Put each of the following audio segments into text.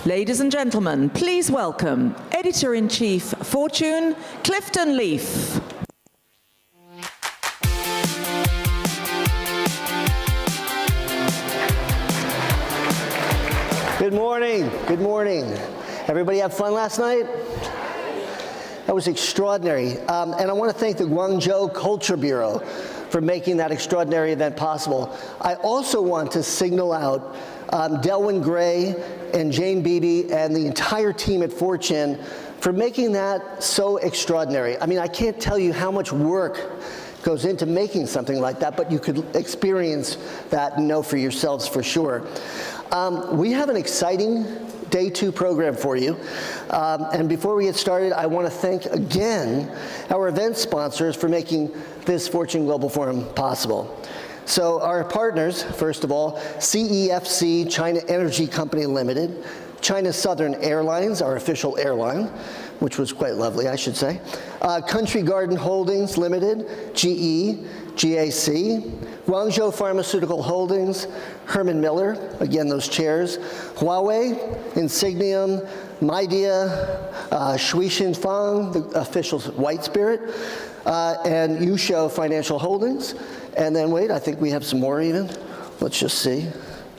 Ladies and gentlemen, please welcome Editor-in-Chief, Fortune, Clifton Leaf. Good morning. Good morning. Everybody have fun last night? That was extraordinary. And I want to thank the Guangzhou Culture Bureau for making that extraordinary event possible. I also want to signal out Delwyn Gray and Jane Beebe and the entire team at Fortune for making that so extraordinary. I mean, I can't tell you how much work goes into making something like that, but you could experience that and know for yourselves for sure. We have an exciting Day 2 program for you. And before we get started, I want to thank again our event sponsors for making this Fortune Global Forum possible. So our partners, first of all, CEFC, China Energy Company Limited, China Southern Airlines, our official airline, which was quite lovely, I should say, Country Garden Holdings Limited, GE, GAC, Guangzhou Pharmaceutical Holdings, Herman Miller, again those chairs, Huawei, Insigniam, Midea, Shui Xin Fang, the official white spirit, and Yusho Financial Holdings. And then wait, I think we have some more even. Let's just see.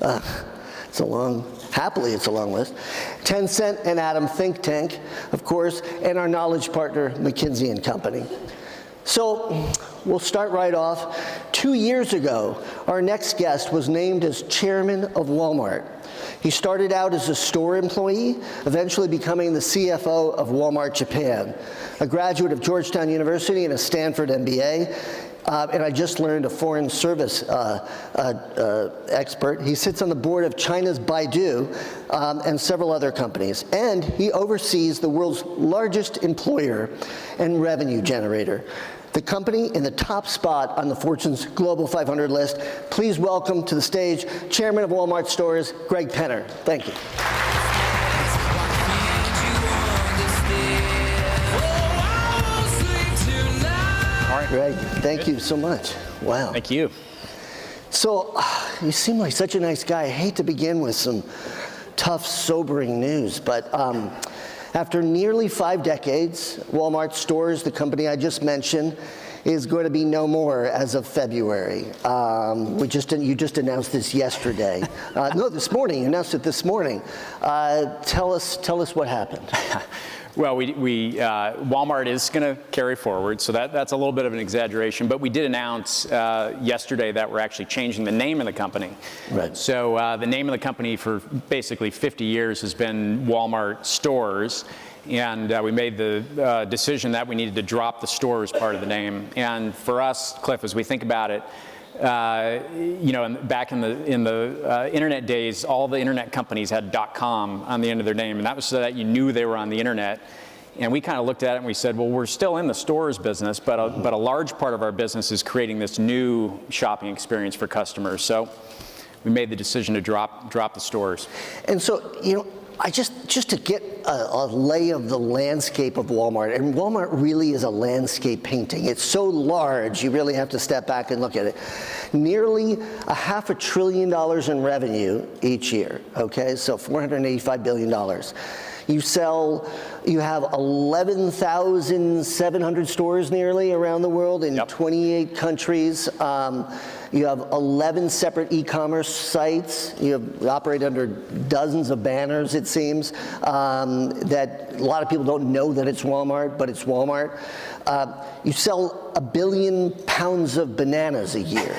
It's a long, happily it's a long list. Tencent and Atom Think Tank, of course, and our knowledge partner, McKinsey & Company. So we'll start right off. 2 years ago, our next guest was named as chairman of Walmart. He started out as a store employee, eventually becoming the CFO of Walmart Japan. A graduate of Georgetown University and a Stanford MBA. And I just learned a foreign service expert. He sits on the board of China's Baidu and several other companies. And he oversees the world's largest employer and revenue generator. The company in the top spot on the Fortune's Global 500 list. Please welcome to the stage Chairman of Walmart Stores, Greg Penner. Thank you. Greg, thank you so much. Wow. Thank you. So, you seem like such a nice guy. I hate to begin with some tough, sobering news, but after nearly 5 decades, Walmart Stores, the company I just mentioned, is going to be no more as of February. You just announced this yesterday. No, this morning. You announced it this morning. Tell us what happened. Well, Walmart is going to carry forward, so that's a little bit of an exaggeration, but we did announce yesterday that we're actually changing the name of the company. Right. So the name of the company for basically 50 years has been Walmart Stores, and we made the decision that we needed to drop the stores part of the name. And for us, Cliff, as we think about it, back in the internet days, all the internet companies had .com on the end of their name, and that was so that you knew they were on the internet. And we kind of looked at it and we said, well, we're still in the stores business, but a large part of our business is creating this new shopping experience for customers. So we made the decision to drop the stores. And so, just to get a lay of the landscape of Walmart, and Walmart really is a landscape painting. It's so large, you really have to step back and look at it. Nearly $500 billion in revenue each year, okay? So $485 billion. You have 11,700 stores nearly around the world in 28 countries. You have 11 separate e-commerce sites. You operate under dozens of banners, it seems, that a lot of people don't know that it's Walmart, but it's Walmart. You sell 1 billion pounds of bananas a year.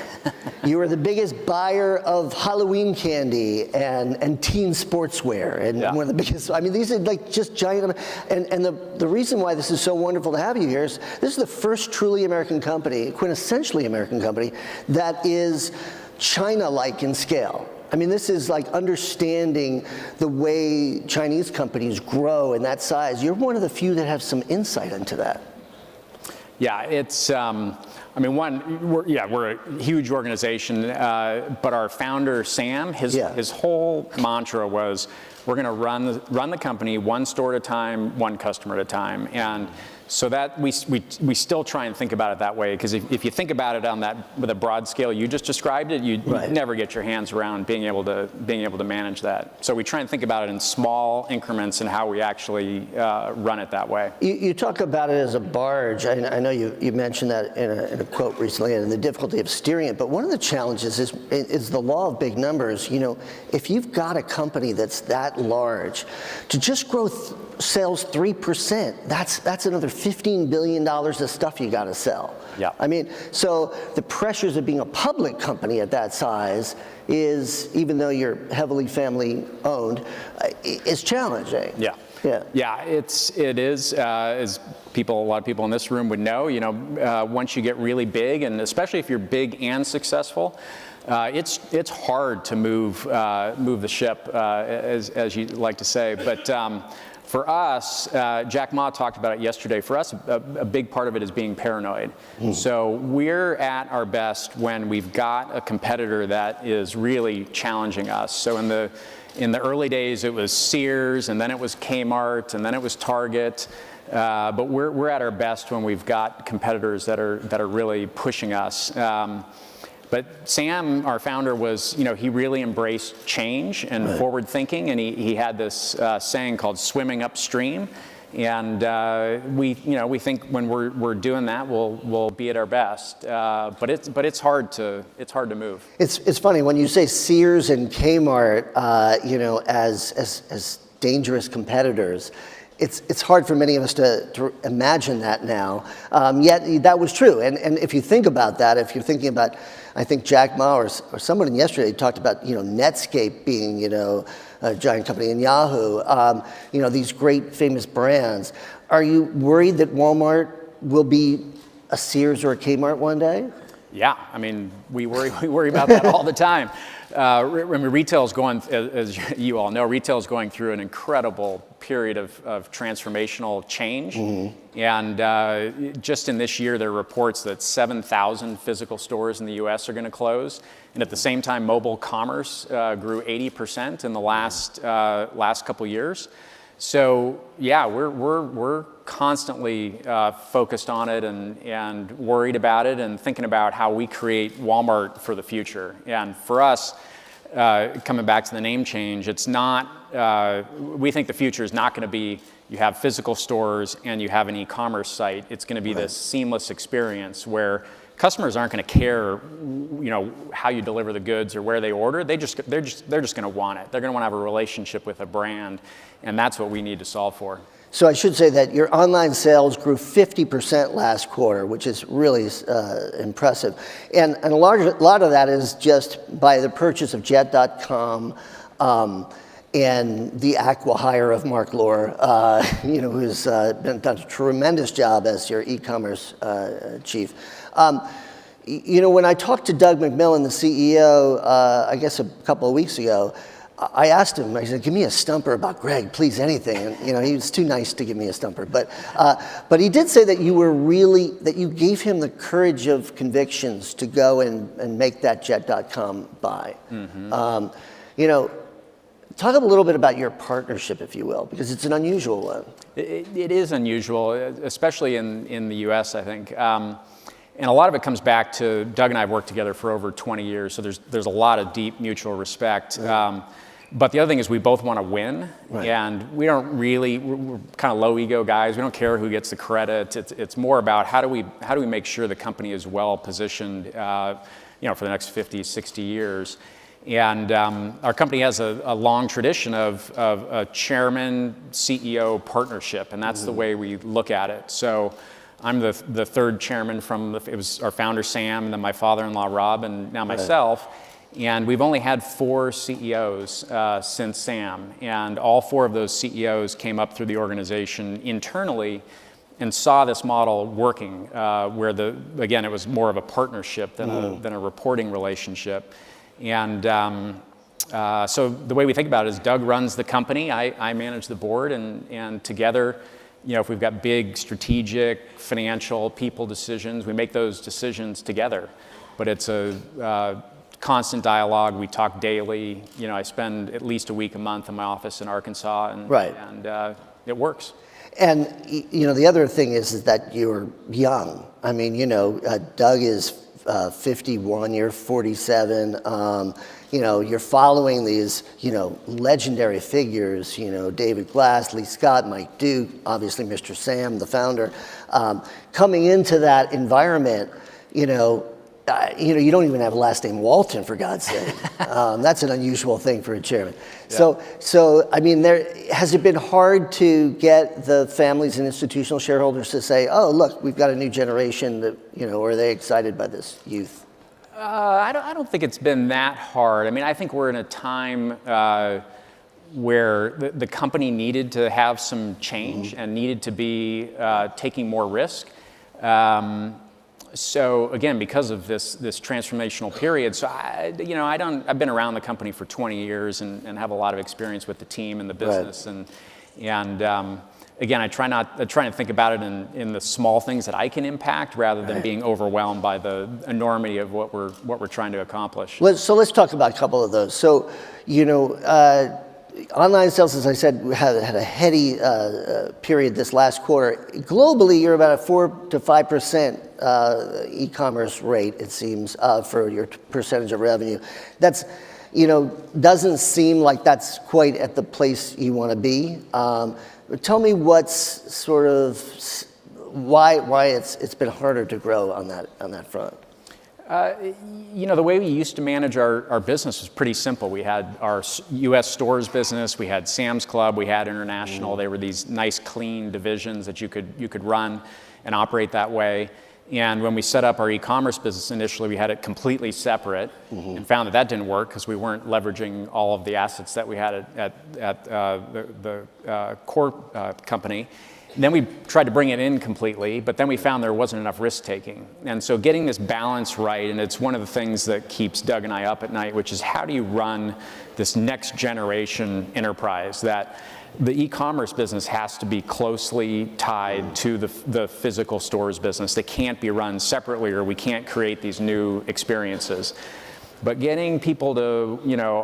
You are the biggest buyer of Halloween candy and teen sportswear, and one of the biggest. I mean, these are like just giant. And the reason why this is so wonderful to have you here is this is the first truly American company, quintessentially American company, that is China-like in scale. I mean, this is like understanding the way Chinese companies grow in that size. You're one of the few that have some insight into that. Yeah, it's I mean, we're a huge organization, but our founder, Sam, his whole mantra was, we're going to run the company one store at a time, one customer at a time. And so that we still try and think about it that way, because if you think about it on that with a broad scale you just described it, you'd never get your hands around being able to manage that. So we try and think about it in small increments and how we actually run it that way. You talk about it as a barge. I know you mentioned that in a quote recently, and the difficulty of steering it. But one of the challenges is the law of big numbers. You know, if you've got a company that's that large, to just grow sales 3%, that's another $15 billion of stuff you got to sell. Yeah. I mean, so the pressures of being a public company at that size is, even though you're heavily family owned, is challenging. Yeah. Yeah. Yeah, it is, as a lot of people in this room would know, you know, once you get really big, and especially if you're big and successful, it's hard to move the ship, as you like to say. But for us, Jack Ma talked about it yesterday. For us, a big part of it is being paranoid. So we're at our best when we've got a competitor that is really challenging us. So in the early days, it was Sears, and then it was Kmart, and then it was Target. But we're at our best when we've got competitors that are really pushing us. But Sam, our founder, he really embraced change and forward thinking, and he had this saying called "swimming upstream," and we think when we're doing that, we'll be at our best. But it's hard to move. It's funny when you say Sears and Kmart, as dangerous competitors. It's hard for many of us to imagine that now. Yet that was true. And if you think about that, if you're thinking about, I think Jack Ma or someone yesterday talked about, Netscape being, a giant company, and Yahoo, these great famous brands. Are you worried that Walmart will be a Sears or a Kmart one day? Yeah, I mean, we worry about that all the time. I mean, retail's going, as you all know, retail's going through an incredible period of transformational change. And just in this year, there are reports that 7,000 physical stores in the U.S. are going to close. And at the same time, mobile commerce grew 80% in the last couple years. So yeah, we're constantly focused on it and worried about it and thinking about how we create Walmart for the future. And for us, coming back to the name change, it's not, we think the future is not going to be you have physical stores and you have an e-commerce site. It's going to be this seamless experience where customers aren't going to care, how you deliver the goods or where they order. They're just going to want it. They're going to want to have a relationship with a brand, and that's what we need to solve for. So I should say that your online sales grew 50% last quarter, which is really impressive. And a lot of that is just by the purchase of Jet.com and the acqui-hire of Mark Lohr, who's done a tremendous job as your e-commerce chief. When I talked to Doug McMillon, the CEO, I guess a couple of weeks ago, I asked him, I said, give me a stumper about Greg, please, anything. And, he was too nice to give me a stumper. But he did say that that you gave him the courage of convictions to go and make that Jet.com buy. Talk a little bit about your partnership, if you will, because it's an unusual one. It is unusual, especially in the U.S., I think. And a lot of it comes back to Doug and I have worked together for over 20 years, so there's a lot of deep mutual respect. But the other thing is we both want to win, and we're kind of low ego guys. We don't care who gets the credit. It's more about how do we make sure the company is well positioned, for the next 50, 60 years. And our company has a long tradition of a chairman-CEO partnership, and that's the way we look at it. So I'm the third chairman it was our founder, Sam, and then my father-in-law, Rob, and now myself. And we've only had 4 CEOs since Sam. And all 4 of those CEOs came up through the organization internally and saw this model working, where again, it was more of a partnership than a reporting relationship. And so the way we think about it is Doug runs the company, I manage the board, and together if we've got big strategic, financial, people decisions, we make those decisions together. But it's a constant dialogue. We talk daily. I spend at least a week a month in my office in Arkansas, and it works. And the other thing is that you're young. I mean, Doug is 51, you're 47. You're following these, legendary figures, David Glass, Lee Scott, Mike Duke, obviously Mr. Sam, the founder. Coming into that environment, you don't even have a last name Walton, for God's sake. That's an unusual thing for a chairman. Yeah. So I mean, has it been hard to get the families and institutional shareholders to say, oh, look, we've got a new generation that, are they excited by this youth? I don't think it's been that hard. I mean, I think we're in a time where the company needed to have some change and needed to be taking more risk. So again, because of this transformational period, so I've been around the company for 20 years and have a lot of experience with the team and the business, right. and again, I try to think about it in the small things that I can impact rather than being overwhelmed by the enormity of what we're trying to accomplish. So let's talk about a couple of those. So, online sales, as I said, had a heady period this last quarter. Globally, you're about a 4 to 5% e-commerce rate, it seems, for your percentage of revenue. That's, doesn't seem like that's quite at the place you want to be. Tell me what's sort of why it's been harder to grow on that front. The way we used to manage our business was pretty simple. We had our U.S. stores business, we had Sam's Club, we had international. They were these nice, clean divisions that you could run and operate that way. And when we set up our e-commerce business initially, we had it completely separate and found that didn't work because we weren't leveraging all of the assets that we had at the core company. And then we tried to bring it in completely, but then we found there wasn't enough risk taking. And so getting this balance right, and it's one of the things that keeps Doug and I up at night, which is how do you run this next generation enterprise that the e-commerce business has to be closely tied to the physical stores business. They can't be run separately or we can't create these new experiences. But getting people to,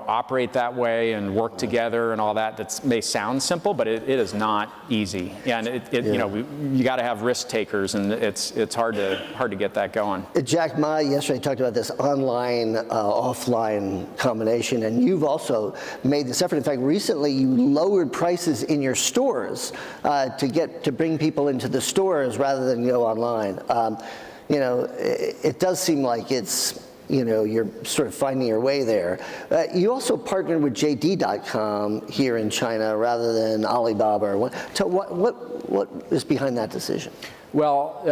operate that way and work together and all that may sound simple, but it is not easy. And you got to have risk takers, and it's hard to get that going. Jack Ma yesterday talked about this online offline combination, and you've also made this effort. In fact, recently you lowered prices in your stores to bring people into the stores rather than go online. It does seem like it's. You're sort of finding your way there. You also partnered with JD.com here in China rather than Alibaba. What is behind that decision? Well,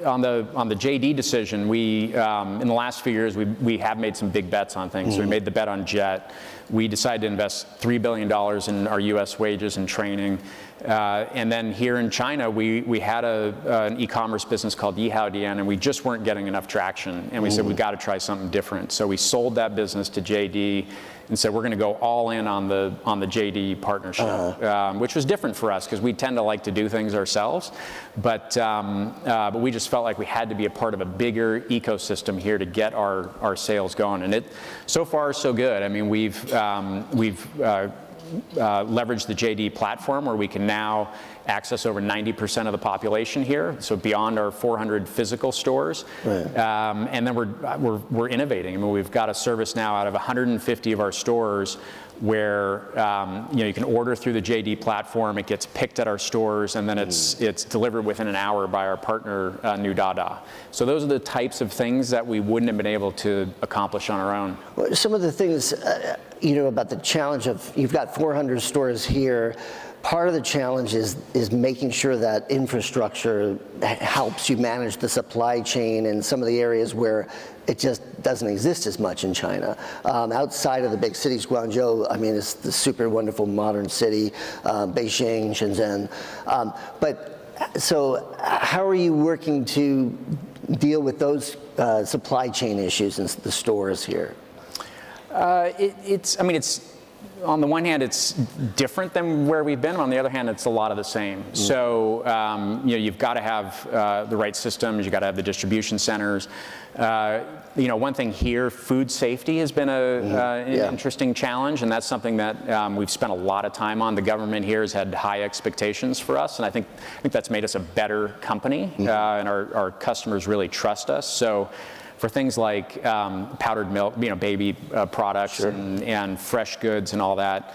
on the JD decision, we in the last few years we have made some big bets on things. So we made the bet on Jet. We decided to invest $3 billion in our U.S. wages and training. And then here in China, we had an e-commerce business called Yihaodian, and we just weren't getting enough traction. And we said, we've got to try something different. So we sold that business to JD and said, we're going to go all in on the JD partnership, which was different for us because we tend to like to do things ourselves. But we just felt like we had to be a part of a bigger ecosystem here to get our sales going. And so far, so good. I mean, we've leverage the JD platform where we can now access over 90% of the population here, so beyond our 400 physical stores. Right. And then we're innovating. I mean, we've got a service now out of 150 of our stores where you can order through the JD platform. It gets picked at our stores, and then it's delivered within an hour by our partner, New Dada. So those are the types of things that we wouldn't have been able to accomplish on our own. Well, some of the things about the challenge of you've got 400 stores here. Part of the challenge is making sure that infrastructure helps you manage the supply chain in some of the areas where it just doesn't exist as much in China. Outside of the big cities, Guangzhou, I mean, it's the super wonderful modern city, Beijing, Shenzhen. So how are you working to deal with those supply chain issues in the stores here? on the one hand, it's different than where we've been. On the other hand, it's a lot of the same. So, you've got to have the right systems. You've got to have the distribution centers. One thing here, food safety has been an interesting challenge, and that's something that we've spent a lot of time on. The government here has had high expectations for us, and I think that's made us a better company, and our customers really trust us. So, for things like powdered milk, baby products and fresh goods and all that,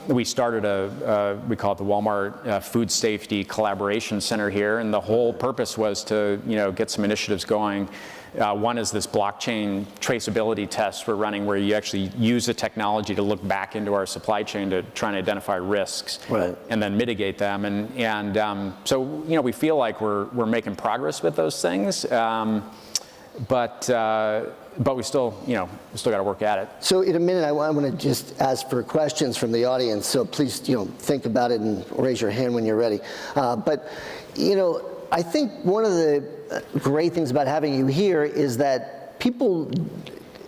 we started we call it the Walmart Food Safety Collaboration Center here, and the whole purpose was to get some initiatives going. One is this blockchain traceability test we're running, where you actually use the technology to look back into our supply chain to try and identify risks, and then mitigate them. And so we feel like we're making progress with those things. But we still got to work at it. So in a minute, I want to just ask for questions from the audience. So please, think about it and raise your hand when you're ready. But I think one of the great things about having you here is that people,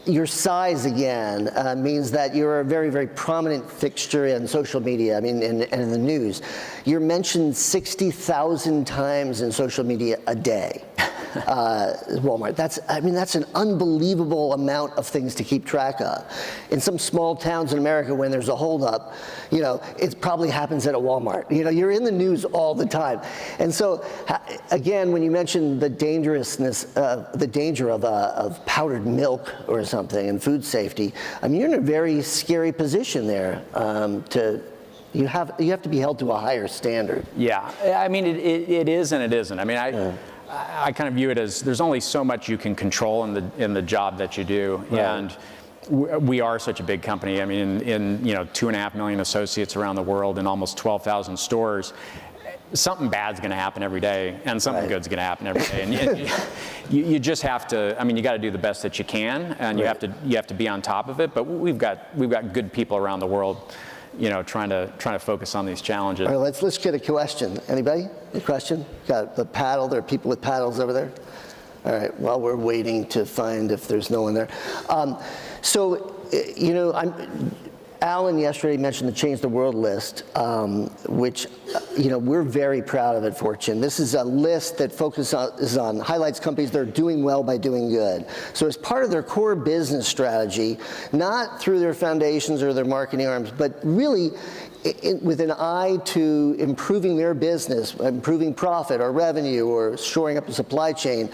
your size again means that you're a very, very prominent fixture in social media. I mean, and in the news. You're mentioned 60,000 times in social media a day. Walmart. That's an unbelievable amount of things to keep track of. In some small towns in America, when there's a holdup, it probably happens at a Walmart. You're in the news all the time. And so, again, when you mention the danger of powdered milk or something and food safety, you're in a very scary position there. You have to be held to a higher standard. Yeah, it is and it isn't. I kind of view it as there's only so much you can control in the job that you do, and we are such a big company. In 2.5 million associates around the world and almost 12,000 stores. Something bad's going to happen every day, and something good's going to happen every day. And you just have to. You got to do the best that you can, and you have to be on top of it. But we've got good people around the world, trying to focus on these challenges. All right, let's get a question. Anybody? A question? Got the paddle. There are people with paddles over there. All right. While we're waiting to find if there's no one there. Alan yesterday mentioned the Change the World list, which, we're very proud of at Fortune. This is a list that highlights companies that are doing well by doing good. So as part of their core business strategy, not through their foundations or their marketing arms, but really with an eye to improving their business, improving profit or revenue or shoring up the supply chain,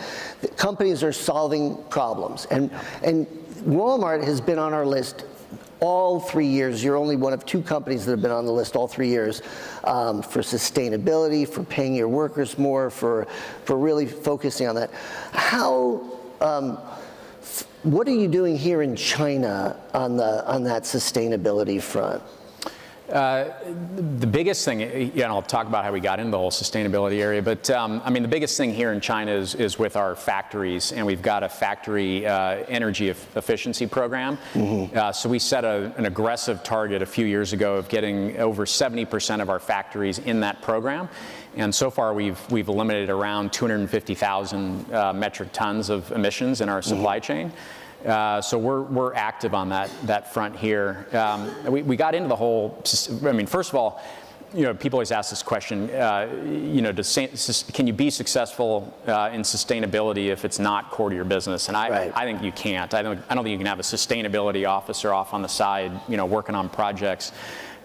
companies are solving problems. And Walmart has been on our list all 3 years. You're only one of 2 companies that have been on the list all 3 years for sustainability, for paying your workers more, for really focusing on that. What are you doing here in China on that sustainability front? The biggest thing, I'll talk about how we got into the whole sustainability area, but the biggest thing here in China is with our factories, and we've got a factory energy efficiency program. So we set an aggressive target a few years ago of getting over 70% of our factories in that program. And so far, we've eliminated around 250,000 metric tons of emissions in our supply chain. So we're active on that front here. We got into the whole. First of all, people always ask this question. Can you be successful in sustainability if it's not core to your business? And I think you can't. I don't think you can have a sustainability officer off on the side, working on projects.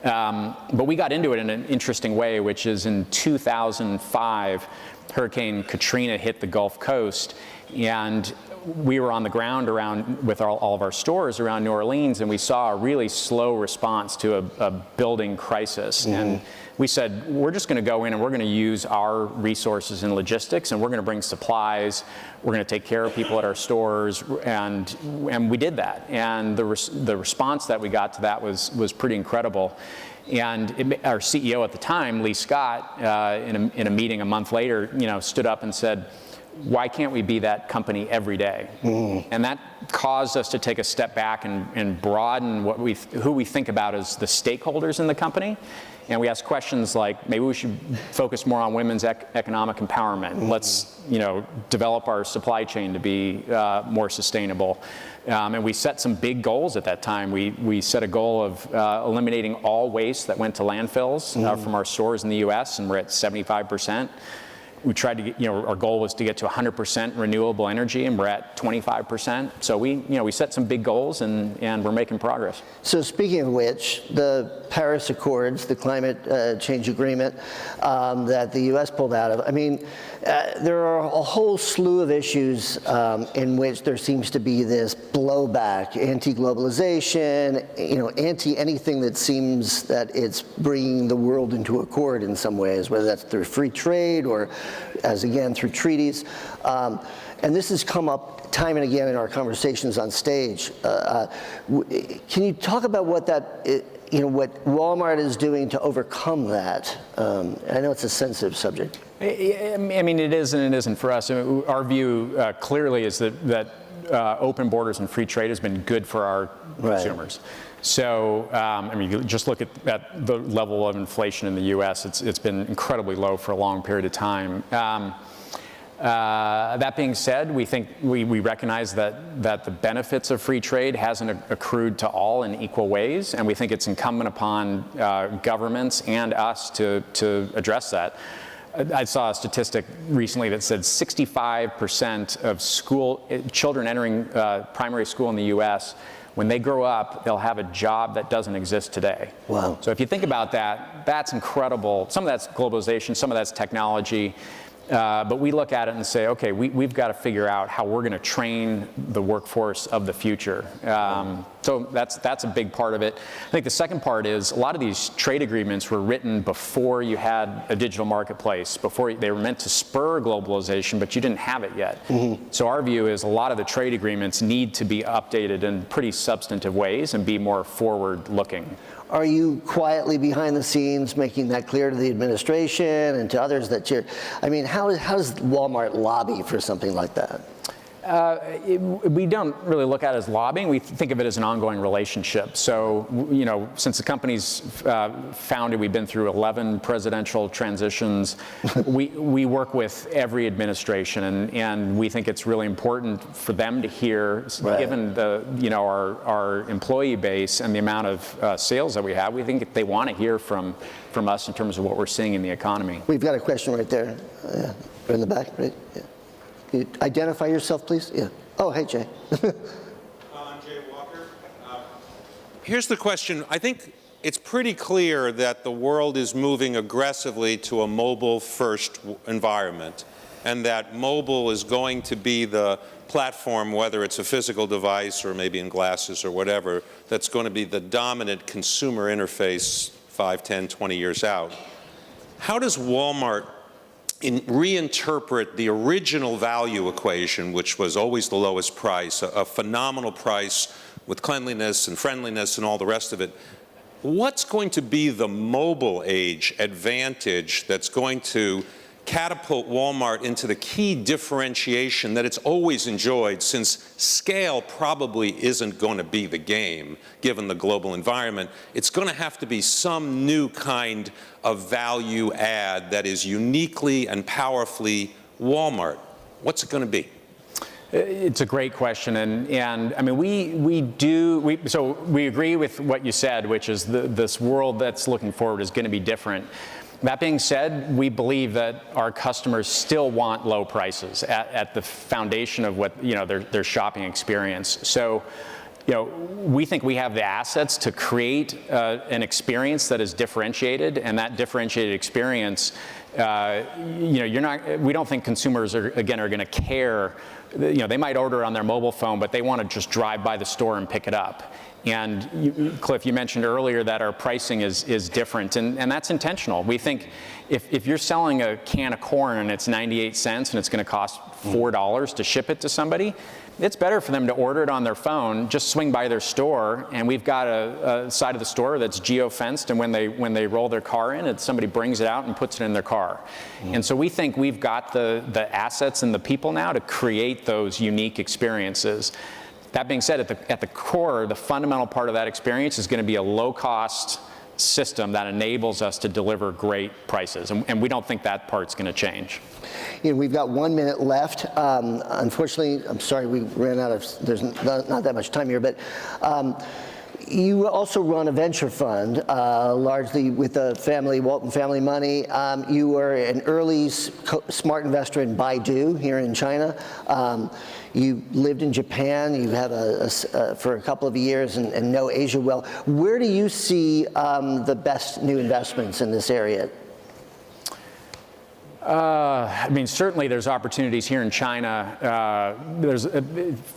But we got into it in an interesting way, which is in 2005, Hurricane Katrina hit the Gulf Coast, and we were on the ground with all of our stores around New Orleans, and we saw a really slow response to a building crisis. And we said, we're just going to go in and we're going to use our resources in logistics, and we're going to bring supplies. We're going to take care of people at our stores, and we did that. And the response that we got to that was pretty incredible. And our CEO at the time, Lee Scott, in a meeting a month later, stood up and said, why can't we be that company every day? And that caused us to take a step back and broaden who we think about as the stakeholders in the company. And we ask questions like, maybe we should focus more on women's economic empowerment. Let's, develop our supply chain to be more sustainable. And we set some big goals at that time. We set a goal of eliminating all waste that went to landfills from our stores in the US, and we're at 75%. We tried to get, our goal was to get to 100% renewable energy, and we're at 25%. So we set some big goals, and we're making progress. So speaking of which, the Paris Accords, the climate change agreement that the U.S. pulled out of, there are a whole slew of issues in which there seems to be this blowback, anti-globalization, anti-anything that seems that it's bringing the world into accord in some ways, whether that's through free trade or, as again, through treaties. And this has come up time and again in our conversations on stage. Can you talk about what what Walmart is doing to overcome that? I know it's a sensitive subject. It is and it isn't for us. Our view clearly is that open borders and free trade has been good for our consumers. So, you just look at the level of inflation in the U.S. It's been incredibly low for a long period of time. That being said, we recognize that the benefits of free trade hasn't accrued to all in equal ways, and we think it's incumbent upon governments and us to address that. I saw a statistic recently that said 65% of children entering primary school in the U.S., when they grow up, they'll have a job that doesn't exist today. Wow. So if you think about that, that's incredible. Some of that's globalization, some of that's technology. But we look at it and say, okay, we've got to figure out how we're going to train the workforce of the future. So that's a big part of it. I think the second part is a lot of these trade agreements were written before you had a digital marketplace, before they were meant to spur globalization, but you didn't have it yet. So our view is a lot of the trade agreements need to be updated in pretty substantive ways and be more forward-looking. Are you quietly behind the scenes making that clear to the administration and to others that how does Walmart lobby for something like that? We don't really look at it as lobbying. We think of it as an ongoing relationship. So, since the company's founded, we've been through 11 presidential transitions. We work with every administration, and we think it's really important for them to hear, given our employee base and the amount of sales that we have. We think they want to hear from us in terms of what we're seeing in the economy. We've got a question right there, in the back, right? Yeah. Can you identify yourself, please? Yeah. Oh, hey, Jay. I'm Jay Walker. Here's the question. I think it's pretty clear that the world is moving aggressively to a mobile-first environment, and that mobile is going to be the platform, whether it's a physical device or maybe in glasses or whatever, that's going to be the dominant consumer interface 5, 10, 20 years out. How does Walmart reinterpret the original value equation, which was always the lowest price, a phenomenal price with cleanliness and friendliness and all the rest of it? What's going to be the mobile age advantage that's going to catapult Walmart into the key differentiation that it's always enjoyed, since scale probably isn't going to be the game given the global environment? It's going to have to be some new kind of value add that is uniquely and powerfully Walmart. What's it going to be? It's a great question, and we agree with what you said, which is this world that's looking forward is going to be different. That being said, we believe that our customers still want low prices at the foundation of what their shopping experience. So, we think we have the assets to create an experience that is differentiated, and that differentiated experience, we don't think consumers are going to care. They might order on their mobile phone, but they want to just drive by the store and pick it up. And Cliff, you mentioned earlier that our pricing is different, and that's intentional. We think if you're selling a can of corn and it's 98 cents and it's going to cost $4 to ship it to somebody, it's better for them to order it on their phone, just swing by their store, and we've got a side of the store that's geo-fenced, and when they roll their car in, somebody brings it out and puts it in their car. And so we think we've got the assets and the people now to create those unique experiences. That being said, at the core, the fundamental part of that experience is going to be a low-cost system that enables us to deliver great prices, and we don't think that part's going to change. You know, we've got 1 minute left. Unfortunately, I'm sorry we ran out of, there's not that much time here, but you also run a venture fund, largely with the family, Walton family money. You were an early smart investor in Baidu here in China. You lived in Japan. You have for a couple of years and know Asia well. Where do you see the best new investments in this area? I mean, certainly there's opportunities here in China.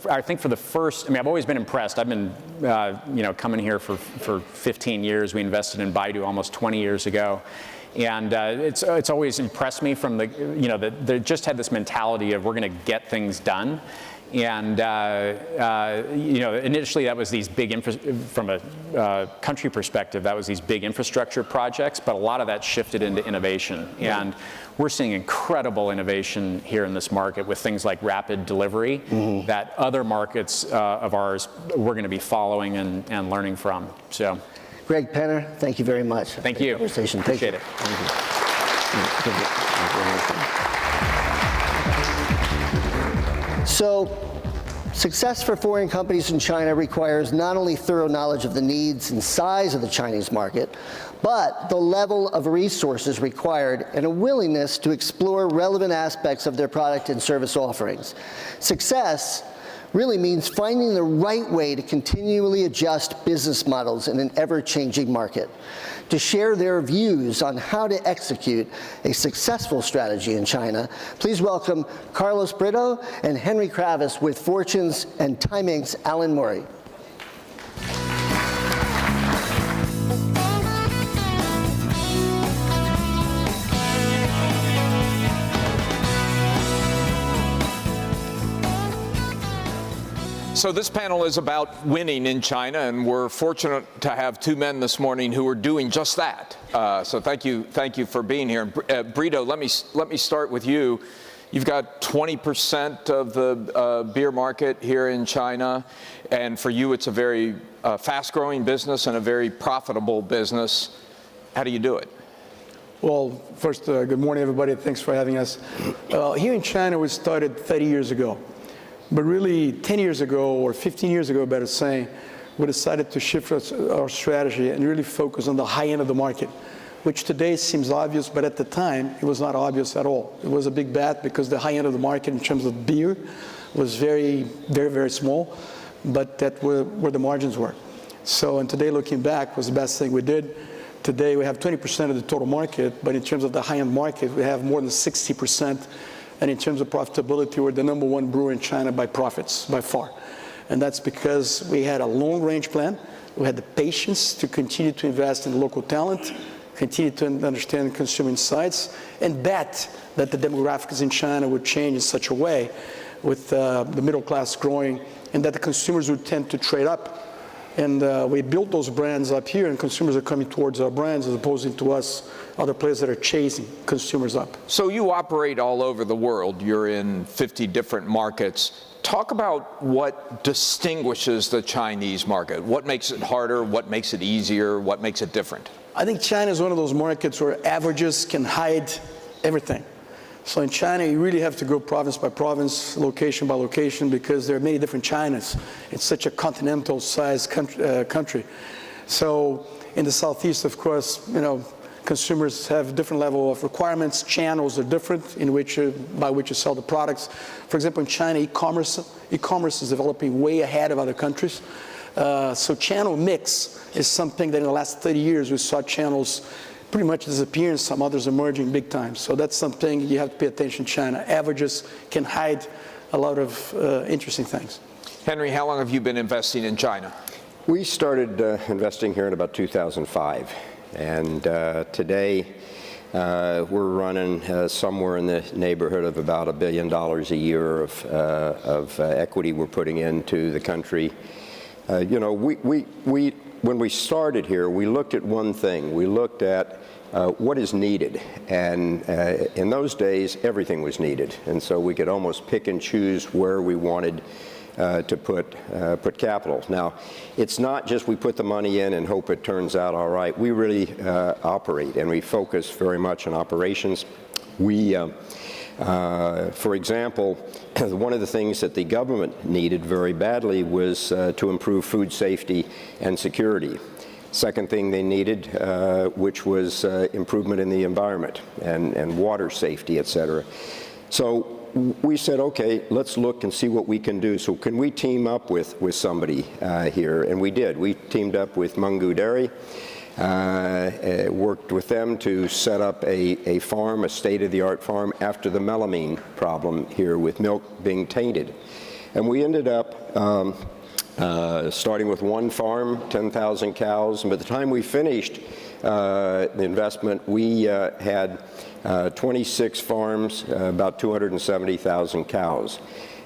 I think for the first, I mean, I've always been impressed. I've been, coming here for 15 years. We invested in Baidu almost 20 years ago. And it's always impressed me from they just had this mentality of we're going to get things done. And initially that was these big, from a country perspective, that was these big infrastructure projects, but a lot of that shifted into innovation. And we're seeing incredible innovation here in this market with things like rapid delivery that other markets of ours we're going to be following and learning from. So, Greg Penner, thank you very much. Thank you. Conversation. Appreciate it. So, success for foreign companies in China requires not only thorough knowledge of the needs and size of the Chinese market, but the level of resources required and a willingness to explore relevant aspects of their product and service offerings. Success really means finding the right way to continually adjust business models in an ever-changing market. To share their views on how to execute a successful strategy in China, please welcome Carlos Brito and Henry Kravis with Fortune's and Time Inc.'s Alan Murray. So this panel is about winning in China, and we're fortunate to have two men this morning who are doing just that. So thank you for being here. Brito, let me start with you. You've got 20% of the beer market here in China, and for you it's a very fast-growing business and a very profitable business. How do you do it? Well, first, good morning, everybody. Thanks for having us. Here in China, we started 30 years ago. But really, 10 years ago, or 15 years ago, better say, we decided to shift our strategy and really focus on the high end of the market, which today seems obvious, but at the time, it was not obvious at all. It was a big bet because the high end of the market in terms of beer was very, very, very small, but that were where the margins were. So, and today, looking back, was the best thing we did. Today, we have 20% of the total market, but in terms of the high-end market, we have more than 60%. And in terms of profitability, we're the #1 brewer in China by profits, by far. And that's because we had a long-range plan. We had the patience to continue to invest in local talent, continue to understand consumer insights, and bet that the demographics in China would change in such a way with the middle class growing and that the consumers would tend to trade up. And we built those brands up here, and consumers are coming towards our brands as opposed to us, other players that are chasing consumers up. So you operate all over the world. You're in 50 different markets. Talk about what distinguishes the Chinese market. What makes it harder? What makes it easier? What makes it different? I think China is one of those markets where averages can hide everything. So in China, you really have to go province by province, location by location, because there are many different Chinas. It's such a continental-sized country. So in the Southeast, of course, consumers have different level of requirements. Channels are different by which you sell the products. For example, in China, e-commerce is developing way ahead of other countries. So channel mix is something that in the last 30 years we saw channels pretty much disappearing, some others emerging big time. So that's something you have to pay attention to China. Averages can hide a lot of interesting things. Henry, how long have you been investing in China? We started investing here in about 2005, and today we're running somewhere in the neighborhood of about $1 billion a year of equity we're putting into the country. You know, when we started here, we looked at one thing. We looked at what is needed, and in those days, everything was needed, and so we could almost pick and choose where we wanted to put capital. Now, it's not just we put the money in and hope it turns out all right. We really operate, and we focus very much on operations. We, for example, one of the things that the government needed very badly was to improve food safety and security. Second thing they needed, which was improvement in the environment and water safety, et cetera. So we said, okay, let's look and see what we can do. So can we team up with somebody here? And we did. We teamed up with Mungu Dairy, worked with them to set up a farm, a state-of-the-art farm, after the melamine problem here with milk being tainted. And we ended up starting with one farm, 10,000 cows, and by the time we finished the investment, we had 26 farms, about 270,000 cows.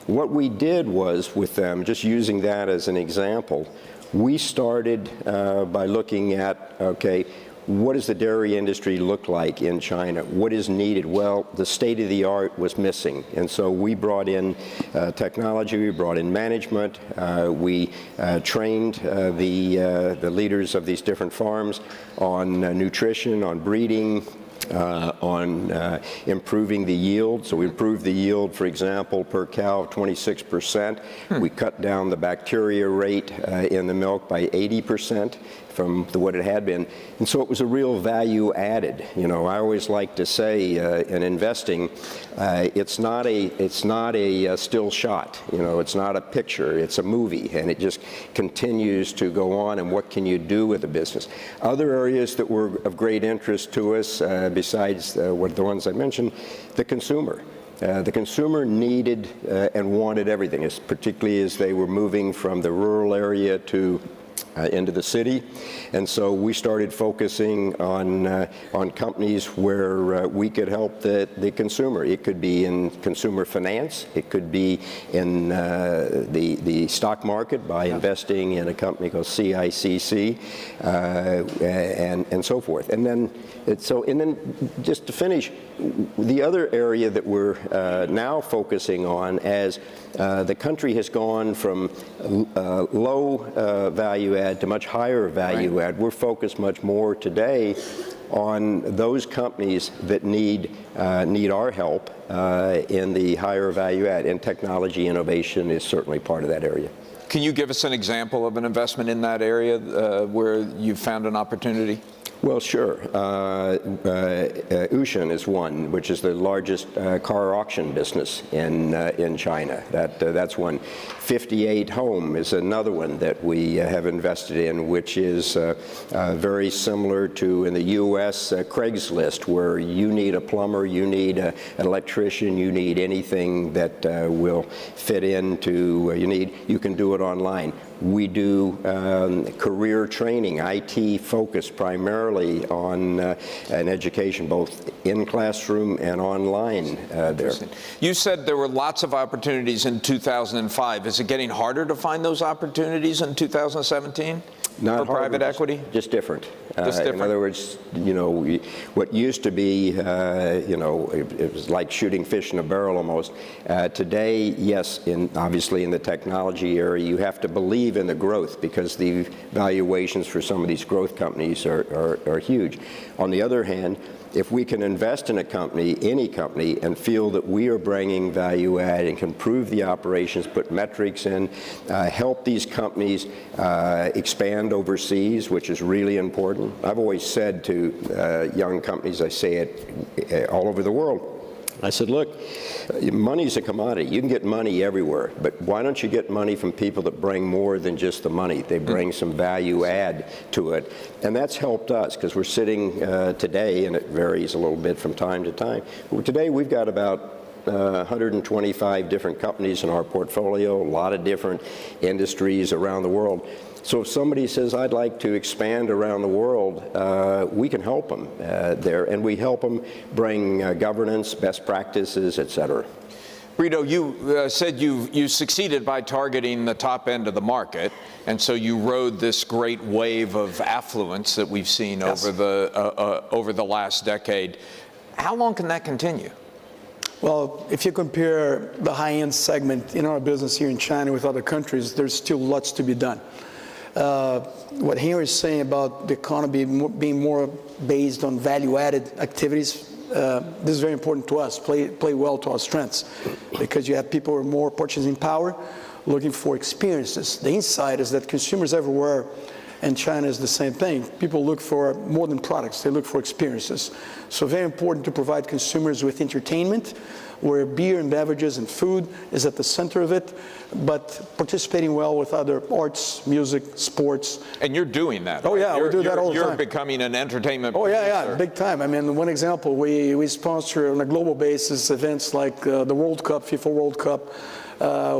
What we did was, with them, just using that as an example, we started by looking at, okay, what does the dairy industry look like in China? What is needed? Well, the state-of-the-art was missing, and so we brought in technology, we brought in management, we trained the leaders of these different farms on nutrition, on breeding, on improving the yield. So we improved the yield, for example, per cow of 26%. We cut down the bacteria rate in the milk by 80% from what it had been. And so it was a real value added. You know, I always like to say in investing, it's not a still shot. You know, it's not a picture, it's a movie, and it just continues to go on, and what can you do with the business? Other areas that were of great interest to us, besides the ones I mentioned, the consumer. The consumer needed and wanted everything, particularly as they were moving from the rural area to into the city, and so we started focusing on companies where we could help the consumer. It could be in consumer finance, it could be in the stock market by investing in a company called CICC, and so forth. And then just to finish, the other area that we're now focusing on, as the country has gone from low value add to much higher value add, we're focused much more today on those companies that need our help in the higher value add, and technology innovation is certainly part of that area. Can you give us an example of an investment in that area where you found an opportunity? Well, sure. Ushan is one, which is the largest car auction business in China. That's one. 58 Home is another one that we have invested in, which is very similar to, in the U.S., Craigslist, where you need a plumber, you need an electrician, you need anything that will fit into you can do it online. We do career training, IT focused primarily on an education, both in classroom and online there. You said there were lots of opportunities in 2005. Is it getting harder to find those opportunities in 2017? Not for private equity? Just different. Just different. In other words, you know, what used to be, you know, it was like shooting fish in a barrel almost. Today, yes, obviously in the technology area, you have to believe in the growth, because the valuations for some of these growth companies are huge. On the other hand, if we can invest in a company, any company, and feel that we are bringing value add and can prove the operations, put metrics in, help these companies expand overseas, which is really important. I've always said to young companies, I say it all over the world, I said, look, money's a commodity. You can get money everywhere, but why don't you get money from people that bring more than just the money? They bring some value add to it. And that's helped us, because we're sitting today, and it varies a little bit from time to time. But today we've got about 125 different companies in our portfolio, a lot of different industries around the world. So if somebody says, I'd like to expand around the world, we can help them there, and we help them bring governance, best practices, et cetera. Brito, you said you succeeded by targeting the top end of the market, and so you rode this great wave of affluence that we've seen over the last decade. How long can that continue? Well, if you compare the high-end segment in our business here in China with other countries, there's still lots to be done. What Henry is saying about the economy being more based on value-added activities, this is very important to us, play well to our strengths, because you have people with more purchasing power looking for experiences. The insight is that consumers everywhere, and China is the same thing, people look for more than products, they look for experiences. So very important to provide consumers with entertainment, where beer and beverages and food is at the center of it, but participating well with other arts, music, sports. And you're doing that. Oh, yeah, we do that all the time. You're becoming an entertainment producer. producer. Yeah, big time. I mean, one example, we sponsor on a global basis events like the World Cup, FIFA World Cup.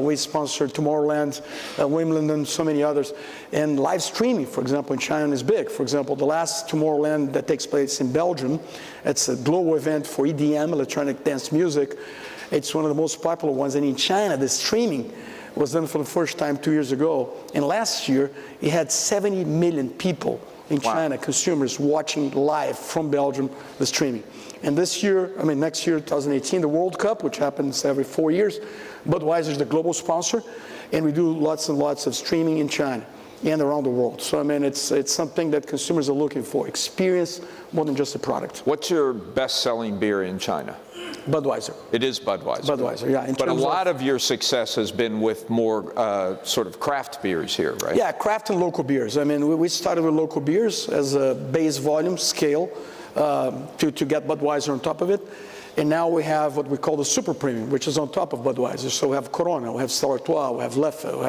We sponsor Tomorrowland, Wimbledon, so many others. And live streaming, for example, in China is big. For example, the last Tomorrowland that takes place in Belgium, it's a global event for EDM, electronic dance music. It's one of the most popular ones. And in China, the streaming was done for the first time 2 years ago. And last year, it had 70 million people in China, consumers watching live from Belgium, the streaming. And this year, I mean, next year, 2018, the World Cup, which happens every 4 years, Budweiser is the global sponsor, and we do lots and lots of streaming in China and around the world. So, I mean, it's something that consumers are looking for, experience more than just a product. What's your best-selling beer in China? Budweiser. It is Budweiser. Budweiser, yeah. But a lot of your success has been with more sort of craft beers here, right? Yeah, craft and local beers. I mean, we started with local beers as a base volume scale to get Budweiser on top of it. And now we have what we call the super premium, which is on top of Budweiser. So we have Corona, we have Stella Artois, we have Leffe, we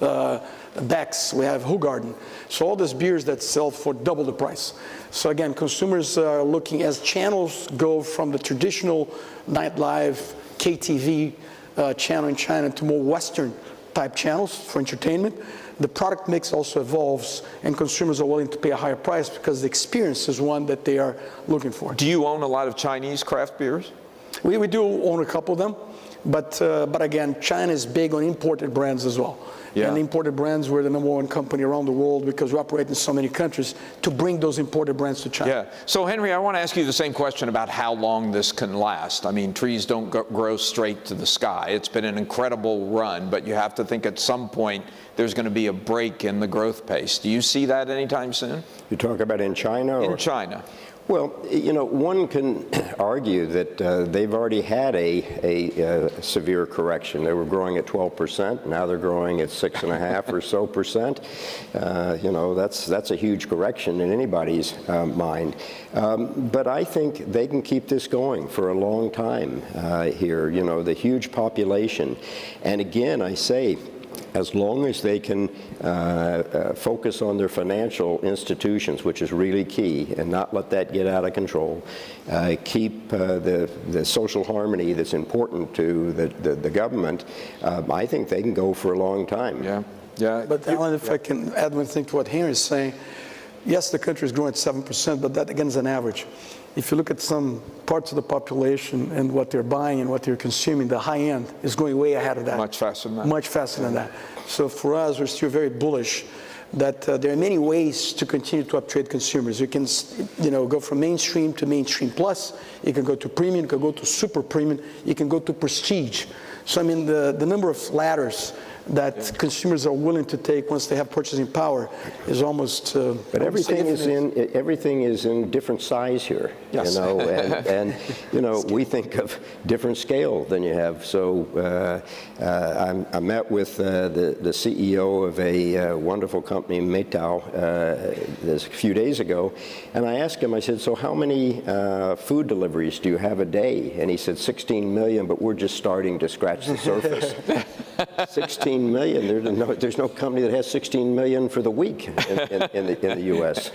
have Beck's, we have Hoegaarden. So all these beers that sell for double the price. So again, consumers are looking, as channels go from the traditional nightlife, KTV channel in China to more Western type channels for entertainment, the product mix also evolves, and consumers are willing to pay a higher price because the experience is one that they are looking for. Do you own a lot of Chinese craft beers? We do own a couple of them, but again, China is big on imported brands as well. Yeah. And imported brands, we're the #1 company around the world because we operate in so many countries to bring those imported brands to China. Yeah. So, Henry, I want to ask you the same question about how long this can last. I mean, trees don't grow straight to the sky. It's been an incredible run, but you have to think at some point there's going to be a break in the growth pace. Do you see that anytime soon? You talk about in China? In China. Well, you know, one can argue that they've already had a severe correction. They were growing at 12%. Now they're growing at 6.5% or so percent. You know, that's a huge correction in anybody's mind. But I think they can keep this going for a long time here. You know, the huge population. And again, I say, as long as they can focus on their financial institutions, which is really key, and not let that get out of control, keep the social harmony that's important to the government, I think they can go for a long time. Yeah, yeah. But Alan, if I can add one thing to what Henry is saying, yes, the country is growing at 7%, but that again is an average. If you look at some parts of the population and what they're buying and what they're consuming, the high end is going way ahead of that. Much faster than that. Much faster than that. So for us, we're still very bullish that there are many ways to continue to uptrade consumers. You can, you know, go from mainstream to mainstream plus. You can go to premium. You can go to super premium. You can go to prestige. So I mean, the number of ladders that consumers are willing to take once they have purchasing power is almost. But everything is in different size here, yes. You know, and you know, we think of different scale than you have. So I met with the CEO of a wonderful company, Meitao, a few days ago, and I asked him. I said, "So how many food deliveries do you have a day?" And he said, 16 million, but we're just starting to scratch the surface. 16 million. There's no company that has 16 million for the week in the U.S.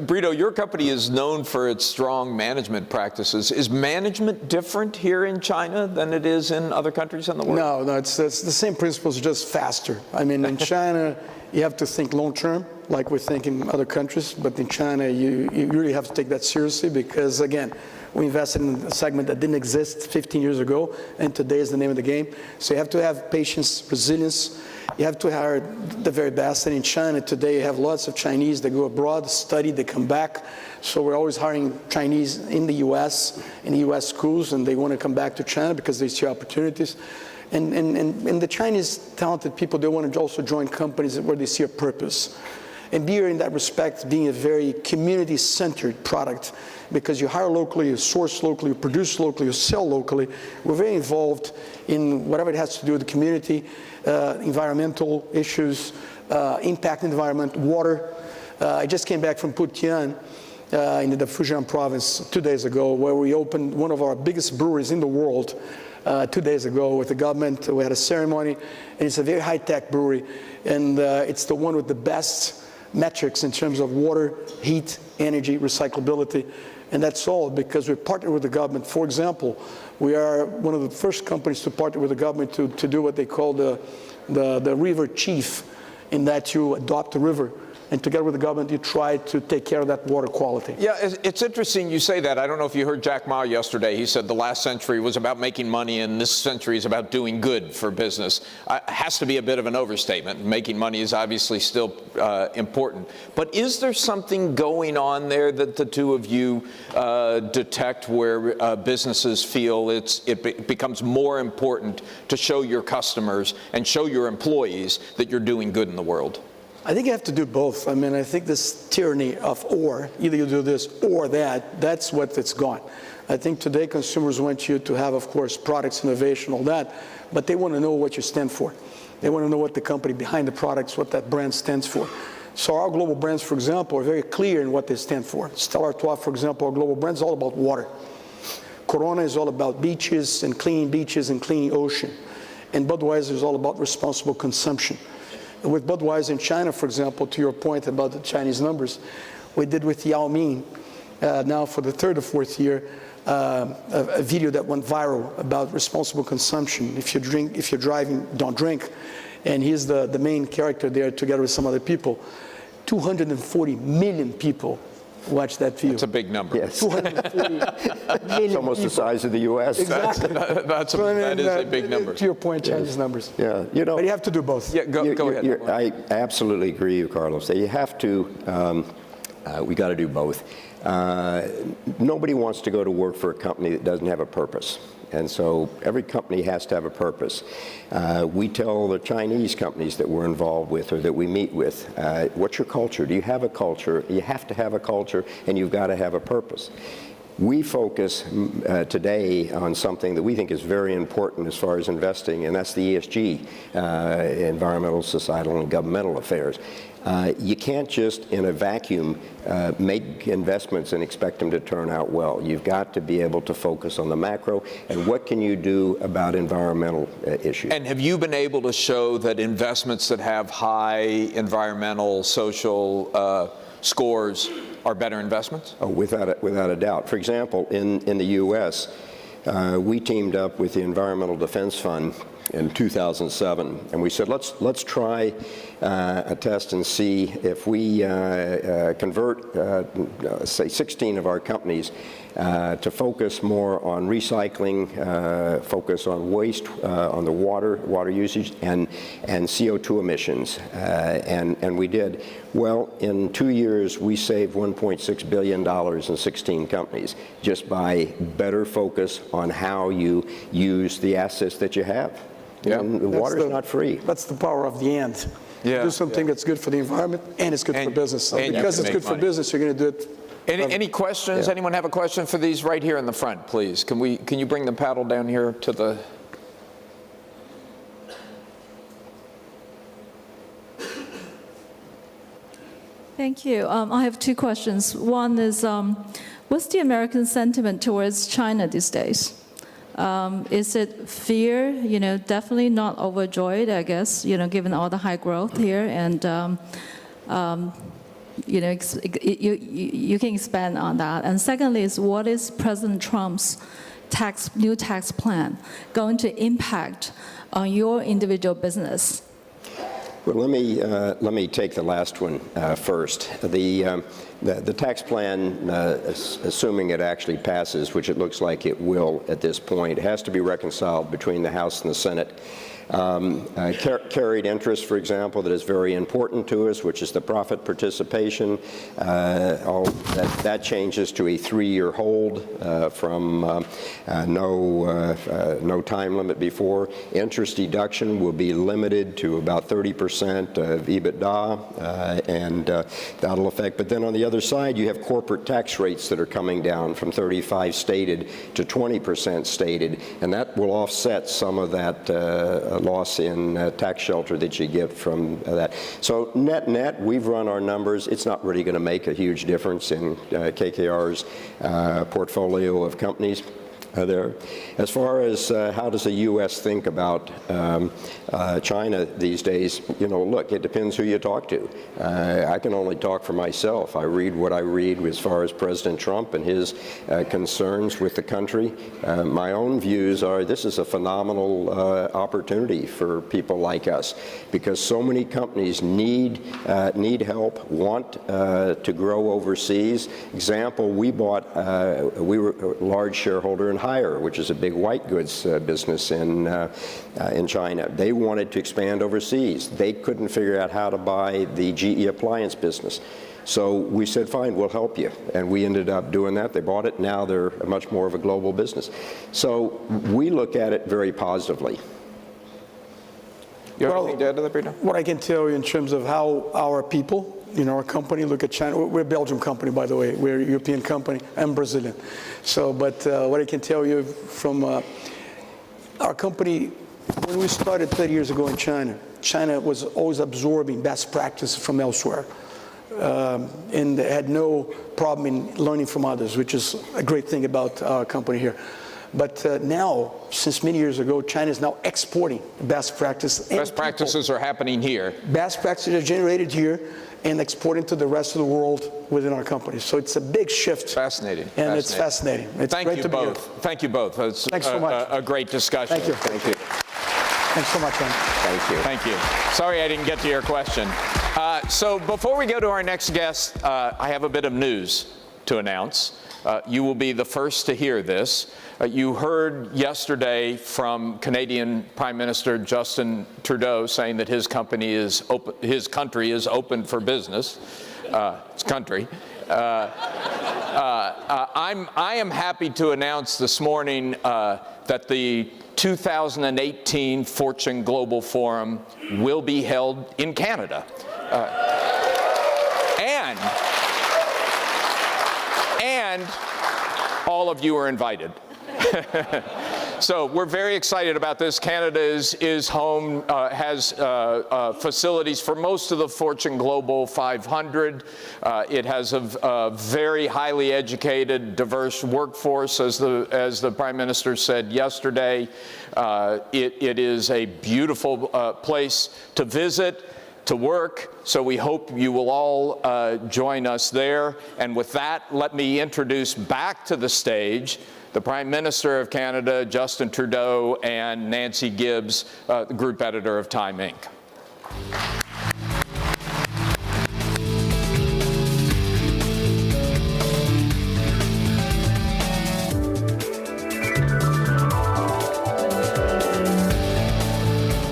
Brito, your company is known for its strong management practices. Is management different here in China than it is in other countries in the world? No, it's the same principles, just faster. I mean, in China, you have to think long-term, like we think in other countries, but in China, you really have to take that seriously because, again, we invested in a segment that didn't exist 15 years ago, and today is the name of the game. So you have to have patience, resilience. You have to hire the very best. And in China today, you have lots of Chinese that go abroad, study, they come back. So we're always hiring Chinese in the U.S., in the U.S. schools, and they want to come back to China because they see opportunities. And the Chinese talented people, they want to also join companies where they see a purpose. And beer, in that respect, being a very community-centered product, because you hire locally, you source locally, you produce locally, you sell locally. We're very involved in whatever it has to do with the community, environmental issues, impact environment, water. I just came back from Putian in the Fujian province 2 days ago, where we opened one of our biggest breweries in the world 2 days ago with the government. We had a ceremony, and it's a very high-tech brewery, and it's the one with the best metrics in terms of water, heat, energy, recyclability. And that's all because we partner with the government. For example, we are one of the first companies to partner with the government to do what they call the river chief, in that you adopt a river. And together with the government, you try to take care of that water quality. Yeah, it's interesting you say that. I don't know if you heard Jack Ma yesterday. He said the last century was about making money, and this century is about doing good for business. It has to be a bit of an overstatement. Making money is obviously still important. But is there something going on there that the two of you detect where businesses feel it becomes more important to show your customers and show your employees that you're doing good in the world? I think you have to do both. I mean, I think this tyranny of or, either you do this or that, that's what it's gone. I think today consumers want you to have, of course, products, innovation, all that, but they want to know what you stand for. They want to know what the company behind the products, what that brand stands for. So our global brands, for example, are very clear in what they stand for. Stella Artois, for example, our global brand is all about water. Corona is all about beaches and clean ocean. And Budweiser is all about responsible consumption. With Budweiser in China, for example, to your point about the Chinese numbers, we did with Yao Ming, now for the third or fourth year, a video that went viral about responsible consumption. If you're driving, don't drink. And he's the main character there together with some other people. 240 million people watched that video. That's a big number. Yes. 240 million It's almost people. the size of the U.S. Exactly. That is a big number. To your point, Chinese numbers. Yeah, you know. But you have to do both. Yeah, go ahead. I absolutely agree with Carlos. You have to, we got to do both. Nobody wants to go to work for a company that doesn't have a purpose. And so every company has to have a purpose. We tell the Chinese companies that we're involved with or that we meet with, what's your culture? Do you have a culture? You have to have a culture, and you've got to have a purpose. We focus today on something that we think is very important as far as investing, and that's the ESG, environmental, societal, and governmental affairs. You can't just, in a vacuum, make investments and expect them to turn out well. You've got to be able to focus on the macro and what can you do about environmental issues. And have you been able to show that investments that have high environmental, social scores are better investments? Oh, without a doubt. For example, in the U.S., we teamed up with the Environmental Defense Fund in 2007, and we said, let's try a test and see if we convert, say, 16 of our companies to focus more on recycling, focus on waste, on the water usage, and CO2 emissions, and we did. Well, in 2 years, we saved $1.6 billion in 16 companies just by better focus on how you use the assets that you have. Yeah. And the water's not free. That's the power of the and. Yeah. Do something that's good for the environment and it's good for business. So and because you it's can good make for money. business, you're going to do it. Any questions? Yeah. Anyone have a question for these right here in the front, please? Can you bring the paddle down here to the... Thank you. I have two questions. One is, what's the American sentiment towards China these days? Is it fear? Definitely not overjoyed, I guess, given all the high growth here. And, you can expand on that. And secondly is, what is President Trump's new tax plan going to impact on your individual business? Well, let me take the last one first. The tax plan, assuming it actually passes, which it looks like it will at this point, has to be reconciled between the House and the Senate. Carried interest, for example, that is very important to us, which is the profit participation. That changes to a 3-year hold from no time limit before. Interest deduction will be limited to about 30% of EBITDA, and that'll affect. But then on the other side, you have corporate tax rates that are coming down from 35 stated to 20% stated, and that will offset some of that loss in tax shelter that you get from that. So net, we've run our numbers. It's not really going to make a huge difference in KKR's portfolio of companies. There. As far as how does the U.S. think about China these days, look, it depends who you talk to. I can only talk for myself. I read what I read as far as President Trump and his concerns with the country. My own views are this is a phenomenal opportunity for people like us because so many companies need help, want to grow overseas. Example, we were a large shareholder in Hire, which is a big white goods business in China. They wanted to expand overseas. They couldn't figure out how to buy the GE appliance business. So we said, fine, we'll help you. And we ended up doing that. They bought it. Now they're much more of a global business. So we look at it very positively. You have anything to add to that, Brito? What I can tell you in terms of how our people, our company look at China. We're a Belgian company, by the way. We're a European company. I'm Brazilian. So, but what I can tell you from our company, when we started 30 years ago in China, China was always absorbing best practice from elsewhere. And they had no problem in learning from others, which is a great thing about our company here. But now, since many years ago, China is now exporting best practice. Best practices are happening here. Best practices are generated here and exporting to the rest of the world within our company. So it's a big shift. Fascinating. And it's fascinating. It's Thank great you to be here. both. Thank you both. It's Thanks so much. A great discussion. Thank you. Thank you. Thanks so much, man. Thank you. Thank you. Sorry I didn't get to your question. So before we go to our next guest, I have a bit of news to announce. You will be the first to hear this. You heard yesterday from Canadian Prime Minister Justin Trudeau saying that his country is open for business. It's country. I am happy to announce this morning that the 2018 Fortune Global Forum will be held in Canada. And all of you are invited. So we're very excited about this. Canada is home, has facilities for most of the Fortune Global 500. It has a very highly educated, diverse workforce, as the Prime Minister said yesterday. It is a beautiful place to visit, to work, so we hope you will all join us there. And with that, let me introduce back to the stage the Prime Minister of Canada, Justin Trudeau, and Nancy Gibbs, the group editor of Time Inc.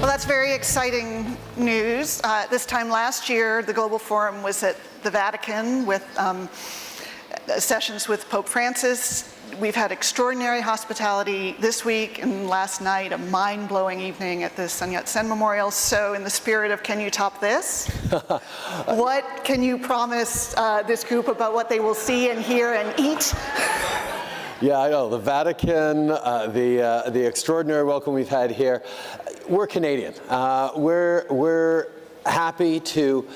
Well, that's very exciting news. This time last year, the Global Forum was at the Vatican with sessions with Pope Francis. We've had extraordinary hospitality this week and last night, a mind-blowing evening at the Sun Yat-sen Memorial. So in the spirit of can you top this, what can you promise this group about what they will see and hear and eat? Yeah, I know. The Vatican, the extraordinary welcome we've had here. We're Canadian. We're happy to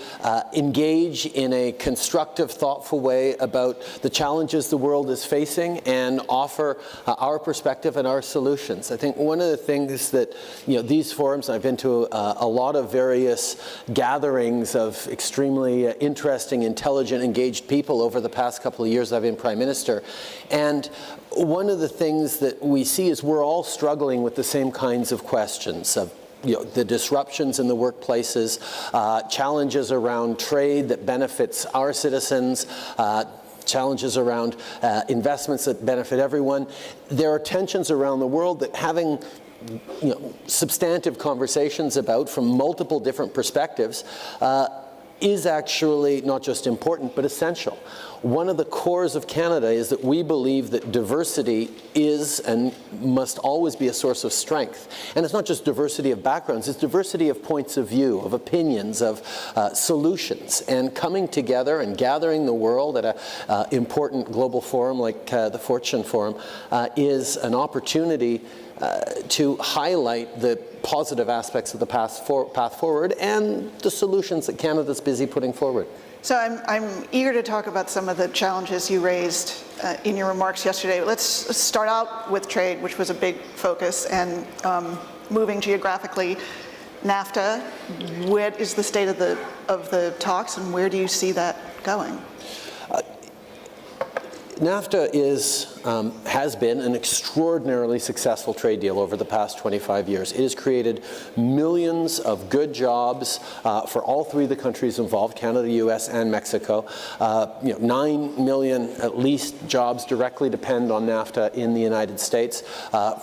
engage in a constructive, thoughtful way about the challenges the world is facing and offer our perspective and our solutions. I think one of the things that, these forums, I've been to a lot of various gatherings of extremely interesting, intelligent, engaged people over the past couple of years I've been Prime Minister. And one of the things that we see is we're all struggling with the same kinds of questions of the disruptions in the workplaces, challenges around trade that benefits our citizens, challenges around investments that benefit everyone. There are tensions around the world that having substantive conversations about from multiple different perspectives is actually not just important, but essential. One of the cores of Canada is that we believe that diversity is and must always be a source of strength. And it's not just diversity of backgrounds, it's diversity of points of view, of opinions, of solutions. And coming together and gathering the world at an important global forum like the Fortune Forum is an opportunity to highlight the positive aspects of the path forward and the solutions that Canada's busy putting forward. So I'm eager to talk about some of the challenges you raised in your remarks yesterday. Let's start out with trade, which was a big focus, and moving geographically. NAFTA, what is the state of the talks, and where do you see that going? NAFTA has been an extraordinarily successful trade deal over the past 25 years. It has created millions of good jobs for all three of the countries involved, Canada, US, and Mexico. 9 million at least jobs directly depend on NAFTA in the United States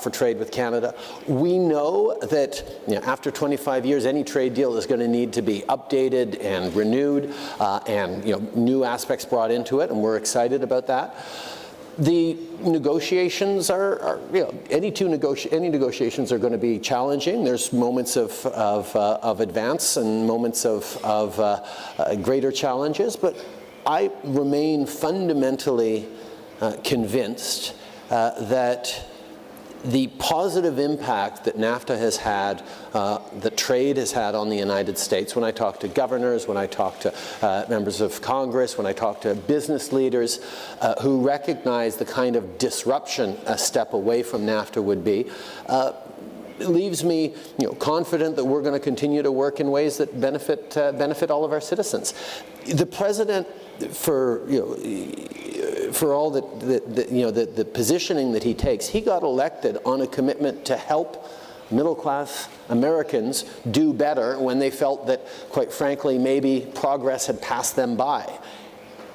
for trade with Canada. We know that after 25 years, any trade deal is going to need to be updated and renewed and new aspects brought into it, and we're excited about that. The negotiations any negotiations are going to be challenging. There's moments of advance and moments of greater challenges, but I remain fundamentally convinced that the positive impact that NAFTA has had, that trade has had on the United States, when I talk to governors, when I talk to members of Congress, when I talk to business leaders who recognize the kind of disruption a step away from NAFTA would be, it leaves me confident that we're going to continue to work in ways that benefit all of our citizens. The President, for all the positioning that he takes, he got elected on a commitment to help middle-class Americans do better when they felt that, quite frankly, maybe progress had passed them by.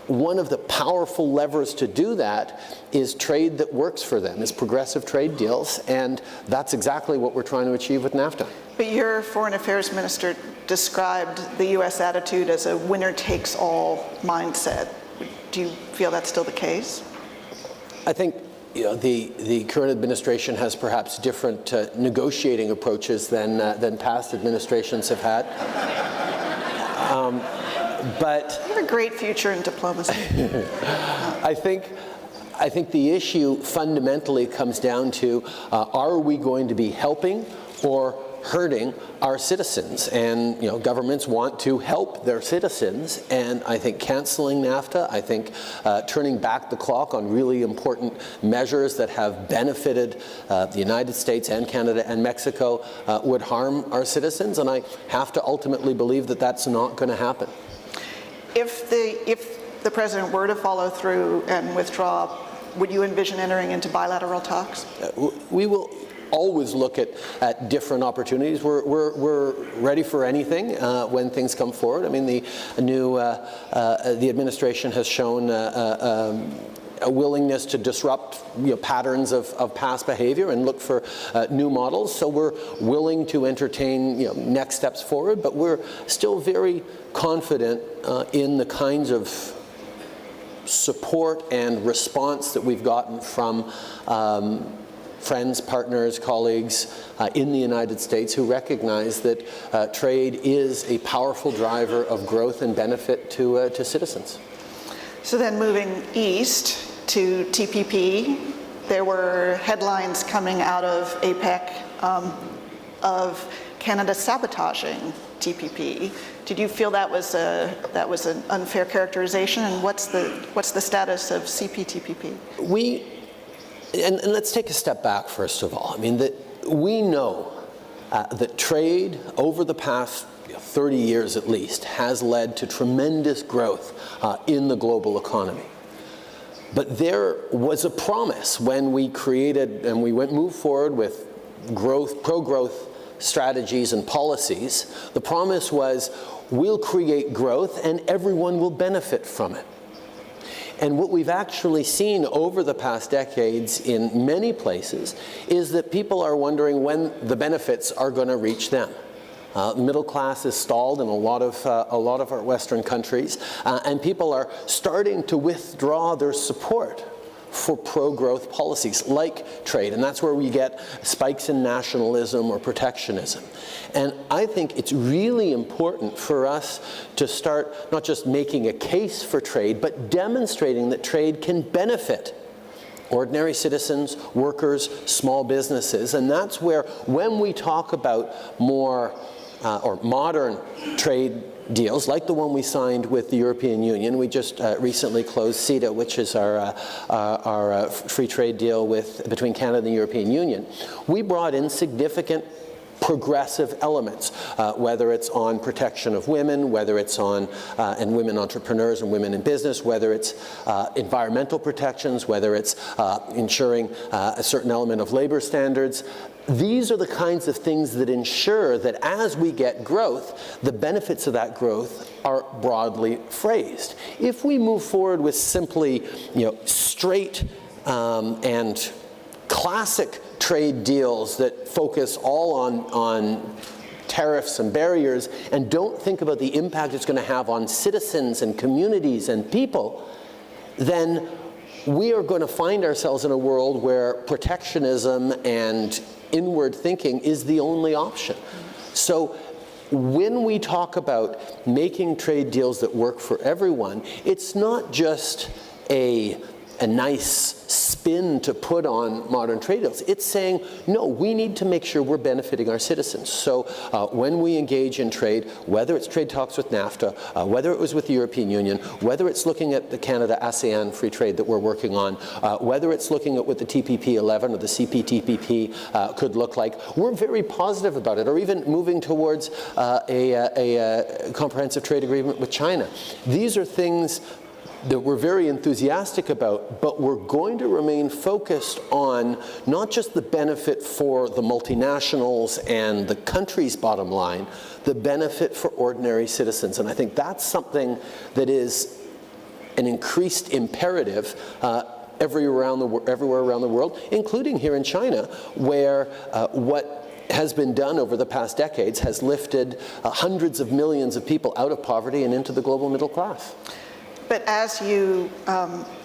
One of the powerful levers to do that is trade that works for them, is progressive trade deals, and that's exactly what we're trying to achieve with NAFTA. But your foreign affairs minister described the U.S. attitude as a winner-takes-all mindset. Do you feel that's still the case? I think the current administration has perhaps different negotiating approaches than past administrations have had. But you have a great future in diplomacy. I think the issue fundamentally comes down to are we going to be helping or hurting our citizens? And governments want to help their citizens, and I think canceling NAFTA, I think turning back the clock on really important measures that have benefited the United States and Canada and Mexico would harm our citizens, and I have to ultimately believe that that's not going to happen. If the president were to follow through and withdraw, would you envision entering into bilateral talks? We will always look at different opportunities. We're ready for anything when things come forward. I mean, the administration has shown a willingness to disrupt patterns of past behavior and look for new models. So we're willing to entertain next steps forward, but we're still very confident in the kinds of support and response that we've gotten from friends, partners, colleagues in the United States who recognize that trade is a powerful driver of growth and benefit to citizens. So then moving east to TPP, there were headlines coming out of APEC of Canada sabotaging TPP. Did you feel that was an unfair characterization? And what's the status of CPTPP? And let's take a step back first of all. I mean, that we know that trade over the past 30 years at least has led to tremendous growth in the global economy. But there was a promise when we created and we moved forward with pro-growth strategies and policies, the promise was we'll create growth and everyone will benefit from it. And what we've actually seen over the past decades in many places is that people are wondering when the benefits are going to reach them. Middle class is stalled in a lot of our Western countries, and people are starting to withdraw their support for pro-growth policies like trade, and that's where we get spikes in nationalism or protectionism. And I think it's really important for us to start not just making a case for trade, but demonstrating that trade can benefit ordinary citizens, workers, small businesses. And that's where, when we talk about more or modern trade deals, like the one we signed with the European Union. We just recently closed CETA, which is our free trade deal between Canada and the European Union. We brought in significant progressive elements, whether it's on protection of women, whether it's on and women entrepreneurs and women in business, whether it's environmental protections, whether it's ensuring a certain element of labor standards. These are the kinds of things that ensure that as we get growth, the benefits of that growth are broadly phrased. If we move forward with simply, straight and classic trade deals that focus all on tariffs and barriers and don't think about the impact it's going to have on citizens and communities and people, then we are going to find ourselves in a world where protectionism and inward thinking is the only option. So when we talk about making trade deals that work for everyone, it's not just a nice spin to put on modern trade deals. It's saying, no, we need to make sure we're benefiting our citizens. So when we engage in trade, whether it's trade talks with NAFTA, whether it was with the European Union, whether it's looking at the Canada-ASEAN free trade that we're working on, whether it's looking at what the TPP-11 or the CPTPP could look like, we're very positive about it, or even moving towards a comprehensive trade agreement with China. These are things that we're very enthusiastic about, but we're going to remain focused on not just the benefit for the multinationals and the country's bottom line, the benefit for ordinary citizens. And I think that's something that is an increased imperative everywhere around the world, including here in China, where what has been done over the past decades has lifted hundreds of millions of people out of poverty and into the global middle class. But as you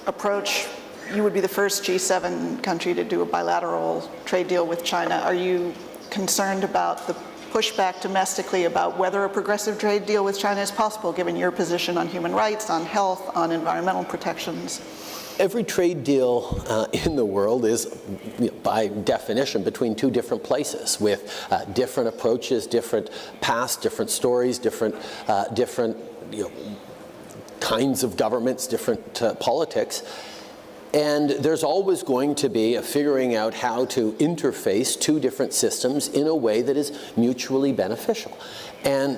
approach, you would be the first G7 country to do a bilateral trade deal with China. Are you concerned about the pushback domestically about whether a progressive trade deal with China is possible, given your position on human rights, on health, on environmental protections? Every trade deal in the world is, by definition, between two different places with different approaches, different pasts, different stories, different kinds of governments, different politics. And there's always going to be a figuring out how to interface two different systems in a way that is mutually beneficial. And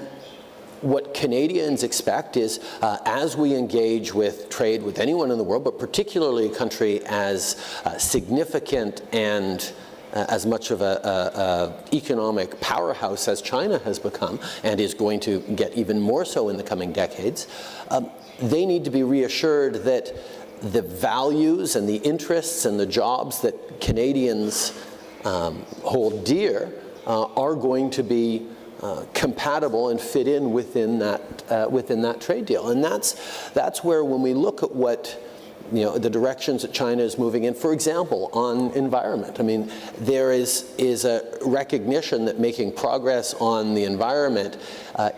what Canadians expect is, as we engage with trade with anyone in the world, but particularly a country as significant and as much of an economic powerhouse as China has become, and is going to get even more so in the coming decades, they need to be reassured that the values and the interests and the jobs that Canadians hold dear are going to be compatible and fit in within that trade deal. And that's where, when we look at what the directions that China is moving in, for example, on environment. I mean, there is a recognition that making progress on the environment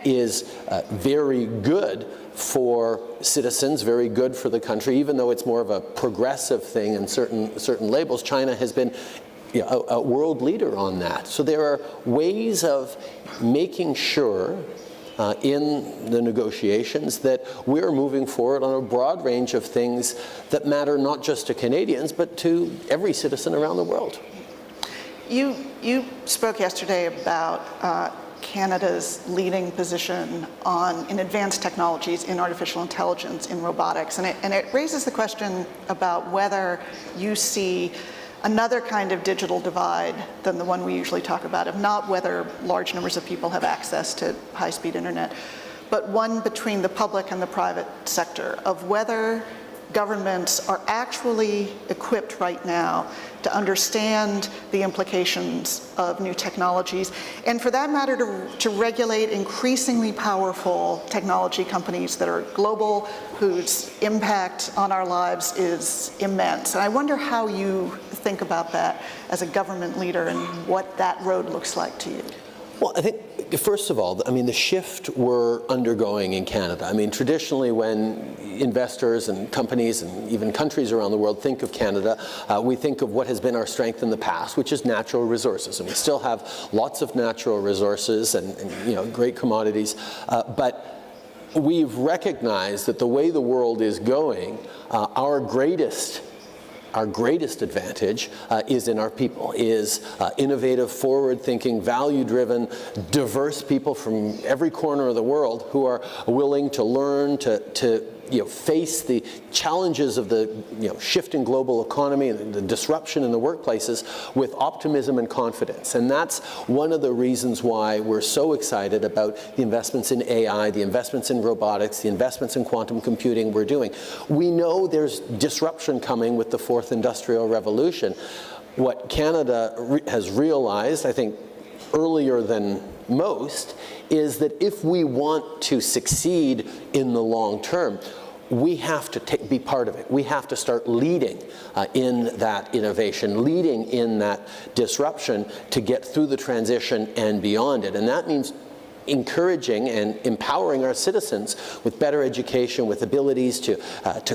is very good for citizens, very good for the country, even though it's more of a progressive thing in certain labels. China has been a world leader on that. So there are ways of making sure in the negotiations that we're moving forward on a broad range of things that matter not just to Canadians, but to every citizen around the world. You spoke yesterday about Canada's leading position in advanced technologies, in artificial intelligence, in robotics, and it raises the question about whether you see another kind of digital divide than the one we usually talk about, of not whether large numbers of people have access to high-speed internet, but one between the public and the private sector, of whether governments are actually equipped right now to understand the implications of new technologies, and for that matter, to regulate increasingly powerful technology companies that are global, whose impact on our lives is immense. And I wonder how you think about that as a government leader and what that road looks like to you. Well, I think, first of all, I mean, the shift we're undergoing in Canada. I mean, traditionally when investors and companies and even countries around the world think of Canada, we think of what has been our strength in the past, which is natural resources. And we still have lots of natural resources and you know, great commodities. But we've recognized that the way the world is going, our greatest advantage is in our people, is innovative, forward-thinking, value-driven, diverse people from every corner of the world who are willing to learn, to you know, face the challenges of the shifting global economy and the disruption in the workplaces with optimism and confidence. And that's one of the reasons why we're so excited about the investments in AI, the investments in robotics, the investments in quantum computing we're doing. We know there's disruption coming with the fourth industrial revolution. What Canada has realized, I think, earlier than most, is that if we want to succeed in the long term, we have to be part of it. We have to start leading in that innovation, leading in that disruption to get through the transition and beyond it. And that means encouraging and empowering our citizens with better education, with abilities to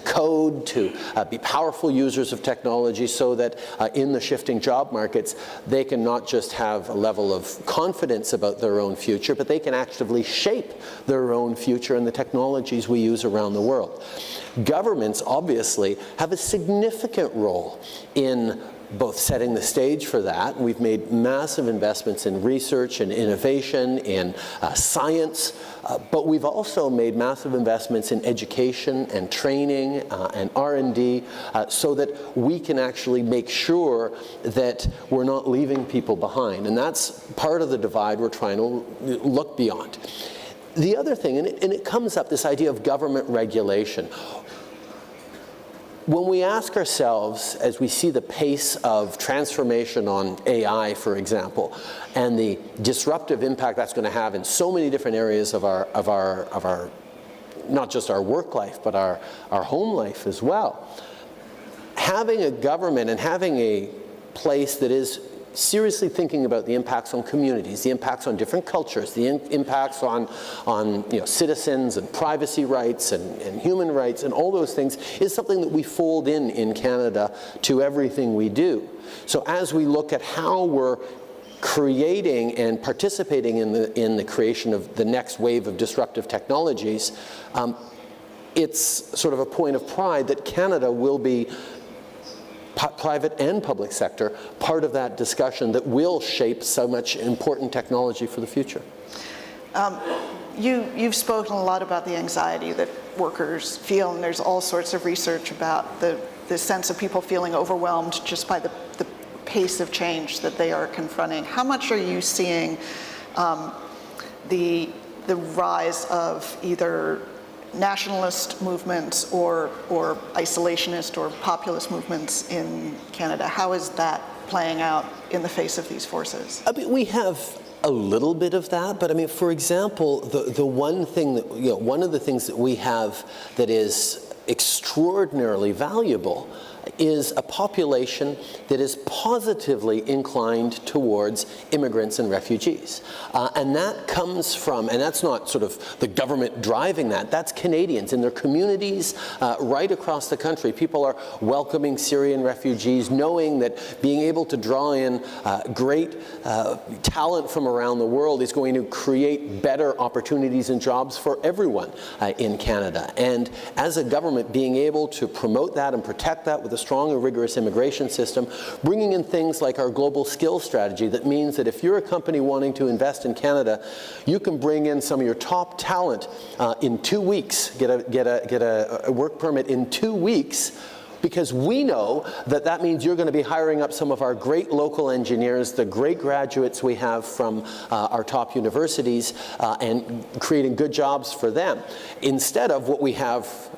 code, to be powerful users of technology, so that in the shifting job markets, they can not just have a level of confidence about their own future, but they can actively shape their own future in the technologies we use around the world. Governments obviously have a significant role in both setting the stage for that. We've made massive investments in research and innovation, in science, but we've also made massive investments in education and training and R&D so that we can actually make sure that we're not leaving people behind. And that's part of the divide we're trying to look beyond. The other thing, and it comes up, this idea of government regulation. When we ask ourselves, as we see the pace of transformation on AI, for example, and the disruptive impact that's going to have in so many different areas of our not just our work life, but our home life as well, having a government and having a place that is seriously thinking about the impacts on communities, the impacts on different cultures, the impacts on citizens and privacy rights and human rights and all those things is something that we fold in Canada to everything we do. So as we look at how we're creating and participating in the creation of the next wave of disruptive technologies, it's sort of a point of pride that Canada will be, private and public sector, part of that discussion that will shape so much important technology for the future. You've spoken a lot about the anxiety that workers feel, and there's all sorts of research about the sense of people feeling overwhelmed just by the pace of change that they are confronting. How much are you seeing the rise of either nationalist movements or isolationist or populist movements in Canada? How is that playing out in the face of these forces? I mean, we have a little bit of that, but I mean, for example, the one thing that, one of the things that we have that is extraordinarily valuable is a population that is positively inclined towards immigrants and refugees. And that comes from, and that's not sort of the government driving that, that's Canadians in their communities right across the country. People are welcoming Syrian refugees, knowing that being able to draw in great talent from around the world is going to create better opportunities and jobs for everyone in Canada. And as a government, being able to promote that and protect that with a strong and rigorous immigration system, bringing in things like our global skills strategy that means that if you're a company wanting to invest in Canada, you can bring in some of your top talent in 2 weeks, get a work permit in 2 weeks because we know that that means you're going to be hiring up some of our great local engineers, the great graduates we have from our top universities, and creating good jobs for them, instead of what we have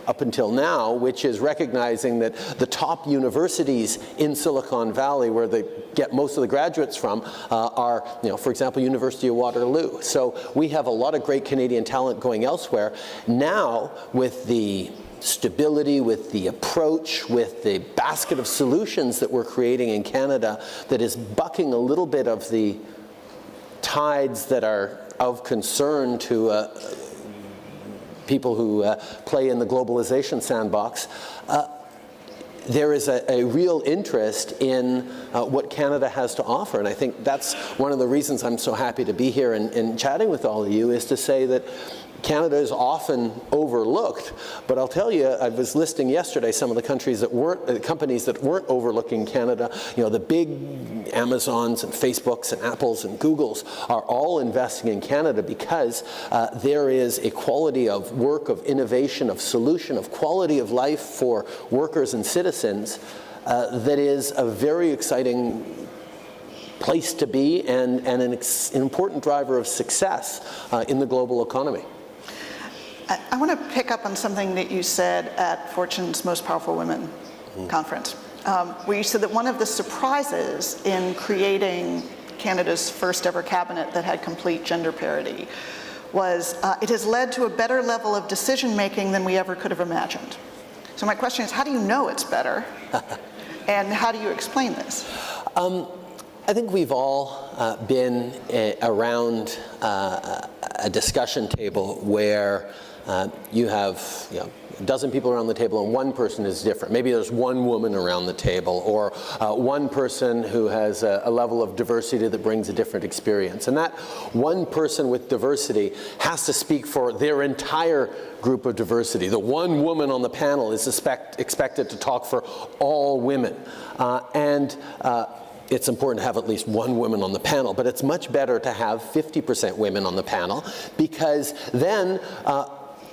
up until now, which is recognizing that the top universities in Silicon Valley, where they get most of the graduates from, are, for example, University of Waterloo. So we have a lot of great Canadian talent going elsewhere. Now, with the stability, with the approach, with the basket of solutions that we're creating in Canada that is bucking a little bit of the tides that are of concern to people who play in the globalization sandbox, there is a real interest in what Canada has to offer. And I think that's one of the reasons I'm so happy to be here and chatting with all of you, is to say that Canada is often overlooked, but I'll tell you, I was listing yesterday some of the countries that weren't, companies that weren't overlooking Canada. The big Amazons and Facebooks and Apples and Googles are all investing in Canada because there is a quality of work, of innovation, of solution, of quality of life for workers and citizens that is a very exciting place to be and an important driver of success in the global economy. I want to pick up on something that you said at Fortune's Most Powerful Women conference, where you said that one of the surprises in creating Canada's first ever cabinet that had complete gender parity was it has led to a better level of decision making than we ever could have imagined. So my question is, how do you know it's better? And how do you explain this? I think we've all been around a discussion table where you have a dozen people around the table and one person is different. Maybe there's one woman around the table, or one person who has a level of diversity that brings a different experience. And that one person with diversity has to speak for their entire group of diversity. The one woman on the panel is expected to talk for all women. It's important to have at least one woman on the panel, but it's much better to have 50% women on the panel, because then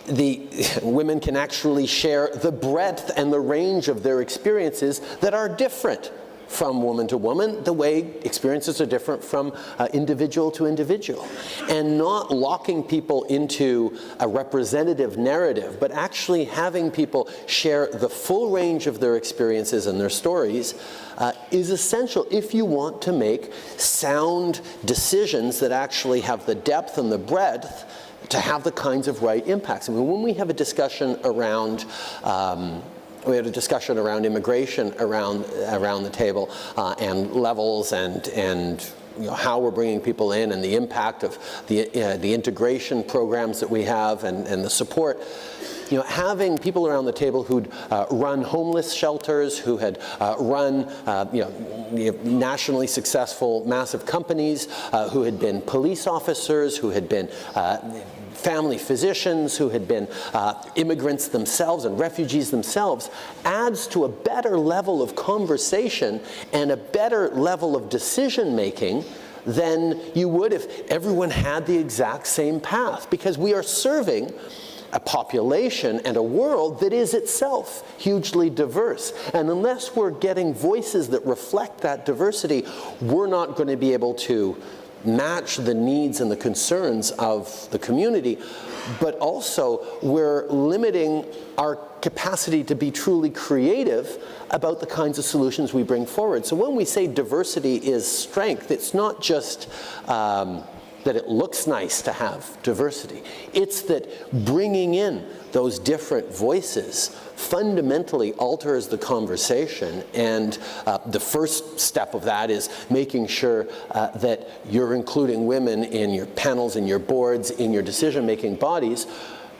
the women can actually share the breadth and the range of their experiences that are different from woman to woman, the way experiences are different from individual to individual. And not locking people into a representative narrative, but actually having people share the full range of their experiences and their stories is essential if you want to make sound decisions that actually have the depth and the breadth to have the kinds of right impacts. I mean, when we have a discussion around immigration around the table, and levels and how we're bringing people in, and the impact of the integration programs that we have and the support. Having people around the table who'd run homeless shelters, who had run nationally successful massive companies, who had been police officers, who had been family physicians, who had been immigrants themselves and refugees themselves, adds to a better level of conversation and a better level of decision making than you would if everyone had the exact same path, because we are serving a population and a world that is itself hugely diverse. And unless we're getting voices that reflect that diversity, we're not going to be able to match the needs and the concerns of the community, but also we're limiting our capacity to be truly creative about the kinds of solutions we bring forward. So when we say diversity is strength, it's not just that it looks nice to have diversity. It's that bringing in those different voices fundamentally alters the conversation. And the first step of that is making sure that you're including women in your panels, in your boards, in your decision-making bodies,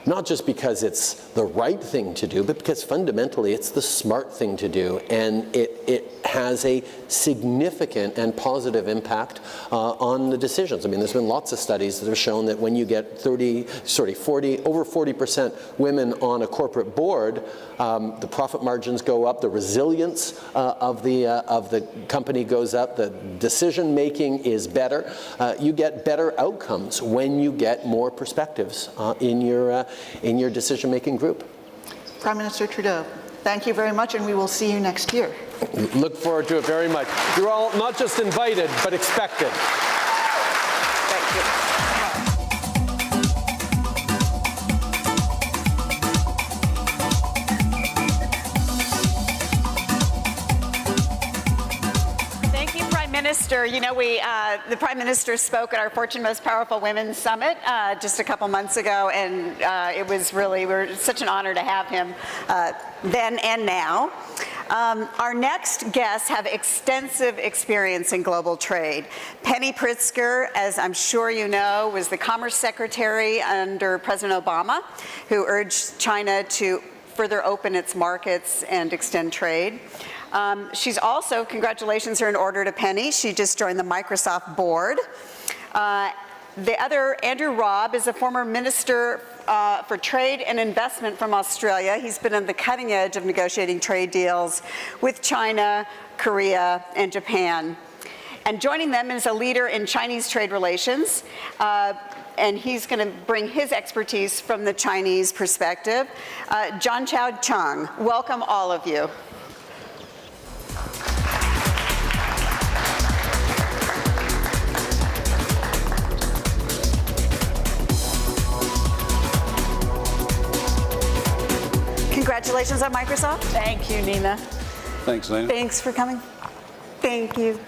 not just because it's the right thing to do, but because fundamentally it's the smart thing to do, and it has a significant and positive impact on the decisions. I mean, there's been lots of studies that have shown that when you get over 40% women on a corporate board, the profit margins go up, the resilience of the company goes up, the decision making is better. You get better outcomes when you get more perspectives in your decision-making group. Prime Minister Trudeau. Thank you very much, and we will see you next year. Look forward to it very much. You're all not just invited, but expected. Thank you. Thank you, Prime Minister. You know, the Prime Minister spoke at our Fortune Most Powerful Women Summit just a couple months ago, and it was really, we're such an honor to have him then and now. Our next guests have extensive experience in global trade. Penny Pritzker, as I'm sure you know, was the Commerce Secretary under President Obama, who urged China to further open its markets and extend trade. She's also, congratulations are in order to Penny, she just joined the Microsoft board. The other, Andrew Robb, is a former Minister for Trade and Investment from Australia. He's been on the cutting edge of negotiating trade deals with China, Korea, and Japan. And joining them is a leader in Chinese trade relations, and he's going to bring his expertise from the Chinese perspective. John Chow Chung, welcome all of you. Congratulations on Microsoft. Thank you, Nina. Thanks, Nina. Thanks for coming. Thank you.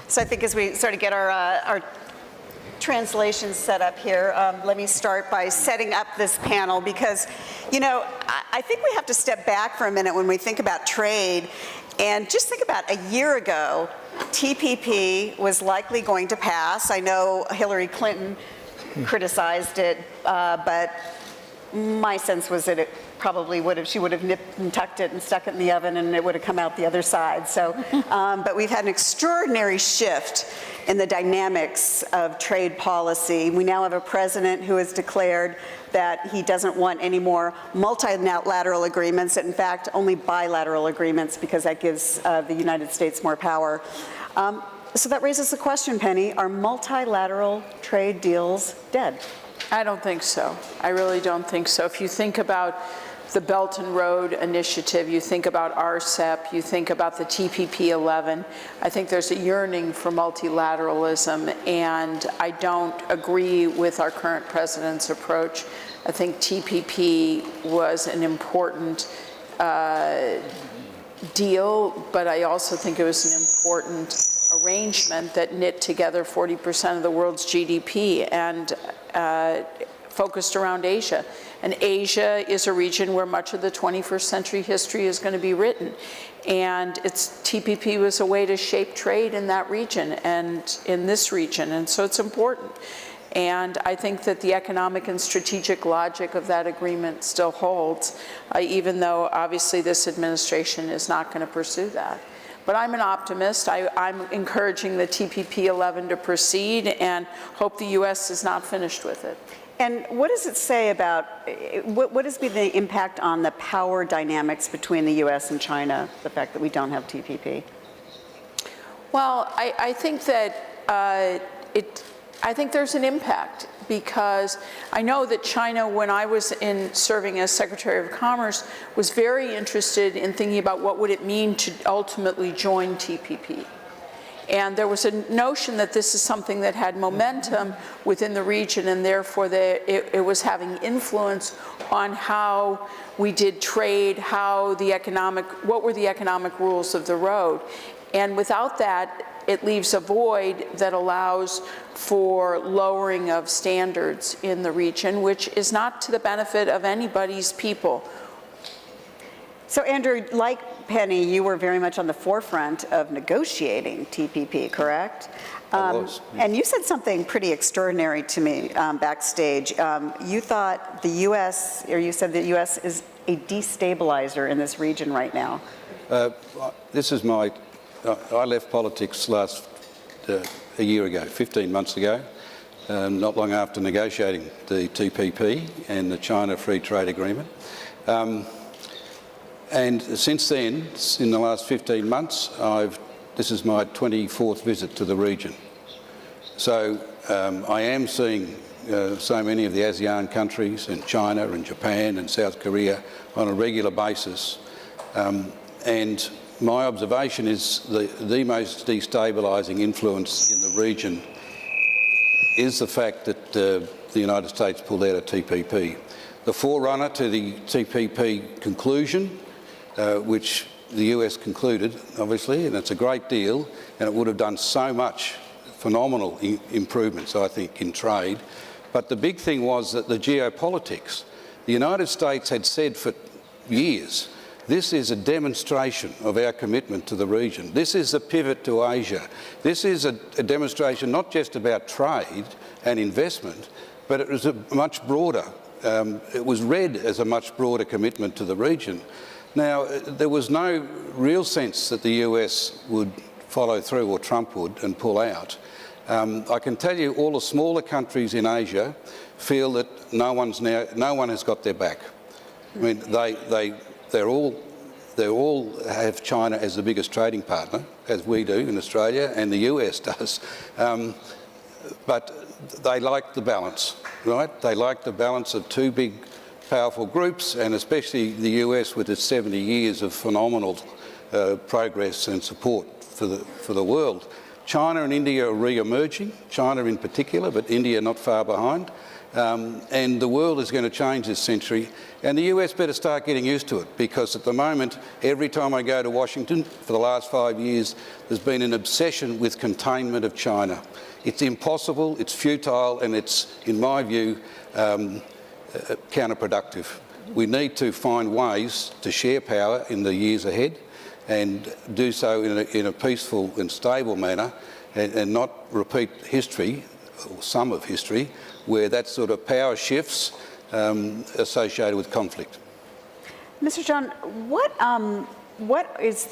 So I think as we sort of get our translations set up here, let me start by setting up this panel because, you know, I think we have to step back for a minute when we think about trade and just think about a year ago, TPP was likely going to pass. I know Hillary Clinton criticized it, but my sense was that it probably would have, she would have nipped and tucked it and stuck it in the oven and it would have come out the other side. So, but we've had an extraordinary shift in the dynamics of trade policy. We now have a president who has declared that he doesn't want any more multilateral agreements, in fact, only bilateral agreements because that gives the United States more power. So that raises the question, Penny, are multilateral trade deals dead? I don't think so. I really don't think so. If you think about the Belt and Road Initiative, you think about RCEP, you think about the TPP-11, I think there's a yearning for multilateralism, and I don't agree with our current president's approach. I think TPP was an important deal, but I also think it was an important arrangement that knit together 40% of the world's GDP and focused around Asia. And Asia is a region where much of the 21st century history is going to be written. And TPP was a way to shape trade in that region and in this region, and so it's important. And I think that the economic and strategic logic of that agreement still holds, even though obviously this administration is not going to pursue that. But I'm an optimist. I'm encouraging the TPP-11 to proceed and hope the U.S. is not finished with it. And what does it say about, what has been the impact on the power dynamics between the U.S. and China, the fact that we don't have TPP? Well, I think that I think there's an impact because I know that China, when I was serving as Secretary of Commerce, was very interested in thinking about what would it mean to ultimately join TPP. And there was a notion that this is something that had momentum within the region, and therefore it was having influence on how we did trade, what were the economic rules of the road. And without that, it leaves a void that allows for lowering of standards in the region, which is not to the benefit of anybody's people. So Andrew, like Penny, you were very much on the forefront of negotiating TPP, correct? I was. And you said something pretty extraordinary to me backstage. You thought the U.S., or you said the U.S. is a destabilizer in this region right now. This is I left politics a year ago, 15 months ago, not long after negotiating the TPP and the China Free Trade Agreement. And since then, in the last 15 months, this is my 24th visit to the region. So I am seeing so many of the ASEAN countries and China and Japan and South Korea on a regular basis. And my observation is the most destabilising influence in the region is the fact that the United States pulled out of TPP. The forerunner to the TPP conclusion, which the US concluded, obviously, and it's a great deal, and it would have done so much phenomenal improvements, I think, in trade. But the big thing was that the geopolitics. The United States had said for years, this is a demonstration of our commitment to the region. This is a pivot to Asia. This is a demonstration not just about trade and investment, but it was a much broader, it was read as a much broader commitment to the region. Now, there was no real sense that the US would follow through, or Trump would, and pull out. I can tell you all the smaller countries in Asia feel that no one has got their back. I mean, they all have China as the biggest trading partner, as we do in Australia, and the US does. But they like the balance, right? They like the balance of two big, powerful groups, and especially the US with its 70 years of phenomenal progress and support for the world. China and India are re-emerging, China in particular, but India not far behind. And the world is going to change this century, and the US better start getting used to it, because at the moment, every time I go to Washington for the last 5 years, there's been an obsession with containment of China. It's impossible, it's futile, and it's, in my view, counterproductive. We need to find ways to share power in the years ahead, and do so in a peaceful and stable manner, and not repeat history, or some of history, where that sort of power shifts associated with conflict. Mr. John, what is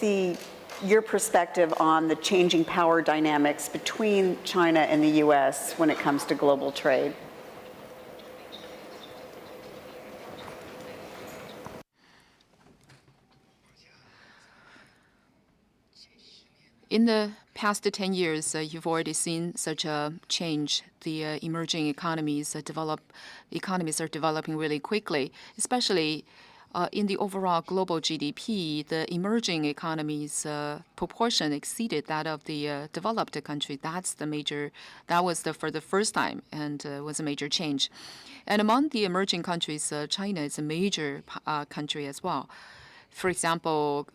your perspective on the changing power dynamics between China and the US when it comes to global trade? In the past 10 years, you've already seen such a change. The emerging economies are developing really quickly, especially in the overall global GDP. The emerging economies proportion exceeded that of the developed country. That was for the first time, and was a major change. And among the emerging countries, China is a major country as well. For example,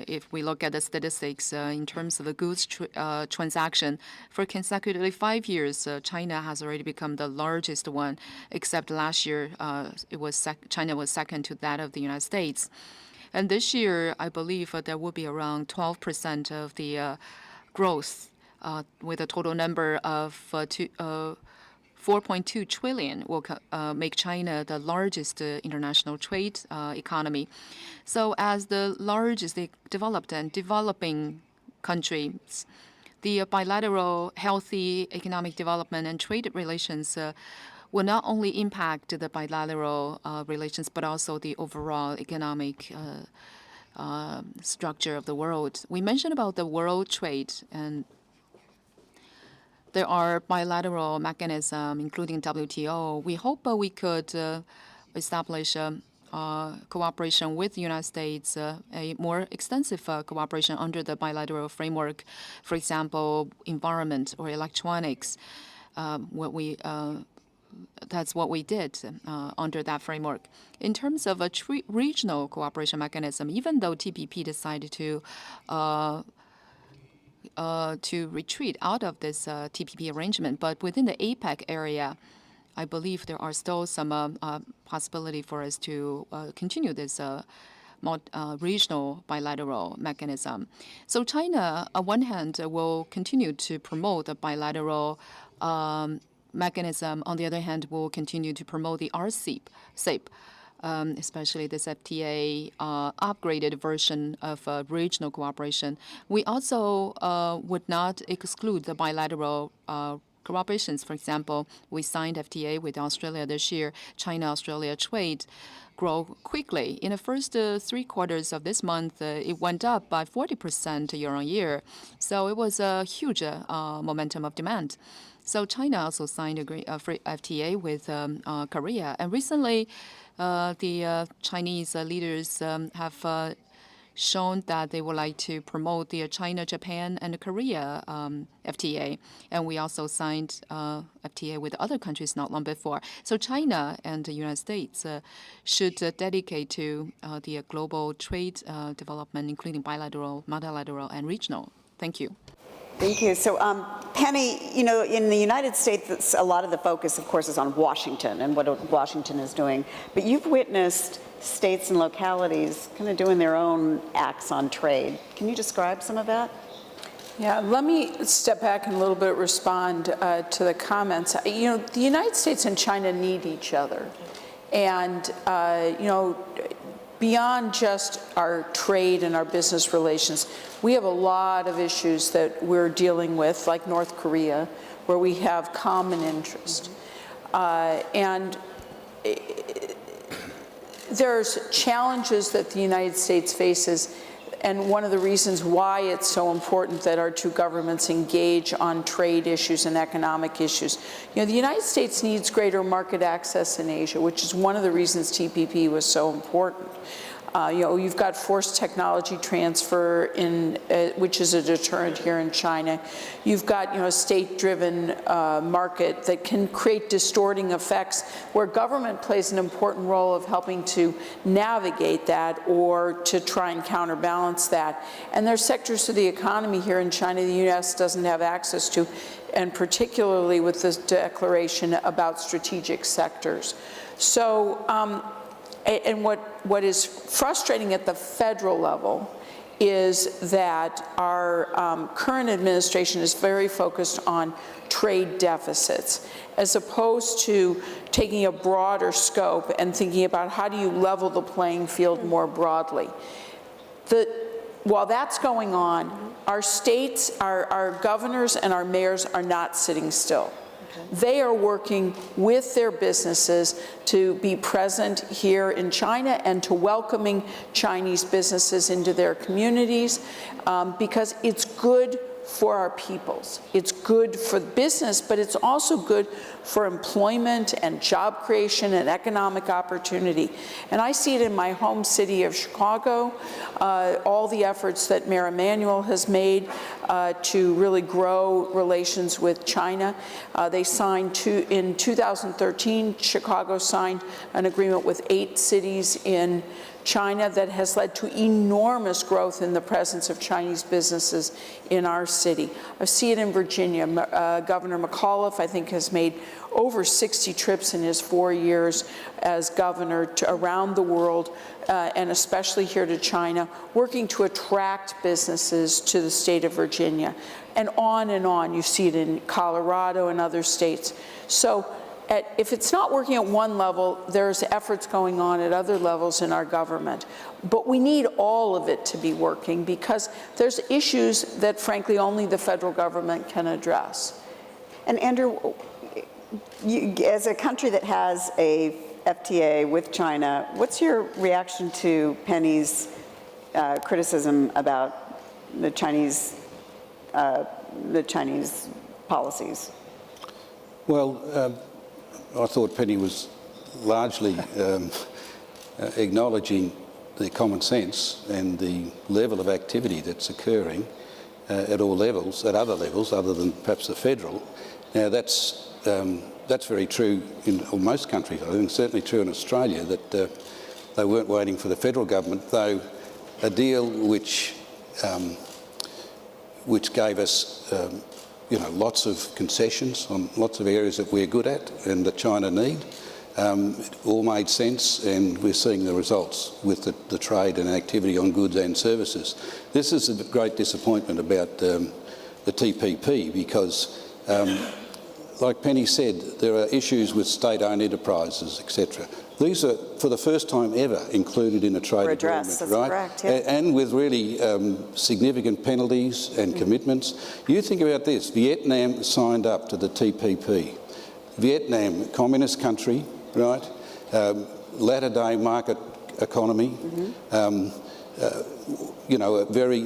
if we look at the statistics in terms of the goods transaction, for consecutively 5 years, China has already become the largest one, except last year China was second to that of the United States. And this year, I believe there will be around 12% of the growth, with a total number of 4.2 trillion will make China the largest international trade economy. So as the largest developed and developing countries, the bilateral healthy economic development and trade relations will not only impact the bilateral relations, but also the overall economic structure of the world. We mentioned about the world trade, and there are bilateral mechanisms, including WTO. We hope we could establish cooperation with the United States, a more extensive cooperation under the bilateral framework. For example, environment or electronics. That's what we did under that framework. In terms of a regional cooperation mechanism, even though TPP decided to retreat out of this TPP arrangement, but within the APEC area, I believe there are still some possibility for us to continue this regional bilateral mechanism. So China, on one hand, will continue to promote the bilateral mechanism. On the other hand, will continue to promote the RCEP, especially this FTA upgraded version of regional cooperation. We also would not exclude the bilateral cooperations. For example, we signed FTA with Australia this year. China-Australia trade grow quickly. In the first 3 quarters of this month, it went up by 40% year on year. So it was a huge momentum of demand. So China also signed a free FTA with Korea. And recently, the Chinese leaders have shown that they would like to promote the China, Japan, and Korea FTA. And we also signed FTA with other countries not long before. So China and the United States should dedicate to the global trade development, including bilateral, multilateral, and regional. Thank you. Thank you. So, Penny, you know, in the United States, a lot of the focus, of course, is on Washington and what Washington is doing. But you've witnessed states and localities kind of doing their own acts on trade. Can you describe some of that? Yeah, let me step back and a little bit respond to the comments. You know, the United States and China need each other. And, you know, beyond just our trade and our business relations, we have a lot of issues that we're dealing with, like North Korea, where we have common interest. And there's challenges that the United States faces, and one of the reasons why it's so important that our two governments engage on trade issues and economic issues. You know, the United States needs greater market access in Asia, which is one of the reasons TPP was so important. You know, you've got forced technology transfer in, which is a deterrent here in China. You've got, you know, a state-driven market that can create distorting effects where government plays an important role of helping to navigate that or to try and counterbalance that. And there's sectors of the economy here in China the U.S. doesn't have access to, and particularly with this declaration about strategic sectors. So, and what is frustrating at the federal level is that our current administration is very focused on trade deficits, as opposed to taking a broader scope and thinking about how do you level the playing field more broadly. While that's going on, our states, our governors and our mayors are not sitting still. They are working with their businesses to be present here in China and to welcoming Chinese businesses into their communities because it's good for our peoples. It's good for business, but it's also good for employment and job creation and economic opportunity. And I see it in my home city of Chicago, all the efforts that Mayor Emanuel has made to really grow relations with China. They signed in 2013, Chicago signed an agreement with 8 cities in China that has led to enormous growth in the presence of Chinese businesses in our city. I see it in Virginia. Governor McAuliffe, I think, has made over 60 trips in his 4 years as governor around the world, and especially here to China, working to attract businesses to the state of Virginia. And on. You see it in Colorado and other states. So if it's not working at one level, there's efforts going on at other levels in our government. But we need all of it to be working because there's issues that, frankly, only the federal government can address. And Andrew, as a country that has a FTA with China, what's your reaction to Penny's criticism about the Chinese policies? Well, I thought Penny was largely acknowledging the common sense and the level of activity that's occurring at all levels, at other levels other than perhaps the federal. Now that's very true in most countries. I think it's certainly true in Australia that they weren't waiting for the federal government, though a deal which gave us you know, lots of concessions on lots of areas that we're good at and that China need. It all made sense, and we're seeing the results with the trade and activity on goods and services. This is a great disappointment about the TPP because, like Penny said, there are issues with state-owned enterprises, etc. These are, for the first time ever, included in a trade agreement, that's right? Correct, yeah. And with really significant penalties and commitments. You think about this, Vietnam signed up to the TPP. Vietnam, communist country, right? Latter-day market economy, you know, a very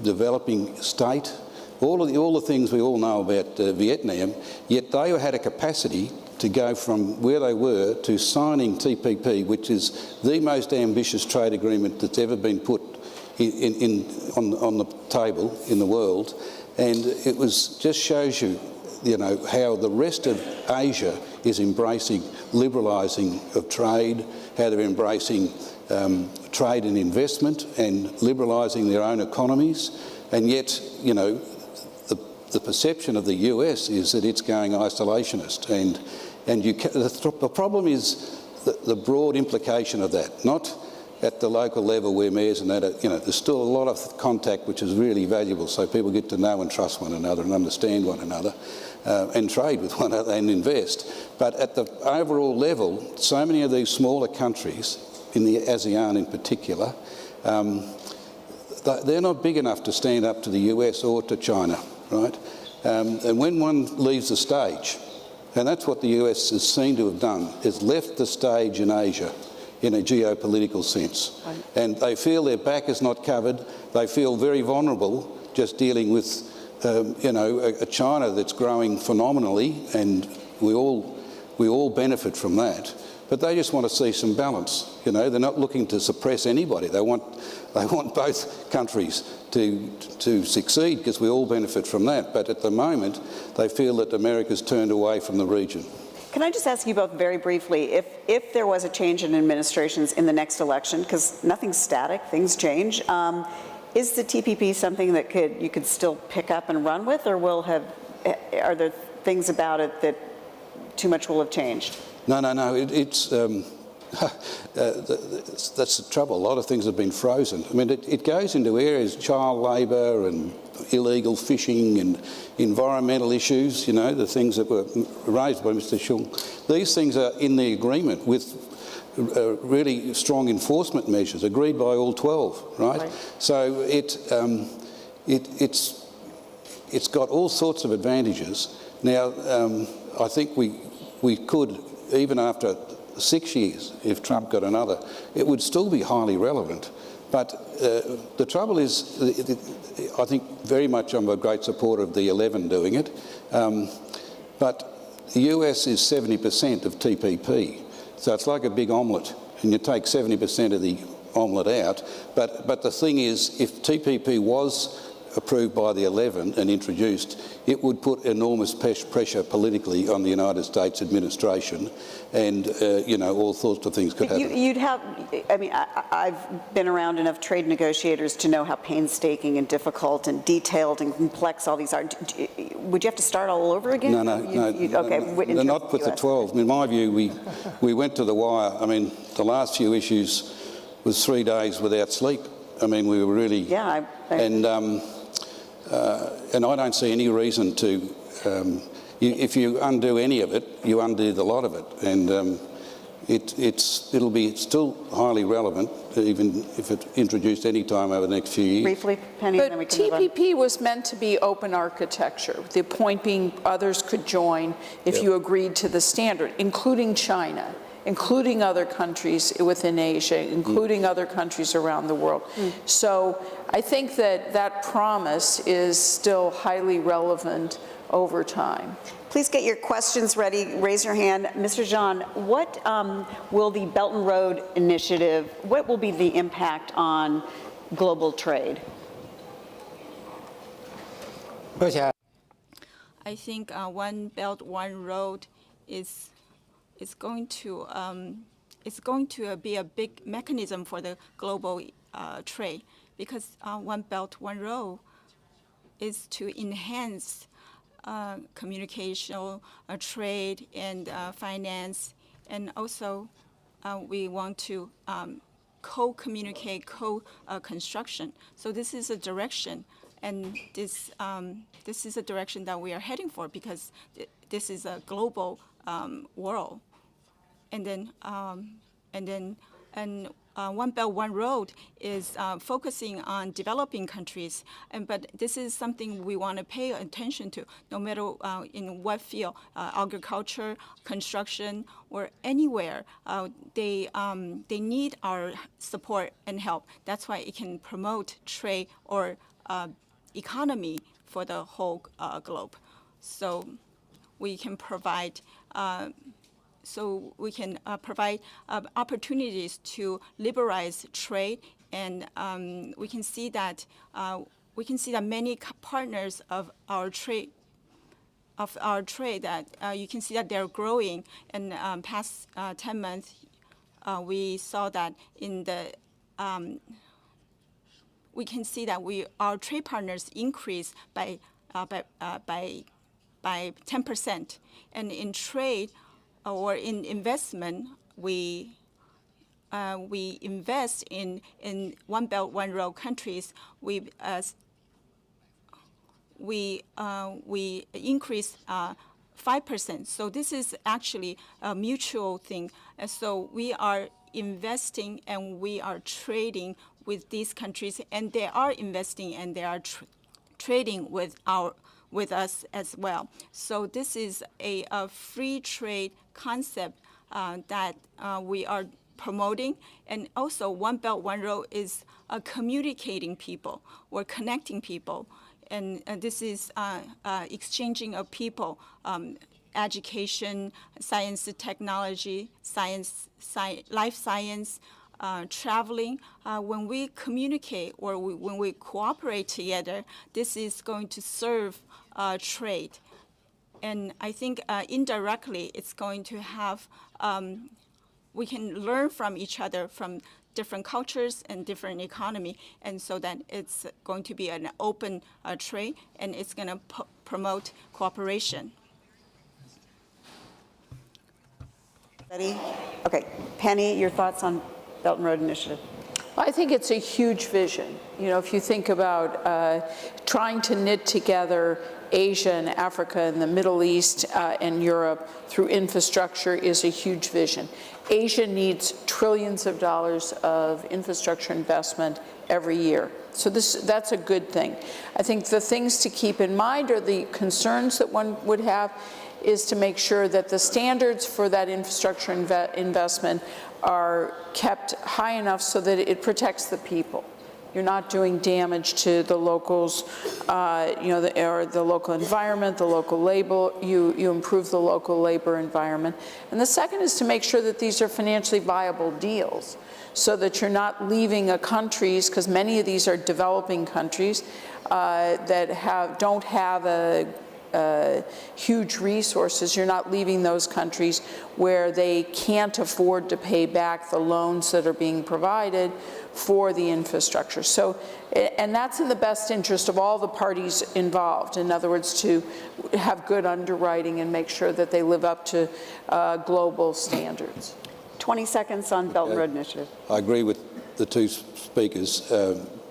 developing state, all the things we all know about Vietnam, yet they had a capacity to go from where they were to signing TPP, which is the most ambitious trade agreement that's ever been put on the table in the world. And it just shows you, how the rest of Asia is embracing liberalising of trade, how they're embracing trade and investment and liberalising their own economies. And yet, the perception of the US is that it's going isolationist. And the problem is the broad implication of that, not at the local level where mayors and that, there's still a lot of contact which is really valuable, so people get to know and trust one another and understand one another and trade with one another and invest. But at the overall level, so many of these smaller countries, in the ASEAN in particular, they're not big enough to stand up to the US or to China, right? And when one leaves the stage, and that's what the US has seen to have done, is left the stage in Asia in a geopolitical sense. Right. And they feel their back is not covered. They feel very vulnerable just dealing with, a China that's growing phenomenally, and we all benefit from that. But they just want to see some balance. They're not looking to suppress anybody. They want both countries to succeed because we all benefit from that. But at the moment, they feel that America's turned away from the region. Can I just ask you both very briefly, if there was a change in administrations in the next election, because nothing's static, things change, is the TPP something that you could still pick up and run with, or are there things about it that too much will have changed? No. It's that's the trouble. A lot of things have been frozen. I mean, it goes into areas, child labour and illegal fishing and environmental issues, the things that were raised by Mr. Shung. These things are in the agreement with really strong enforcement measures agreed by all 12, right? So it's got all sorts of advantages. Now, I think we could, even after 6 years, if Trump got another, it would still be highly relevant. But the trouble is, I think very much I'm a great supporter of the 11 doing it, but the US is 70% of TPP, so it's like a big omelette, and you take 70% of the omelette out. But the thing is, if TPP was approved by the 11 and introduced, it would put enormous pressure politically on the United States administration, and all sorts of things could happen. You'd have, I've been around enough trade negotiators to know how painstaking and difficult and detailed and complex all these are. Would you have to start all over again? No, not with the 12. In my view, we went to the wire. I mean, the last few issues was 3 days without sleep. I mean, we were really... Yeah, and I don't see any reason to, if you undo any of it, you undo the lot of it. And it'll be still highly relevant, even if it's introduced any time over the next few years. Briefly, Penny, but and then we can move on. TPP was meant to be open architecture. The point being others could join if you agreed to the standard, including China, including other countries within Asia, including other countries around the world. So I think that promise is still highly relevant over time. Please get your questions ready. Raise your hand. Mr. Zhang, what will the Belt and Road Initiative, what will be the impact on global trade? I think One Belt, One Road is going to be a big mechanism for the global trade, because One Belt, One Road is to enhance communication, trade, and finance, and also we want to co-communicate, co-construction. So this is a direction, and this is a direction that we are heading for, because this is a global world. And then One Belt, One Road is focusing on developing countries, but this is something we want to pay attention to, no matter in what field, agriculture, construction, or anywhere. They need our support and help. That's why it can promote trade or economy for the whole globe. So we can provide opportunities to liberalize trade, and we can see that many partners of our trade that you can see that they're growing. In past 10 months, we saw that we can see that our trade partners increased by 10%, and in trade or in investment, we invest in One Belt, One Road countries. We increase 5%. So this is actually a mutual thing. And so we are investing and we are trading with these countries, and they are investing and they are trading with us as well. So this is a free trade concept that we are promoting. And also One Belt, One Road is communicating people or connecting people. And this is exchanging of people, education, science, technology, life science, traveling. When we communicate or when we cooperate together, this is going to serve trade. And I think indirectly it's going to have, we can learn from each other, from different cultures and different economy, and so that it's going to be an open trade, and it's going to promote cooperation. Ready? Okay, Penny, your thoughts on Belt and Road Initiative? I think it's a huge vision. You know, if you think about trying to knit together Asia and Africa and the Middle East and Europe through infrastructure is a huge vision. Asia needs trillions of dollars of infrastructure investment every year. So that's a good thing. I think the things to keep in mind, or the concerns that one would have, is to make sure that the standards for that infrastructure investment are kept high enough so that it protects the people. You're not doing damage to the locals, or the local environment, the local labor. You improve the local labor environment. And the second is to make sure that these are financially viable deals, so that you're not leaving countries, because many of these are developing countries that don't have huge resources. You're not leaving those countries where they can't afford to pay back the loans that are being provided for the infrastructure. So, and that's in the best interest of all the parties involved. In other words, to have good underwriting and make sure that they live up to global standards. 20 seconds on Belt and Road Initiative. I agree with the two speakers.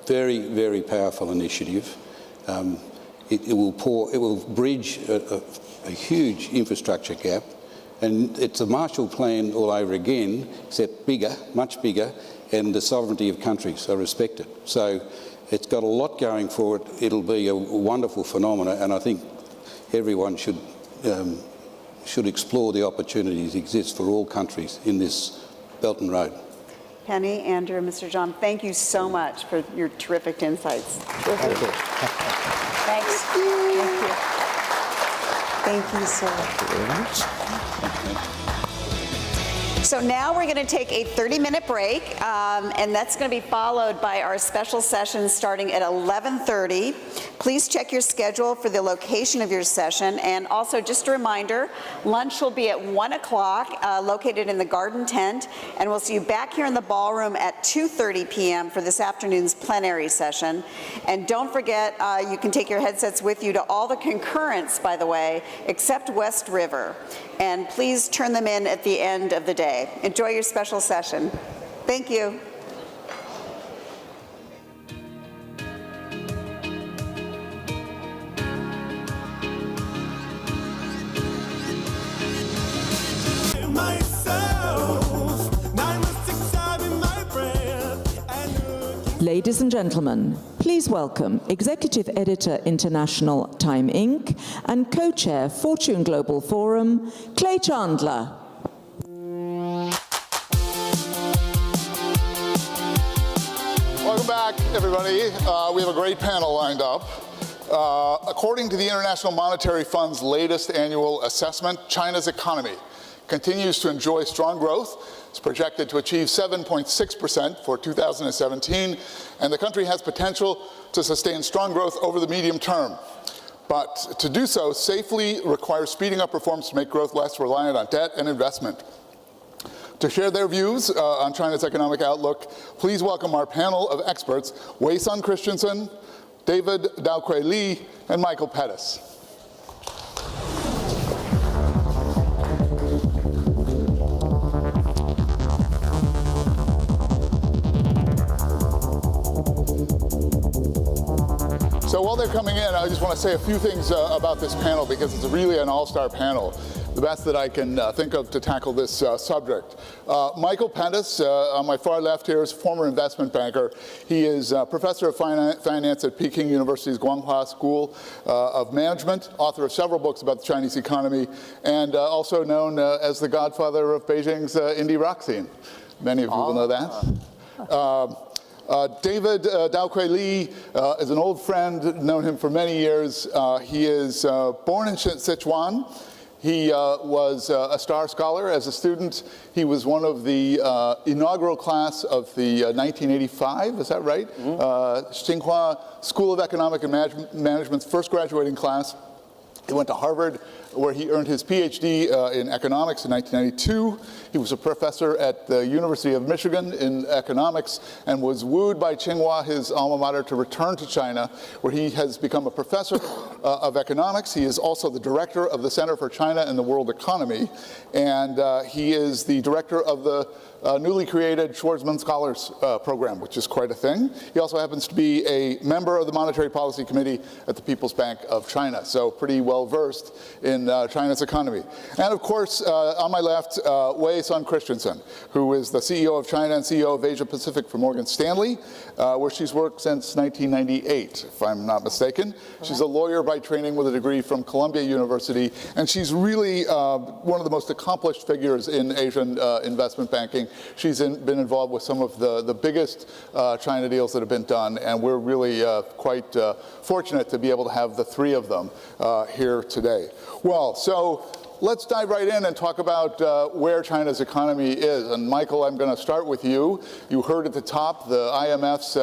Very, very powerful initiative. It will bridge a huge infrastructure gap, and it's a Marshall Plan all over again, except bigger, much bigger, and the sovereignty of countries are respected. So it's got a lot going for it. It'll be a wonderful phenomenon, and I think everyone should explore the opportunities that exist for all countries in this Belt and Road. Penny, Andrew, and Mr. John, thank you so much for your terrific insights. Thank you. Thanks. Thank you. Thank you so much. So now we're going to take a 30-minute break, and that's going to be followed by our special session starting at 11:30. Please check your schedule for the location of your session, and also just a reminder, lunch will be at 1 o'clock, located in the garden tent, and we'll see you back here in the ballroom at 2:30 p.m. for this afternoon's plenary session. And don't forget, you can take your headsets with you to all the concurrents, by the way, except West River. And please turn them in at the end of the day. Enjoy your special session. Thank you. Ladies and gentlemen, please welcome Executive Editor International Time Inc. and Co-Chair Fortune Global Forum, Clay Chandler. Welcome back, everybody. We have a great panel lined up. According to the International Monetary Fund's latest annual assessment, China's economy continues to enjoy strong growth. It's projected to achieve 7.6% for 2017, and the country has potential to sustain strong growth over the medium term. But to do so safely requires speeding up reforms to make growth less reliant on debt and investment. To share their views on China's economic outlook, please welcome our panel of experts, Wei-Sun Christensen, David Daokui Lee, and Michael Pettis. So while they're coming in, I just want to say a few things about this panel because it's really an all-star panel, the best that I can think of to tackle this subject. Michael Pettis, on my far left here, is a former investment banker. He is professor of finance at Peking University's Guangzhou School of Management, author of several books about the Chinese economy, and also known as the godfather of Beijing's indie rock scene. Many of you will know that. David Daokui Lee is an old friend, known him for many years. He is born in Sichuan. He was a star scholar as a student. He was one of the inaugural class of the 1985, is that right? Tsinghua School of Economic and Management's first graduating class. He went to Harvard, where he earned his PhD in economics in 1992. He was a professor at the University of Michigan in economics and was wooed by Tsinghua, his alma mater, to return to China, where he has become a professor of economics. He is also the director of the Center for China and the World Economy, and he is the director of the newly created Schwarzman Scholars Program, which is quite a thing. He also happens to be a member of the Monetary Policy Committee at the People's Bank of China, so pretty well versed in China's economy. And of course, on my left, Wei-Sun Christensen, who is the CEO of China and CEO of Asia Pacific for Morgan Stanley, where she's worked since 1998, if I'm not mistaken. She's a lawyer by training with a degree from Columbia University, and she's really one of the most accomplished figures in Asian investment banking. She's been involved with some of the biggest China deals that have been done, and we're really quite fortunate to be able to have the three of them here today. Well, so let's dive right in and talk about where China's economy is. And Michael, I'm going to start with you. You heard at the top the IMF's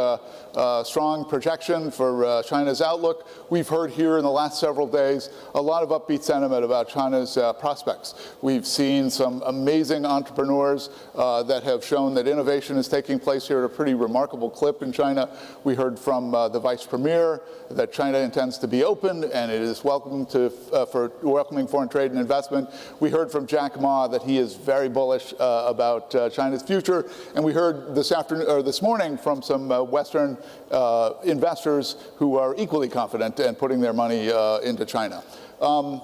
strong projection for China's outlook. We've heard here in the last several days a lot of upbeat sentiment about China's prospects. We've seen some amazing entrepreneurs that have shown that innovation is taking place here at a pretty remarkable clip in China. We heard from the vice premier that China intends to be open and it is welcoming foreign trade and investment. We heard from Jack Ma that he is very bullish about China's future, and we heard this morning from some Western investors who are equally confident and putting their money into China. My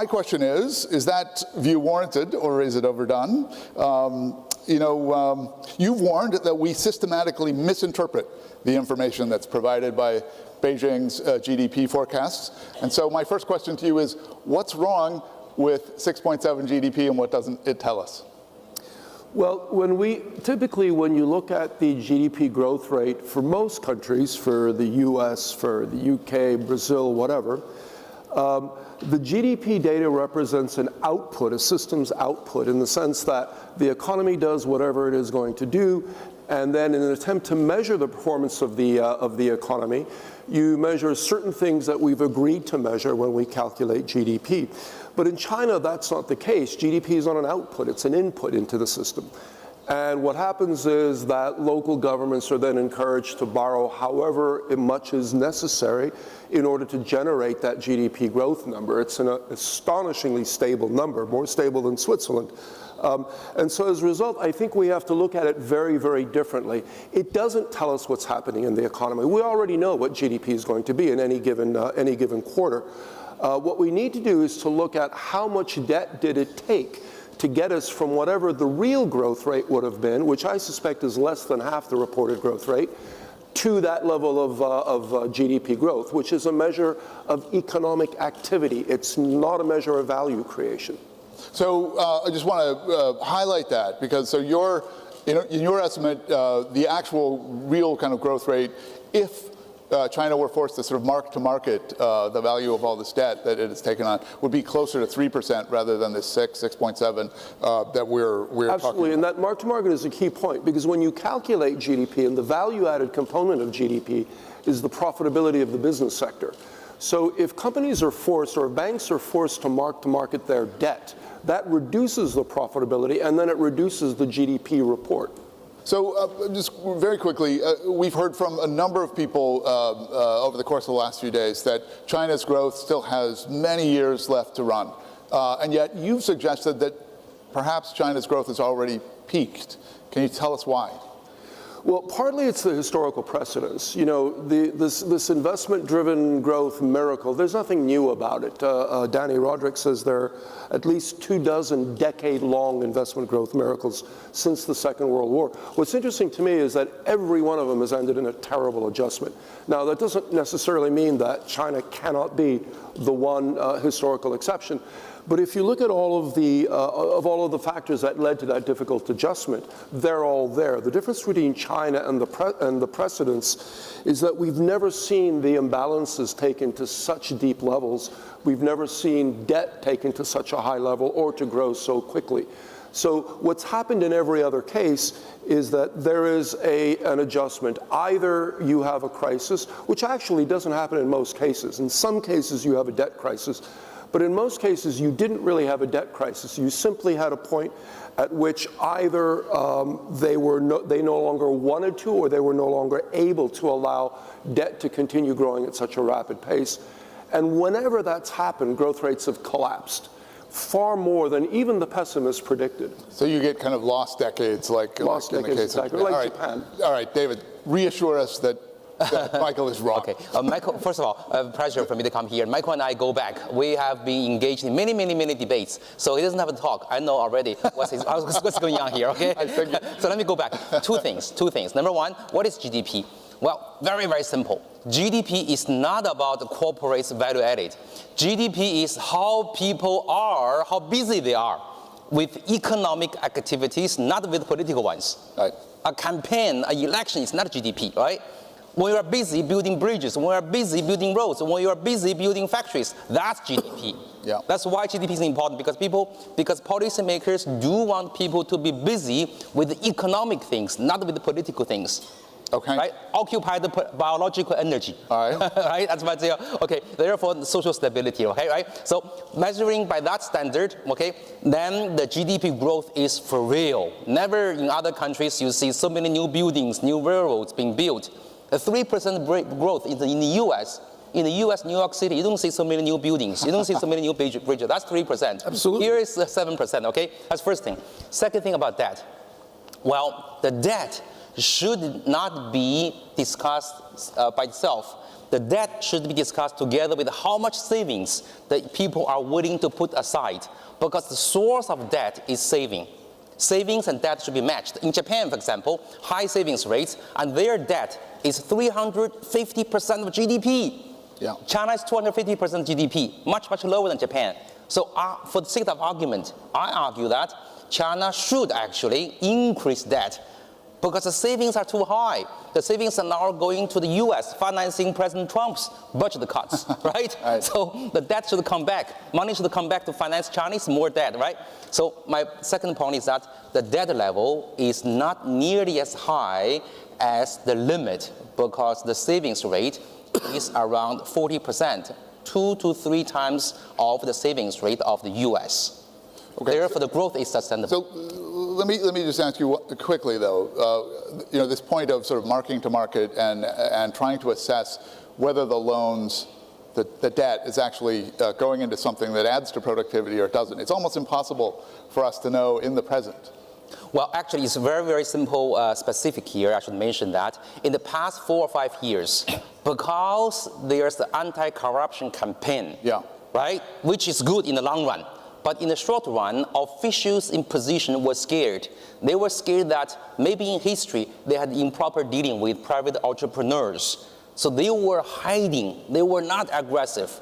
question is that view warranted or is it overdone? You've warned that we systematically misinterpret the information that's provided by Beijing's GDP forecasts. And so my first question to you is, what's wrong with 6.7 GDP and what doesn't it tell us? Well, typically when you look at the GDP growth rate for most countries, for the US, for the UK, Brazil, whatever, the GDP data represents an output, a system's output, in the sense that the economy does whatever it is going to do, and then in an attempt to measure the performance of the economy, you measure certain things that we've agreed to measure when we calculate GDP. But in China, that's not the case. GDP is not an output, it's an input into the system. And what happens is that local governments are then encouraged to borrow however much is necessary in order to generate that GDP growth number. It's an astonishingly stable number, more stable than Switzerland. And so as a result, I think we have to look at it very, very differently. It doesn't tell us what's happening in the economy. We already know what GDP is going to be in any given quarter. What we need to do is to look at how much debt did it take to get us from whatever the real growth rate would have been, which I suspect is less than half the reported growth rate, to that level of GDP growth, which is a measure of economic activity. It's not a measure of value creation. So I just want to highlight that, because in your estimate, the actual real kind of growth rate, if China were forced to sort of mark to market the value of all this debt that it has taken on, would be closer to 3% rather than this 6.7 that we're Absolutely, talking about. and that mark to market is a key point, because when you calculate GDP, and the value-added component of GDP is the profitability of the business sector. So if companies are forced, or banks are forced to market their debt, that reduces the profitability, and then it reduces the GDP report. So just very quickly, we've heard from a number of people over the course of the last few days that China's growth still has many years left to run. And yet you've suggested that perhaps China's growth has already peaked. Can you tell us why? Well, partly it's the historical precedents. You know, this investment-driven growth miracle, there's nothing new about it. Danny Roderick says there are at least 24 decade-long investment growth miracles since the Second World War. What's interesting to me is that every one of them has ended in a terrible adjustment. Now, that doesn't necessarily mean that China cannot be the one historical exception. But if you look at all of the factors that led to that difficult adjustment, they're all there. The difference between China and the precedents is that we've never seen the imbalances taken to such deep levels. We've never seen debt taken to such a high level or to grow so quickly. So what's happened in every other case is that there is an adjustment. Either you have a crisis, which actually doesn't happen in most cases. In some cases, you have a debt crisis. But in most cases, you didn't really have a debt crisis. You simply had a point at which either they no longer wanted to, or they were no longer able to allow debt to continue growing at such a rapid pace. And whenever that's happened, growth rates have collapsed far more than even the pessimists predicted. So you get kind of lost decades, like in the case of Japan. Like Japan. All right, David, reassure us that Michael is wrong. Okay, Michael, first of all, a pleasure for me to come here. Michael and I go back. We have been engaged in many debates, so he doesn't have to talk. I know already what's going on here, okay? So let me go back. Two things. Number one, what is GDP? Well, very simple. GDP is not about the corporate's value added. GDP is how people are, how busy they are with economic activities, not with political ones. Right. A campaign, an election is not GDP, right? When you are busy building bridges, when you are busy building roads, when you are busy building factories, that's GDP. Yeah. That's why GDP is important, because policymakers do want people to be busy with the economic things, not with the political things. Okay. Right? Occupy the biological energy. All right. Right? That's what's here. Okay. Therefore, the social stability. Okay. Right. So measuring by that standard, okay, then the GDP growth is for real. Never in other countries you see so many new buildings, new railroads being built. A 3% growth in the U.S. In the U.S., New York City, you don't see so many new buildings. You don't see so many new bridges. That's 3%. Absolutely. Here is 7%. Okay. That's first thing. Second thing about debt. Well, the debt should not be discussed by itself. The debt should be discussed together with how much savings that people are willing to put aside, because the source of debt is saving. Savings and debt should be matched. In Japan, for example, high savings rates, and their debt is 350% of GDP. Yeah. China is 250% GDP, much lower than Japan. So for the sake of argument, I argue that China should actually increase debt, because the savings are too high. The savings are now going to the U.S., financing President Trump's budget cuts, right? Right. So the debt should come back. Money should come back to finance Chinese more debt, right? So my second point is that the debt level is not nearly as high as the limit, because the savings rate is around 40%, 2 to 3 times of the savings rate of the U.S. Okay. Therefore, the growth is sustainable. So let me just ask you quickly, though. This point of sort of marking to market and trying to assess whether the loans, the debt is actually going into something that adds to productivity or it doesn't. It's almost impossible for us to know in the present. Well, actually, it's very simple, specific here. I should mention that in the past 4 or 5 years, because there's the anti-corruption campaign, right, which is good in the long run. But in the short run, officials in position were scared. They were scared that maybe in history they had improper dealing with private entrepreneurs. So they were hiding. They were not aggressive.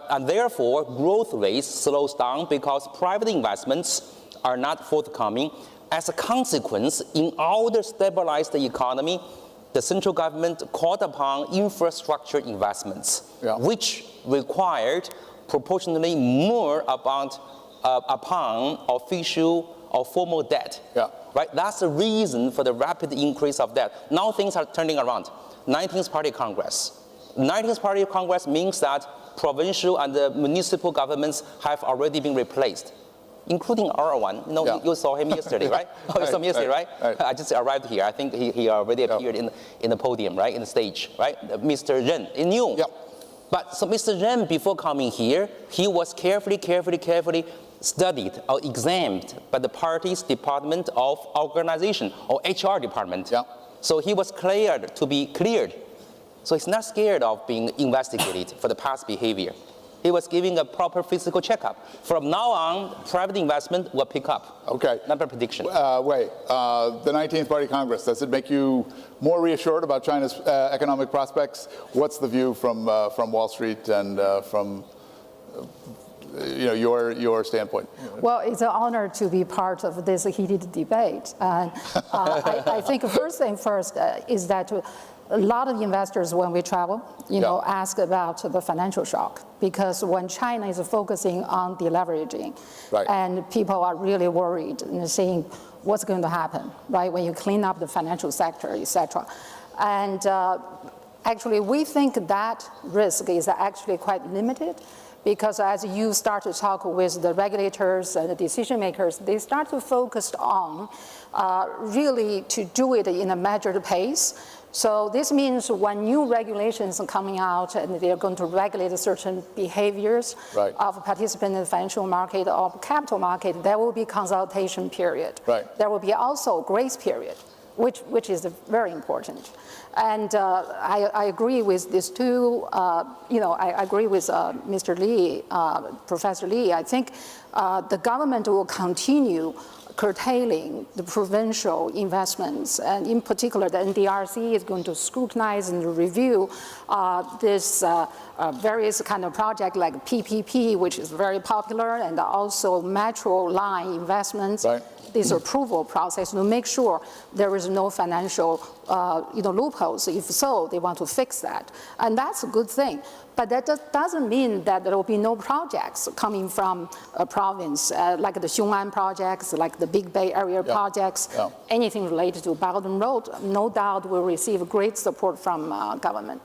And therefore, growth rates slows down because private investments are not forthcoming. As a consequence, in order to stabilize the economy, the central government called upon infrastructure investments, which required proportionally more upon official or formal debt. Right? That's the reason for the rapid increase of debt. Now things are turning around. 19th Party Congress. 19th Party Congress means that provincial and the municipal governments have already been replaced, including our one. You know, you saw him yesterday, right? You saw him yesterday, right? I just arrived here. I think he already appeared in the podium, right? In the stage, right? Mr. Ren, new. But so Mr. Ren, before coming here, he was carefully studied or examined by the party's Department of Organization or HR department. So he was cleared to be cleared. So he's not scared of being investigated for the past behavior. He was giving a proper physical checkup. From now on, private investment will pick up. Okay. Number prediction. The 19th Party Congress, does it make you more reassured about China's economic prospects? What's the view from Wall Street and from your standpoint? Well, it's an honor to be part of this heated debate. And I think first thing first is that a lot of investors, when we travel, ask about the financial shock, because when China is focusing on deleveraging, and people are really worried and saying what's going to happen, right, when you clean up the financial sector, etc. And actually, we think that risk is actually quite limited, because as you start to talk with the regulators and the decision makers, they start to focus on really to do it in a measured pace. So this means when new regulations are coming out and they're going to regulate certain behaviors of participants in the financial market or capital market, there will be consultation period. There will be also grace period, which is very important. And I agree with these two, I agree with Mr. Lee, Professor Lee. I think the government will continue curtailing the provincial investments, and in particular the NDRC is going to scrutinize and review this various kind of project like PPP, which is very popular, and also metro line investments. This approval process to make sure there is no financial loopholes. If so, they want to fix that. And that's a good thing. But that doesn't mean that there will be no projects coming from a province, like the Xiong'an projects, like the Big Bay Area projects, anything related to Belt and Road, no doubt will receive great support from government.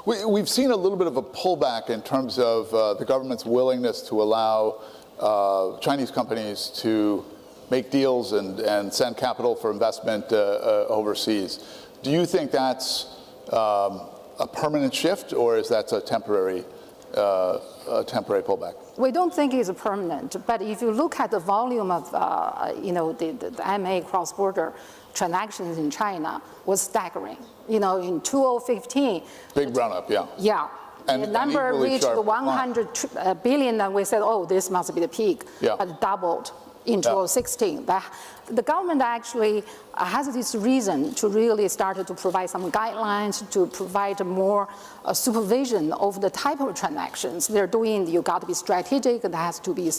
We've seen a little bit of a pullback in terms of the government's willingness to allow Chinese companies to make deals and send capital for investment overseas. Do you think that's a permanent shift, or is that a temporary pullback? We don't think it's permanent, but if you look at the volume of the MA cross-border transactions in China was staggering. In 2015, big run-up, And the number reached 100 billion, and we said, oh, this must be the peak, but it doubled in 2016. The government actually has this reason to really start to provide some guidelines, to provide more supervision of the type of transactions they're doing. You got to be strategic. It has to be,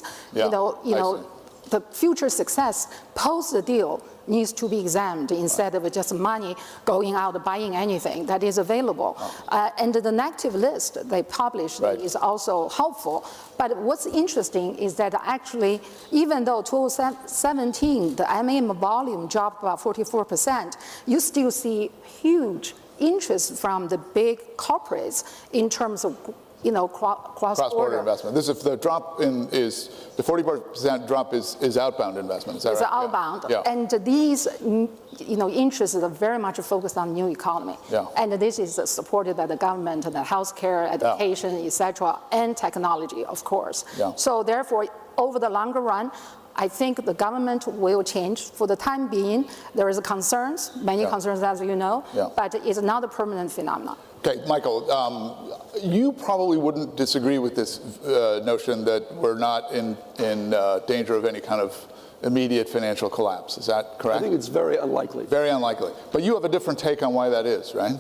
the future success post the deal needs to be examined instead of just money going out buying anything that is available. And the negative list they published is also helpful. But what's interesting is that actually, even though 2017, the MA volume dropped about 44%, you still see huge interest from the big corporates in terms of cross-border investment. This if the drop is the 40% drop is outbound investment. Is that right? It's outbound, and these interests are very much focused on new economy. And this is supported by the government, the healthcare, education, etc., and technology, of course. So therefore, over the longer run, I think the government will change. For the time being, there is concerns, many concerns, as you know, but it's not a permanent phenomenon. Okay, Michael, you probably wouldn't disagree with this notion that we're not in danger of any kind of immediate financial collapse. Is that correct? I think it's very unlikely. Very unlikely. But you have a different take on why that is, right?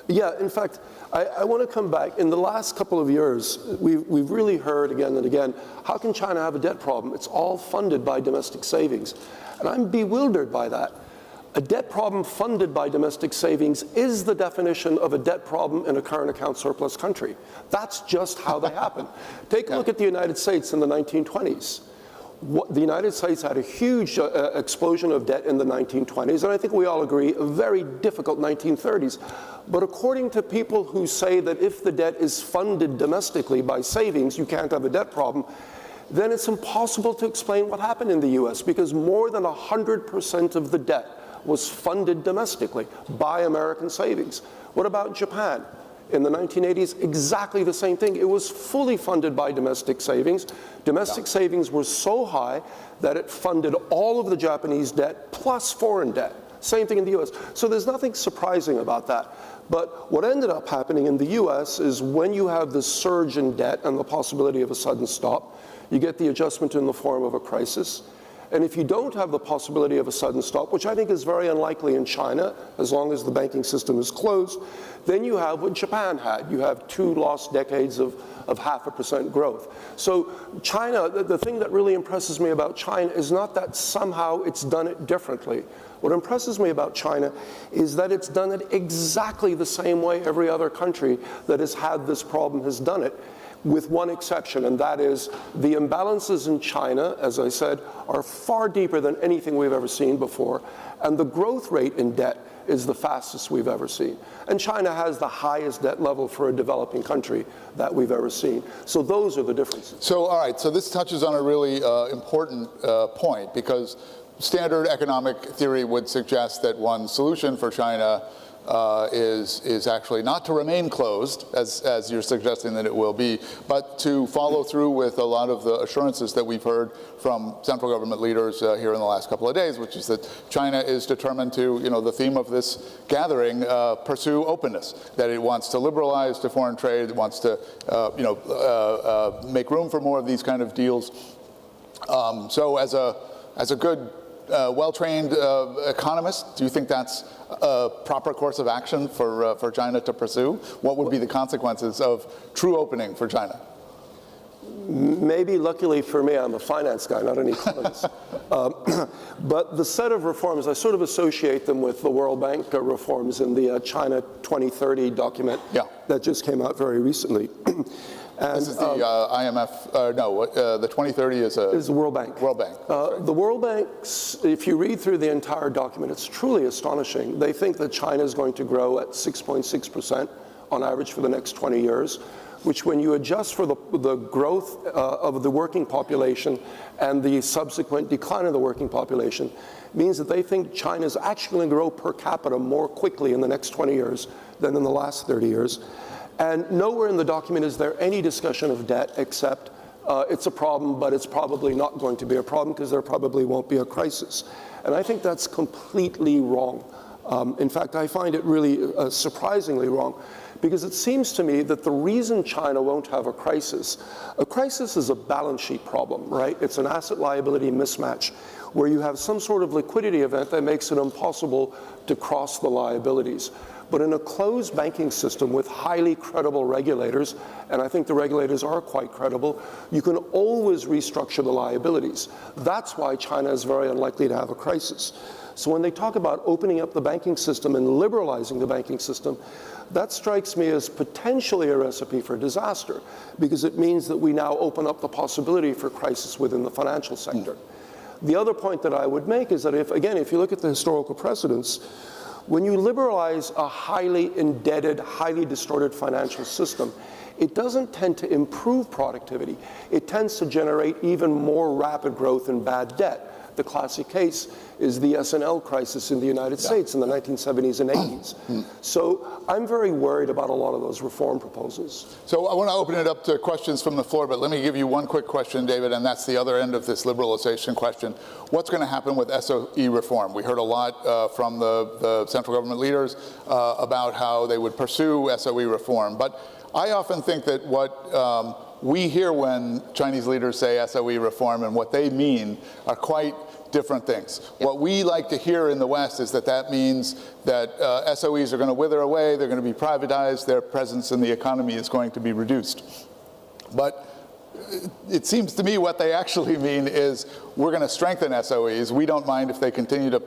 Yeah, in fact, I want to come back. In the last couple of years, we've really heard again and again, how can China have a debt problem? It's all funded by domestic savings. And I'm bewildered by that. A debt problem funded by domestic savings is the definition of a debt problem in a current account surplus country. That's just how they happen. Take a look at the United States in the 1920s. The United States had a huge explosion of debt in the 1920s, and I think we all agree, a very difficult 1930s. But according to people who say that if the debt is funded domestically by savings, you can't have a debt problem, then it's impossible to explain what happened in the US, because more than 100% of the debt was funded domestically by American savings. What about Japan? In the 1980s, exactly the same thing. It was fully funded by domestic savings. Domestic savings were so high that it funded all of the Japanese debt plus foreign debt. Same thing in the US. So there's nothing surprising about that. But what ended up happening in the US is when you have this surge in debt and the possibility of a sudden stop, you get the adjustment in the form of a crisis. And if you don't have the possibility of a sudden stop, which I think is very unlikely in China, as long as the banking system is closed, then you have what Japan had. You have 2 lost decades of 0.5% growth. So China, the thing that really impresses me about China is not that somehow it's done it differently. What impresses me about China is that it's done it exactly the same way every other country that has had this problem has done it, with one exception, and that is the imbalances in China, as I said, are far deeper than anything we've ever seen before, and the growth rate in debt is the fastest we've ever seen. And China has the highest debt level for a developing country that we've ever seen. So those are the differences. So, all right, so this touches on a really important point, because standard economic theory would suggest that one solution for China is actually not to remain closed, as you're suggesting that it will be, but to follow through with a lot of the assurances that we've heard from central government leaders here in the last couple of days, which is that China is determined to, the theme of this gathering, pursue openness, that it wants to liberalize to foreign trade, it wants to, make room for more of these kind of deals. So as a good, well-trained economist, do you think that's a proper course of action for China to pursue? What would be the consequences of true opening for China? Maybe luckily for me, I'm a finance guy, not an economist. But the set of reforms, I sort of associate them with the World Bank reforms in the China 2030 document that just came out very recently. And, this is the IMF, the 2030 is the World Bank. World Bank. The World Bank, if you read through the entire document, it's truly astonishing. They think that China is going to grow at 6.6% on average for the next 20 years, which when you adjust for the growth of the working population and the subsequent decline of the working population, means that they think China is actually going to grow per capita more quickly in the next 20 years than in the last 30 years. And nowhere in the document is there any discussion of debt except it's a problem, but it's probably not going to be a problem because there probably won't be a crisis. And I think that's completely wrong. In fact, I find it really surprisingly wrong, because it seems to me that the reason China won't have a crisis is a balance sheet problem, right? It's an asset liability mismatch where you have some sort of liquidity event that makes it impossible to cross the liabilities. But in a closed banking system with highly credible regulators, and I think the regulators are quite credible, you can always restructure the liabilities. That's why China is very unlikely to have a crisis. So when they talk about opening up the banking system and liberalizing the banking system, that strikes me as potentially a recipe for disaster, because it means that we now open up the possibility for crisis within the financial sector. The other point that I would make is that if you look at the historical precedents, when you liberalize a highly indebted, highly distorted financial system, it doesn't tend to improve productivity. It tends to generate even more rapid growth in bad debt. The classic case is the S&L crisis in the United States in the 1970s and 80s. So I'm very worried about a lot of those reform proposals. So I want to open it up to questions from the floor, but let me give you one quick question, David, and that's the other end of this liberalization question. What's going to happen with SOE reform? We heard a lot from the central government leaders about how they would pursue SOE reform, but I often think that what we hear when Chinese leaders say SOE reform and what they mean are quite different things. What we like to hear in the West is that that means that SOEs are going to wither away, they're going to be privatized, their presence in the economy is going to be reduced. But it seems to me what they actually mean is we're going to strengthen SOEs. We don't mind if they continue to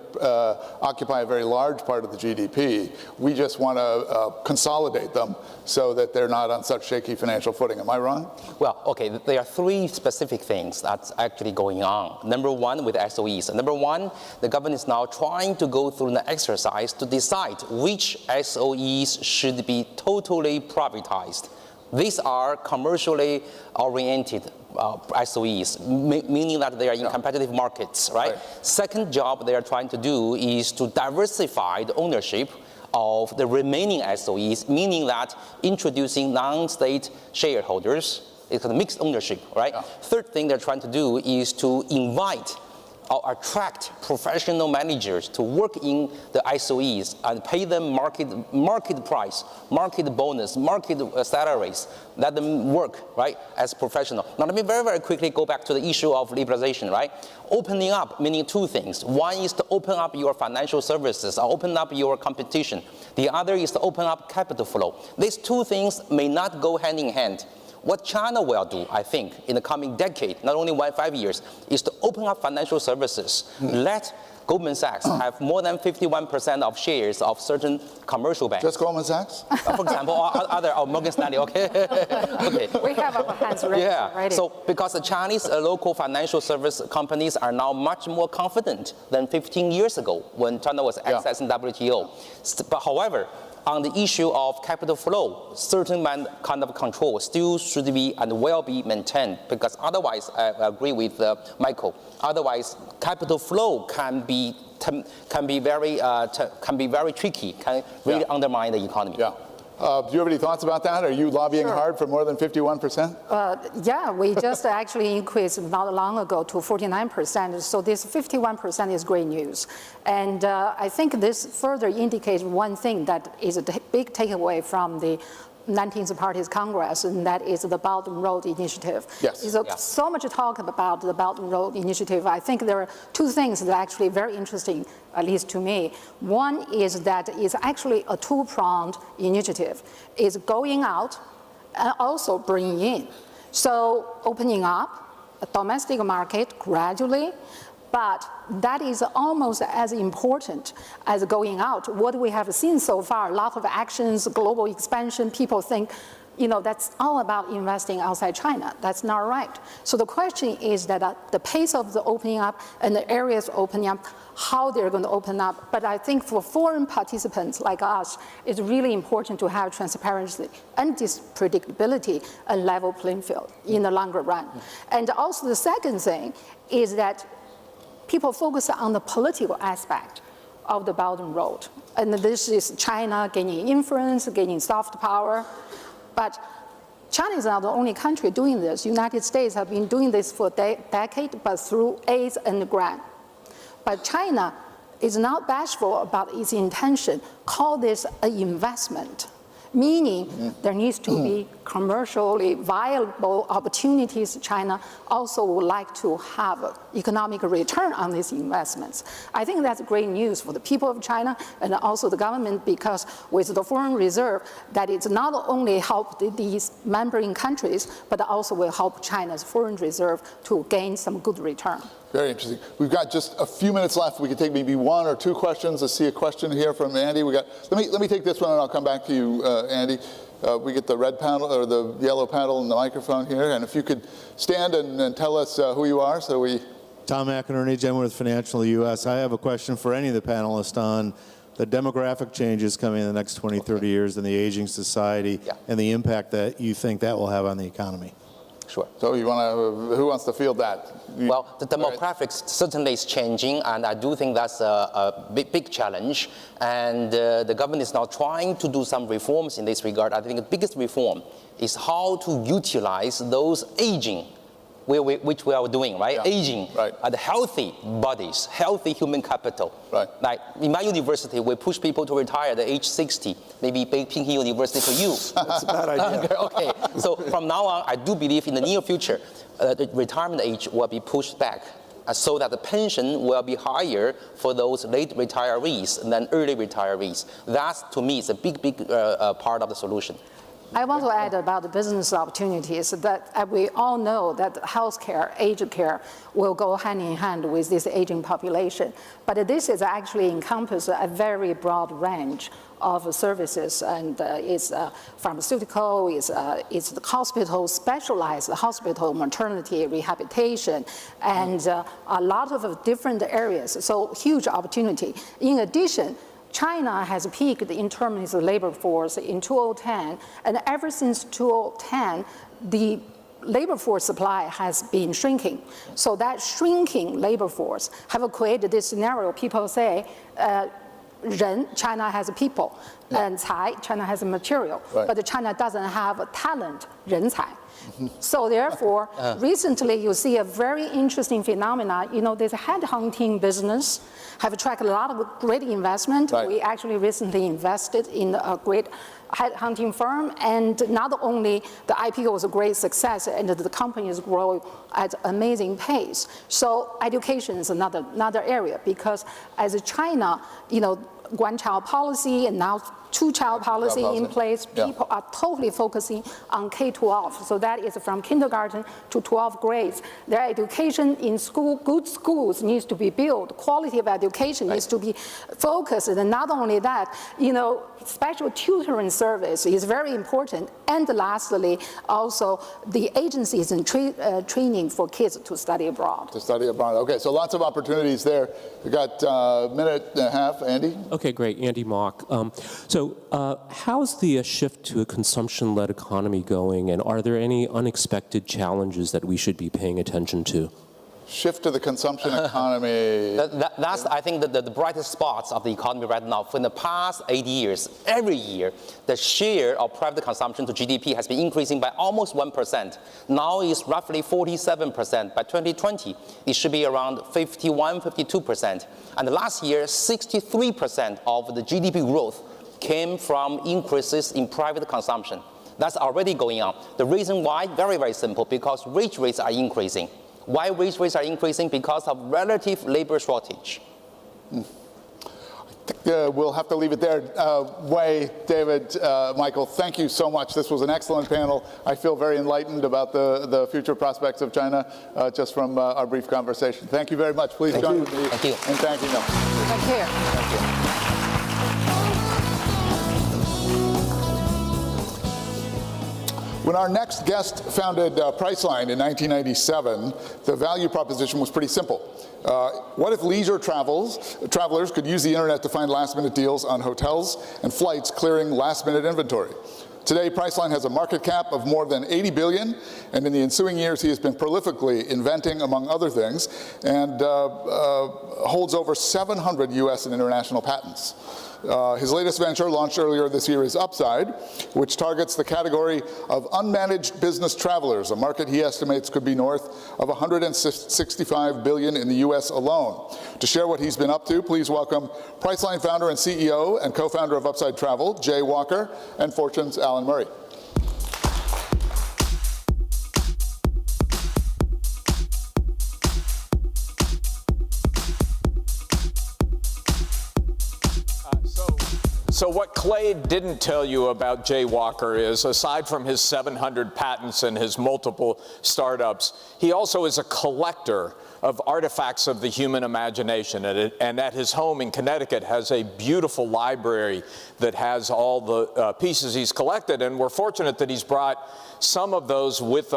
occupy a very large part of the GDP. We just want to consolidate them so that they're not on such shaky financial footing. Am I wrong? Well, okay, there are three specific things that's actually going on. Number one, with SOEs. Number one, the government is now trying to go through an exercise to decide which SOEs should be totally privatized. These are commercially oriented SOEs, meaning that they are in competitive markets, right? Second job they are trying to do is to diversify the ownership of the remaining SOEs, meaning that introducing non-state shareholders, it's a mixed ownership, right? Third thing they're trying to do is to invite or attract professional managers to work in the SOEs and pay them market price, market bonus, market salaries, let them work, right, as professional. Now let me very, very quickly go back to the issue of liberalization, right? Opening up meaning two things. One is to open up your financial services, or open up your competition. The other is to open up capital flow. These two things may not go hand in hand. What China will do, I think, in the coming decade, not only 5 years, is to open up financial services. Let Goldman Sachs have more than 51% of shares of certain commercial banks. Just Goldman Sachs? For example, or Morgan Stanley, okay? Okay. We have our hands ready. Yeah, so because the Chinese local financial service companies are now much more confident than 15 years ago when China was accessing WTO. But however, on the issue of capital flow, certain kind of control still should be and will be maintained, because otherwise, I agree with Michael, otherwise capital flow can be very tricky, can really undermine the economy. Yeah. Do you have any thoughts about that? Are you lobbying hard for more than 51%? Yeah, we just actually increased not long ago to 49%. So this 51% is great news. And I think this further indicates one thing that is a big takeaway from the 19th Party's Congress, and that is the Belt and Road Initiative. Yes. There's so much talk about the Belt and Road Initiative. I think there are two things that are actually very interesting, at least to me. One is that it's actually a two-pronged initiative. It's going out and also bringing in. So opening up a domestic market gradually, but that is almost as important as going out. What we have seen so far, a lot of actions, global expansion, people think, you know, that's all about investing outside China. That's not right. So the question is that the pace of the opening up and the areas opening up, how they're going to open up. But I think for foreign participants like us, it's really important to have transparency and predictability and level playing field in the longer run. And also the second thing is that people focus on the political aspect of the Belt and Road. And this is China gaining influence, gaining soft power. But China is not the only country doing this. United States have been doing this for decades, but through aid and grant. But China is not bashful about its intention. Call this an investment, meaning there needs to be commercially viable opportunities. China also would like to have economic return on these investments. I think that's great news for the people of China and also the government, because with the foreign reserve, that it's not only help these member countries, but also will help China's foreign reserve to gain some good return. Very interesting. We've got just a few minutes left. We can take maybe one or two questions. I see a question here from Andy. Let me take this one, and I'll come back to you, Andy. We get the red panel or the yellow panel and the microphone here. And if you could stand and tell us who you are, so we. Tom McInerney, Genworth Financial U.S. I have a question for any of the panelists on the demographic changes coming in the next 20, 30 years in the aging society and the impact that you think that will have on the economy. Sure. So you want to, who wants to field that? Well, the demographics certainly is changing, and I do think that's a big challenge. And the government is now trying to do some reforms in this regard. I think the biggest reform is how to utilize those aging, which we are doing, right? Yeah. Aging, and healthy bodies, healthy human capital. Right. Like in my university, we push people to retire at age 60, maybe Peking University for you. That's a bad idea. Okay, so from now on, I do believe in the near future, the retirement age will be pushed back so that the pension will be higher for those late retirees than early retirees. That, to me, is a big part of the solution. I want to add about the business opportunities that we all know that healthcare, aged care, will go hand in hand with this aging population. But this is actually encompasses a very broad range of services, and it's pharmaceutical, it's the hospital, specialized hospital, maternity, rehabilitation, and a lot of different areas. So huge opportunity. In addition, China has peaked in terms of labor force in 2010, and ever since 2010, the labor force supply has been shrinking. So that shrinking labor force have created this scenario. People say, China has people, and China has material, but China doesn't have talent, 人才. So therefore, recently you see a very interesting phenomena. You know, this headhunting business have attracted a lot of great investment. We actually recently invested in a great headhunting firm, and not only the IPO was a great success, and the company is growing at amazing pace. So education is another area, because as China, you know, one-child policy and now two-child policy in place, people are totally focusing on K-12. So that is from kindergarten to 12th grades. Their education in school, good schools needs to be built. Quality of education needs to be focused. And not only that, you know, special tutoring service is very important. And lastly, also the agencies and training for kids to study abroad. To study abroad. Okay, so lots of opportunities there. We got a minute and a half. Andy? Okay, great. Andy Mock. How's the shift to a consumption-led economy going, and are there any unexpected challenges that we should be paying attention to? Shift to the consumption economy. That's, I think, the brightest spots of the economy right now. For the past 8 years, every year, the share of private consumption to GDP has been increasing by almost 1%. Now it's roughly 47%. By 2020, it should be around 51, 52%. And last year, 63% of the GDP growth came from increases in private consumption. That's already going on. The reason why, very, very simple, because wage rates are increasing. Why wage rates are increasing? Because of relative labor shortage. I think we'll have to leave it there. Wei, David, Michael, thank you so much. This was an excellent panel. I feel very enlightened about the future prospects of China just from our brief conversation. Thank you very much. Please join with me in thanking them. Thank you. Thank you. When our next guest founded Priceline in 1997, the value proposition was pretty simple. What if leisure travelers could use the internet to find last-minute deals on hotels and flights, clearing last-minute inventory? Today, Priceline has a market cap of more than $80 billion, and in the ensuing years, he has been prolifically inventing, among other things, and holds over 700 US and international patents. His latest venture, launched earlier this year, is Upside, which targets the category of unmanaged business travelers, a market he estimates could be north of $165 billion in the US alone. To share what he's been up to, please welcome Priceline founder and CEO and co-founder of Upside Travel, Jay Walker, and Fortune's Alan Murray. So what Clay didn't tell you about Jay Walker is, aside from his 700 patents and his multiple startups, he also is a collector of artifacts of the human imagination. And at his home in Connecticut has a beautiful library that has all the pieces he's collected. And we're fortunate that he's brought some of those with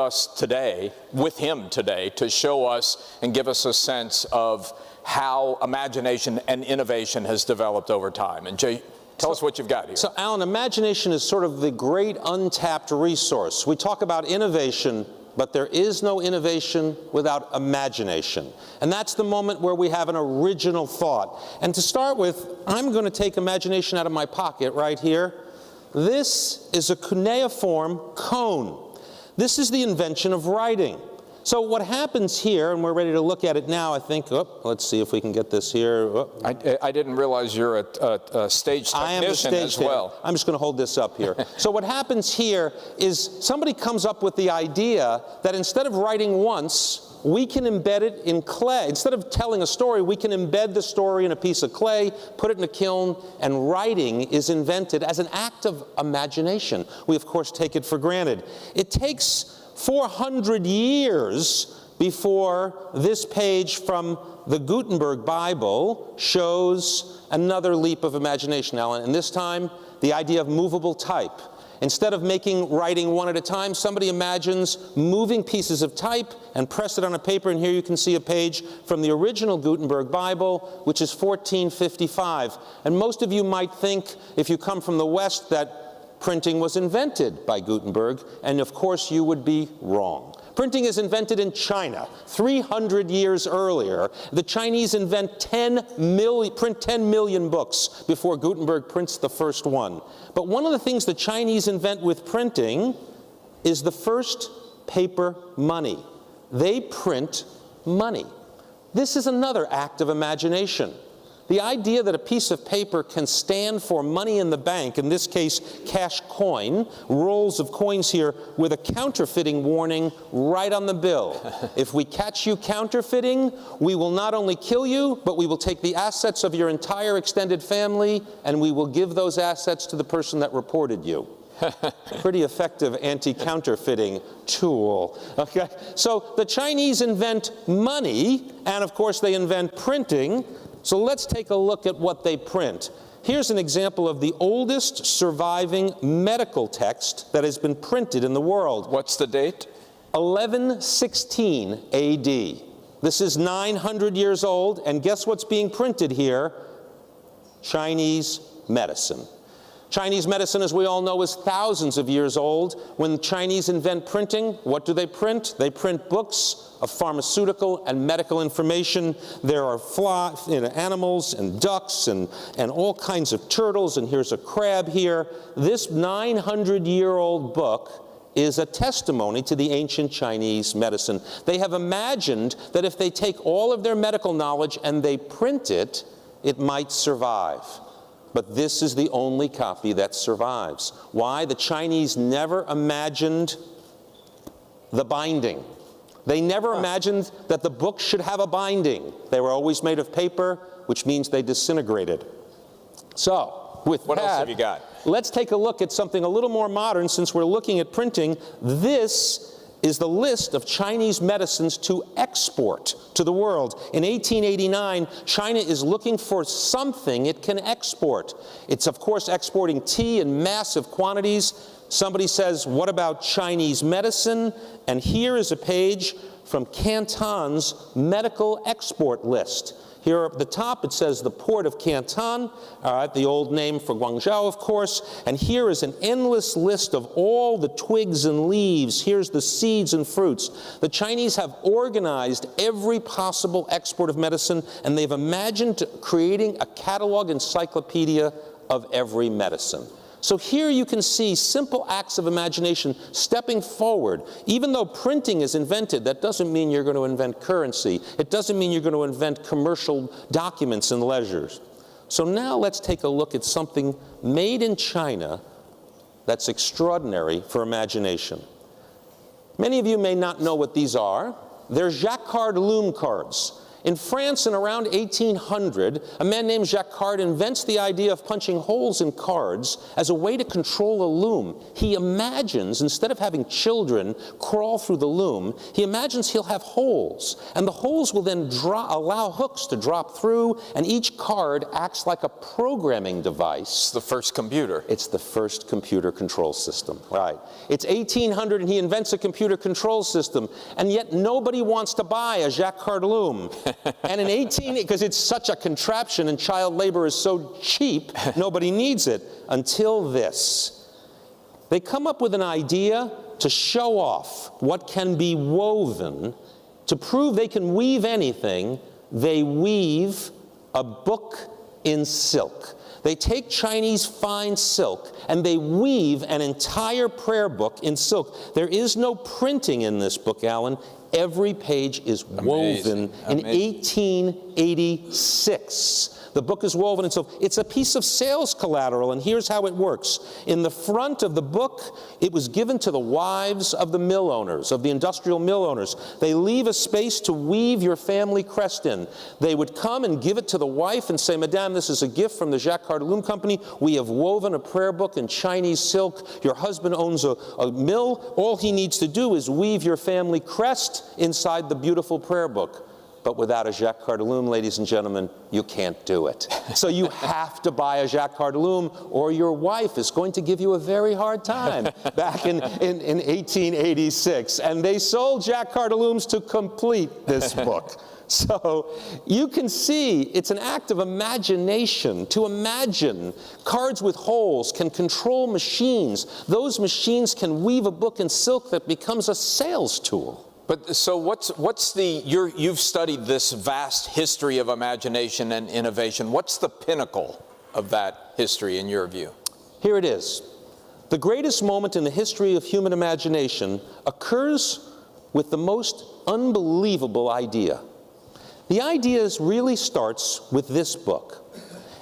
him today, to show us and give us a sense of how imagination and innovation has developed over time. And Jay, tell us what you've got here. So, Alan, imagination is sort of the great untapped resource. We talk about innovation, but there is no innovation without imagination. And that's the moment where we have an original thought. And to start with, I'm going to take imagination out of my pocket right here. This is a cuneiform cone. This is the invention of writing. So what happens here, and we're ready to look at it now, I think. Let's see if we can get this here. I didn't realize you're a stage technician. I am a stage as well. I'm just going to hold this up here. So what happens here is somebody comes up with the idea that instead of writing once, we can embed it in clay. Instead of telling a story, we can embed the story in a piece of clay, put it in a kiln, and writing is invented as an act of imagination. We, of course, take it for granted. It takes 400 years before this page from the Gutenberg Bible shows another leap of imagination, Alan, and this time the idea of movable type. Instead of writing one at a time, somebody imagines moving pieces of type and press it on a paper, and here you can see a page from the original Gutenberg Bible, which is 1455. And most of you might think, if you come from the West, that printing was invented by Gutenberg, and of course you would be wrong. Printing is invented in China 300 years earlier. The Chinese print 10 million books before Gutenberg prints the first one. But one of the things the Chinese invent with printing is the first paper money. They print money. This is another act of imagination. The idea that a piece of paper can stand for money in the bank, in this case cash coin, rolls of coins here with a counterfeiting warning right on the bill. If we catch you counterfeiting, we will not only kill you, but we will take the assets of your entire extended family, and we will give those assets to the person that reported you. Pretty effective anti-counterfeiting tool. Okay? So the Chinese invent money, and of course they invent printing. So let's take a look at what they print. Here's an example of the oldest surviving medical text that has been printed in the world. What's the date? 1116 AD. This is 900 years old, and guess what's being printed here? Chinese medicine. Chinese medicine, as we all know, is thousands of years old. When the Chinese invent printing, what do they print? They print books of pharmaceutical and medical information. There are animals and ducks and all kinds of turtles, and here's a crab here. This 900-year-old book is a testimony to the ancient Chinese medicine. They have imagined that if they take all of their medical knowledge and they print it, it might survive. But this is the only copy that survives. Why? The Chinese never imagined the binding. They never imagined that the book should have a binding. They were always made of paper, which means they disintegrated. So, what else have you got? Let's take a look at something a little more modern since we're looking at printing. This is the list of Chinese medicines to export to the world. In 1889, China is looking for something it can export. It's, of course, exporting tea in massive quantities. Somebody says, what about Chinese medicine? And here is a page from Canton's medical export list. Here at the top, it says the port of Canton, the old name for Guangzhou, of course. And here is an endless list of all the twigs and leaves. Here's the seeds and fruits. The Chinese have organized every possible export of medicine, and they've imagined creating a catalog encyclopedia of every medicine. So here you can see simple acts of imagination stepping forward. Even though printing is invented, that doesn't mean you're going to invent currency. It doesn't mean you're going to invent commercial documents and ledgers. So now let's take a look at something made in China that's extraordinary for imagination. Many of you may not know what these are. They're Jacquard loom cards. In France, in around 1800, a man named Jacquard invents the idea of punching holes in cards as a way to control a loom. He imagines, instead of having children crawl through the loom, he imagines he'll have holes. And the holes will then allow hooks to drop through, and each card acts like a programming device. It's the first computer. It's the first computer control system, right. It's 1800, and he invents a computer control system, and yet nobody wants to buy a Jacquard loom. And in because it's such a contraption and child labor is so cheap, nobody needs it, until this. They come up with an idea to show off what can be woven. To prove they can weave anything, they weave a book in silk. They take Chinese fine silk and they weave an entire prayer book in silk. There is no printing in this book, Alan. Every page is woven in 1886. The book is woven, and so it's a piece of sales collateral, and here's how it works. In the front of the book, it was given to the wives of the mill owners, of the industrial mill owners. They leave a space to weave your family crest in. They would come and give it to the wife and say, Madame, this is a gift from the Jacques Cardeloum Company. We have woven a prayer book in Chinese silk. Your husband owns a mill. All he needs to do is weave your family crest inside the beautiful prayer book. But without a Jacques Cardeloum, ladies and gentlemen, you can't do it. So you have to buy a Jacques Cardeloum, or your wife is going to give you a very hard time. Back in 1886. And they sold Jacques Cardelooms to complete this book. So you can see it's an act of imagination to imagine cards with holes can control machines. Those machines can weave a book in silk that becomes a sales tool. But so you've studied this vast history of imagination and innovation. What's the pinnacle of that history in your view? Here it is. The greatest moment in the history of human imagination occurs with the most unbelievable idea. The idea really starts with this book.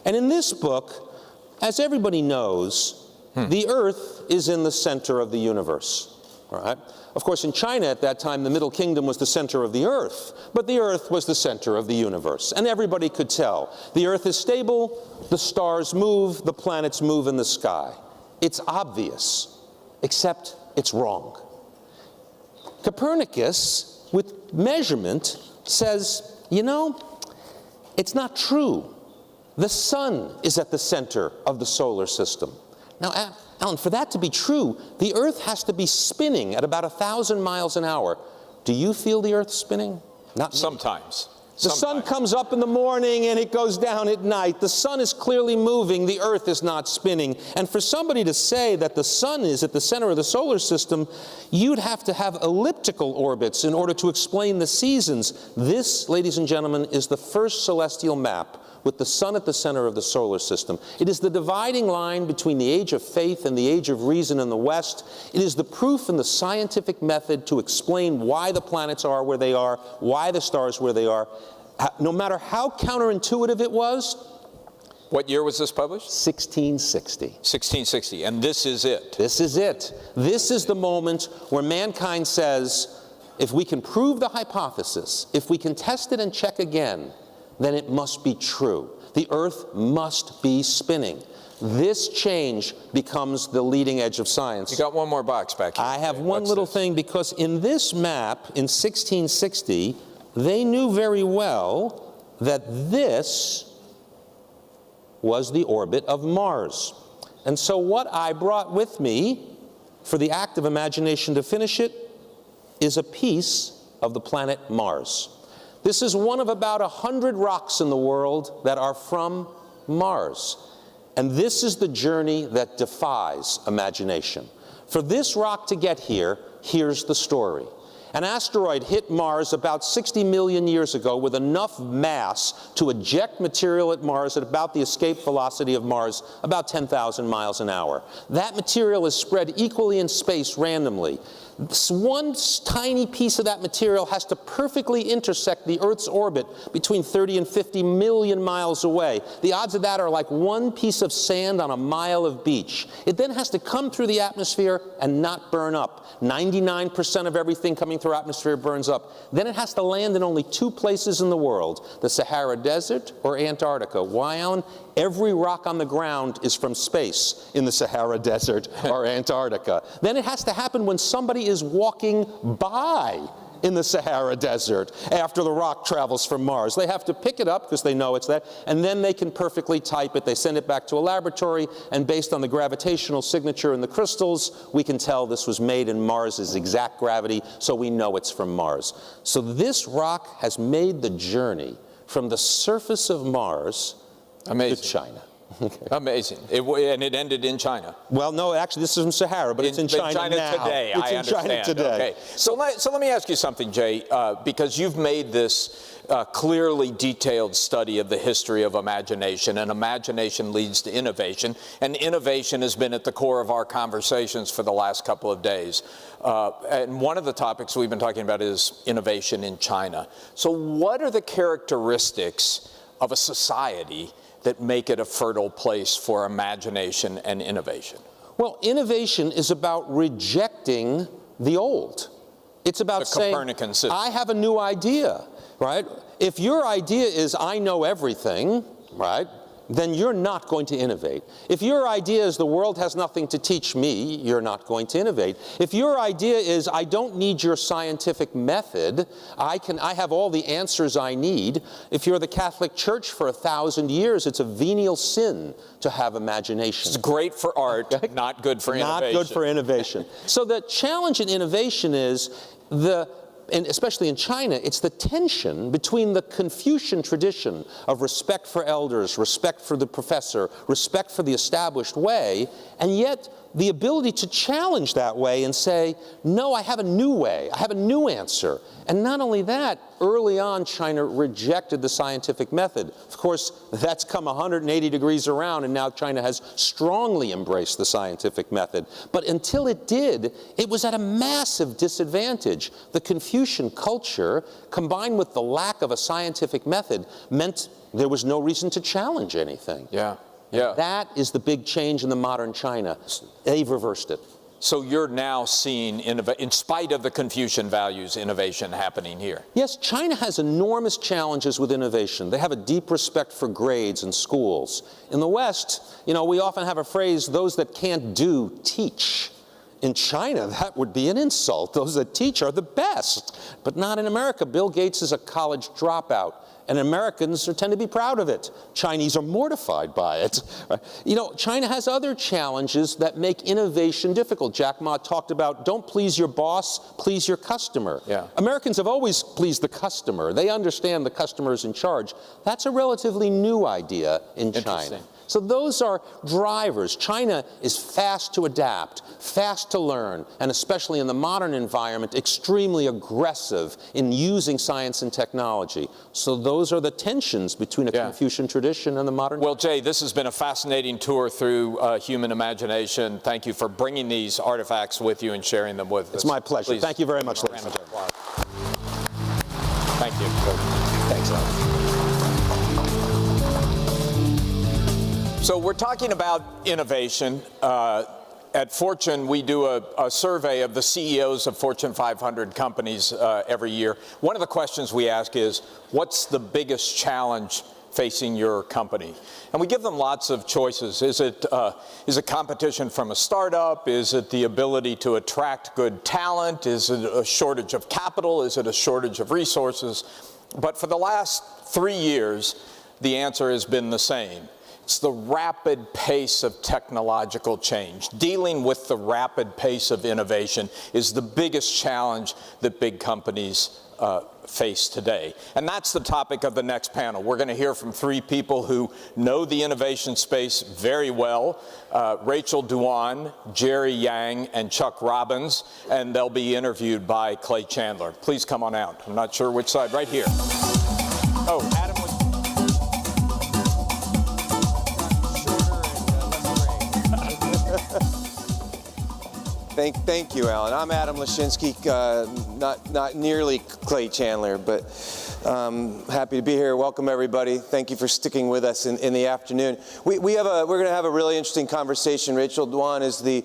And in this book, as everybody knows, the Earth is in the center of the universe. All right? Of course, in China at that time, the Middle Kingdom was the center of the Earth, but the Earth was the center of the universe. And everybody could tell. The Earth is stable, the stars move, the planets move in the sky. It's obvious, except it's wrong. Copernicus, with measurement, says, you know, it's not true. The sun is at the center of the solar system. Now, Alan, for that to be true, the Earth has to be spinning at about 1,000 miles an hour. Do you feel the Earth spinning? Not sometimes. The sun comes up in the morning and it goes down at night. The sun is clearly moving. The Earth is not spinning. And for somebody to say that the sun is at the center of the solar system, you'd have to have elliptical orbits in order to explain the seasons. This, ladies and gentlemen, is the first celestial map with the sun at the center of the solar system. It is the dividing line between the age of faith and the age of reason in the West. It is the proof in the scientific method to explain why the planets are where they are, why the stars where they are. No matter how counterintuitive it was. What year was this published? 1660. 1660, and this is it. This is it. This is the moment where mankind says, if we can prove the hypothesis, if we can test it and check again, then it must be true. The Earth must be spinning. This change becomes the leading edge of science. You got one more box back here. I have one little thing, because in this map in 1660, they knew very well that this was the orbit of Mars. And so what I brought with me for the act of imagination to finish it is a piece of the planet Mars. This is one of about 100 rocks in the world that are from Mars. And this is the journey that defies imagination. For this rock to get here, here's the story. An asteroid hit Mars about 60 million years ago with enough mass to eject material at Mars at about the escape velocity of Mars, about 10,000 miles an hour. That material is spread equally in space randomly. One tiny piece of that material has to perfectly intersect the Earth's orbit between 30 and 50 million miles away. The odds of that are like one piece of sand on a mile of beach. It then has to come through the atmosphere and not burn up. 99% of everything coming through our atmosphere burns up. Then it has to land in only two places in the world, the Sahara Desert or Antarctica. Why, Alan? Every rock on the ground is from space in the Sahara Desert or Antarctica. Then it has to happen when somebody is walking by in the Sahara Desert after the rock travels from Mars. They have to pick it up because they know it's that, and then they can perfectly type it. They send it back to a laboratory, and based on the gravitational signature in the crystals, we can tell this was made in Mars's exact gravity, so we know it's from Mars. So this rock has made the journey from the surface of Mars to China. Amazing. And it ended in China. Well, no, actually, this is from Sahara, but it's in China now. Today, it's I in understand. China today. Okay. So let me ask you something, Jay, because you've made this clearly detailed study of the history of imagination, and imagination leads to innovation, and innovation has been at the core of our conversations for the last couple of days. And one of the topics we've been talking about is innovation in China. So what are the characteristics of a society that make it a fertile place for imagination and innovation? Well, innovation is about rejecting the old. It's about saying, I have a new idea, right? If your idea is, I know everything, right, then you're not going to innovate. If your idea is the world has nothing to teach me, you're not going to innovate. If your idea is I don't need your scientific method, I have all the answers I need. If you're the Catholic Church for 1,000 years, it's a venial sin to have imagination. It's great for art, not good for innovation. Not good for innovation. So the challenge in innovation is and especially in China, it's the tension between the Confucian tradition of respect for elders, respect for the professor, respect for the established way, and yet the ability to challenge that way and say, no, I have a new way, I have a new answer. And not only that, early on, China rejected the scientific method. Of course, that's come 180 degrees around, and now China has strongly embraced the scientific method. But until it did, it was at a massive disadvantage. The Confucian culture, combined with the lack of a scientific method, meant there was no reason to challenge anything. Yeah. That is the big change in the modern China. They've reversed it. So you're now seeing, in spite of the Confucian values, innovation happening here. Yes, China has enormous challenges with innovation. They have a deep respect for grades in schools. In the West, we often have a phrase, those that can't do, teach. In China, that would be an insult. Those that teach are the best. But not in America. Bill Gates is a college dropout. And Americans tend to be proud of it. Chinese are mortified by it. China has other challenges that make innovation difficult. Jack Ma talked about, don't please your boss, please your customer. Yeah. Americans have always pleased the customer. They understand the customer is in charge. That's a relatively new idea in China. So those are drivers. China is fast to adapt, fast to learn, and especially in the modern environment, extremely aggressive in using science and technology. So those are the tensions between a Confucian tradition and the modern. Well, Jay, this has been a fascinating tour through human imagination. Thank you for bringing these artifacts with you and sharing them with us. It's my pleasure. Please. Thank you very much, ladies and gentlemen. Thank you. Thanks, Alan. So we're talking about innovation. At Fortune, we do a survey of the CEOs of Fortune 500 companies every year. One of the questions we ask is, what's the biggest challenge facing your company? And we give them lots of choices. Is it competition from a startup? Is it the ability to attract good talent? Is it a shortage of capital? Is it a shortage of resources? But for the last 3 years, the answer has been the same. It's the rapid pace of technological change. Dealing with the rapid pace of innovation is the biggest challenge that big companies face today. And that's the topic of the next panel. We're going to hear from 3 people who know the innovation space very well, Rachel Duan, Jerry Yang, and Chuck Robbins, and they'll be interviewed by Clay Chandler. Please come on out. I'm not sure which side. Right here. Oh, Adam was... Thank you, Alan. I'm Adam Lashinsky, not nearly Clay Chandler, but happy to be here. Welcome, everybody. Thank you for sticking with us in the afternoon. We're going to have a really interesting conversation. Rachel Duan is the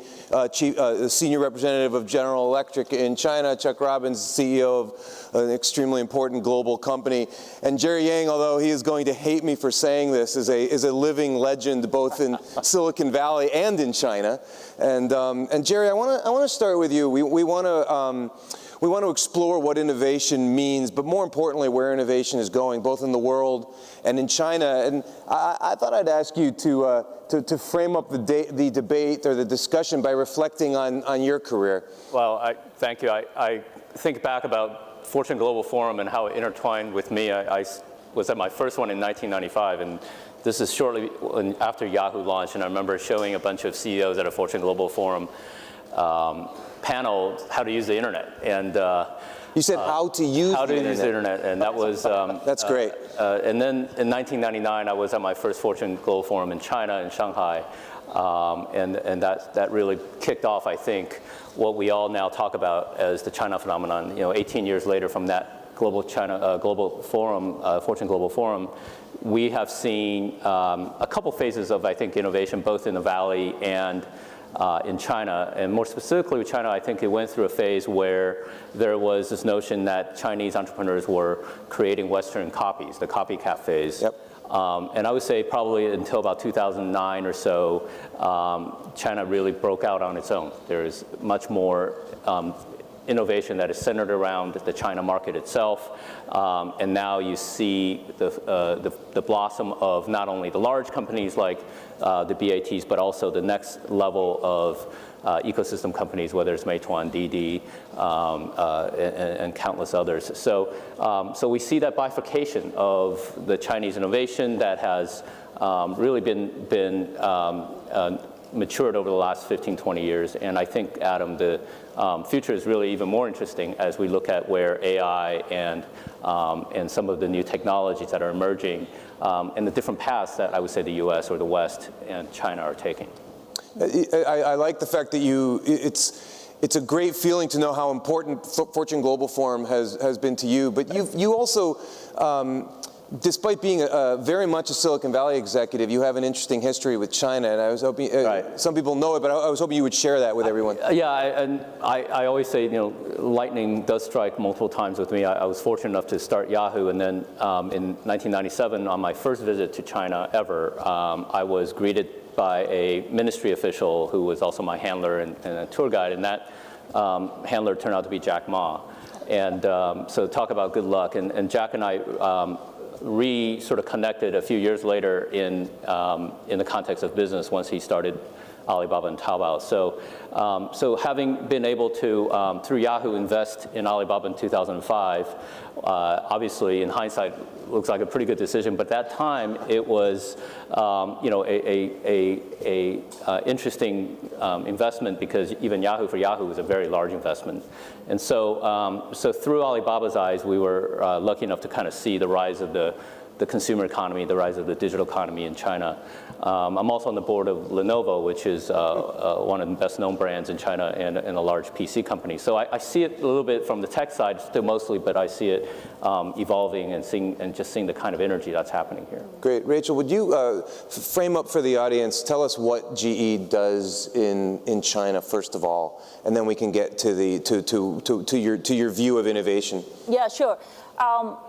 senior representative of General Electric in China. Chuck Robbins, CEO of an extremely important global company. And Jerry Yang, although he is going to hate me for saying this, is a living legend both in Silicon Valley and in China. And Jerry, I want to start with you. We want to explore what innovation means, but more importantly, where innovation is going, both in the world and in China. And I thought I'd ask you to frame up the debate or the discussion by reflecting on your career. Well, thank you. I think back about Fortune Global Forum and how it intertwined with me. I was at my first one in 1995, and this is shortly after Yahoo launched, and I remember showing a bunch of CEOs at a Fortune Global Forum panel how to use the internet. And you said how to use the internet, and that was that's great. And then in 1999, I was at my first Fortune Global Forum in China, in Shanghai, and that really kicked off, I think, what we all now talk about as the China phenomenon. 18 years later from that global global forum, Fortune Global Forum, we have seen a couple phases of, I think, innovation, both in the Valley and in China. And more specifically with China, I think it went through a phase where there was this notion that Chinese entrepreneurs were creating Western copies, the copycat phase. Yep. And I would say probably until about 2009 or so, China really broke out on its own. There is much more innovation that is centered around the China market itself. And now you see the blossom of not only the large companies like the BATs, but also the next level of ecosystem companies, whether it's Meituan, Didi, and countless others. So we see that bifurcation of the Chinese innovation that has really been matured over the last 15, 20 years. And I think, Adam, the future is really even more interesting as we look at where AI and some of the new technologies that are emerging and the different paths that I would say the US or the West and China are taking. I like the fact that it's a great feeling to know how important Fortune Global Forum has been to you, but you also, despite being very much a Silicon Valley executive, you have an interesting history with China, and I was hoping, some people know it, but I was hoping you would share that with everyone. And I always say, lightning does strike multiple times with me. I was fortunate enough to start Yahoo, and then in 1997, on my first visit to China ever, I was greeted by a ministry official who was also my handler and a tour guide, and that handler turned out to be Jack Ma. And so talk about good luck. And Jack and I sort of connected a few years later in the context of business once he started Alibaba and Taobao. So having been able to, through Yahoo, invest in Alibaba in 2005, obviously in hindsight looks like a pretty good decision, but at that time it was a interesting investment, because even Yahoo for Yahoo was a very large investment. And so through Alibaba's eyes, we were lucky enough to kind of see the rise of the consumer economy, the rise of the digital economy in China. I'm also on the board of Lenovo, which is one of the best-known brands in China and a large PC company. So I see it a little bit from the tech side, still mostly, but I see it evolving and just seeing the kind of energy that's happening here. Great. Rachel, would you frame up for the audience, tell us what GE does in China, first of all, and then we can get to your view of innovation. Yeah, sure.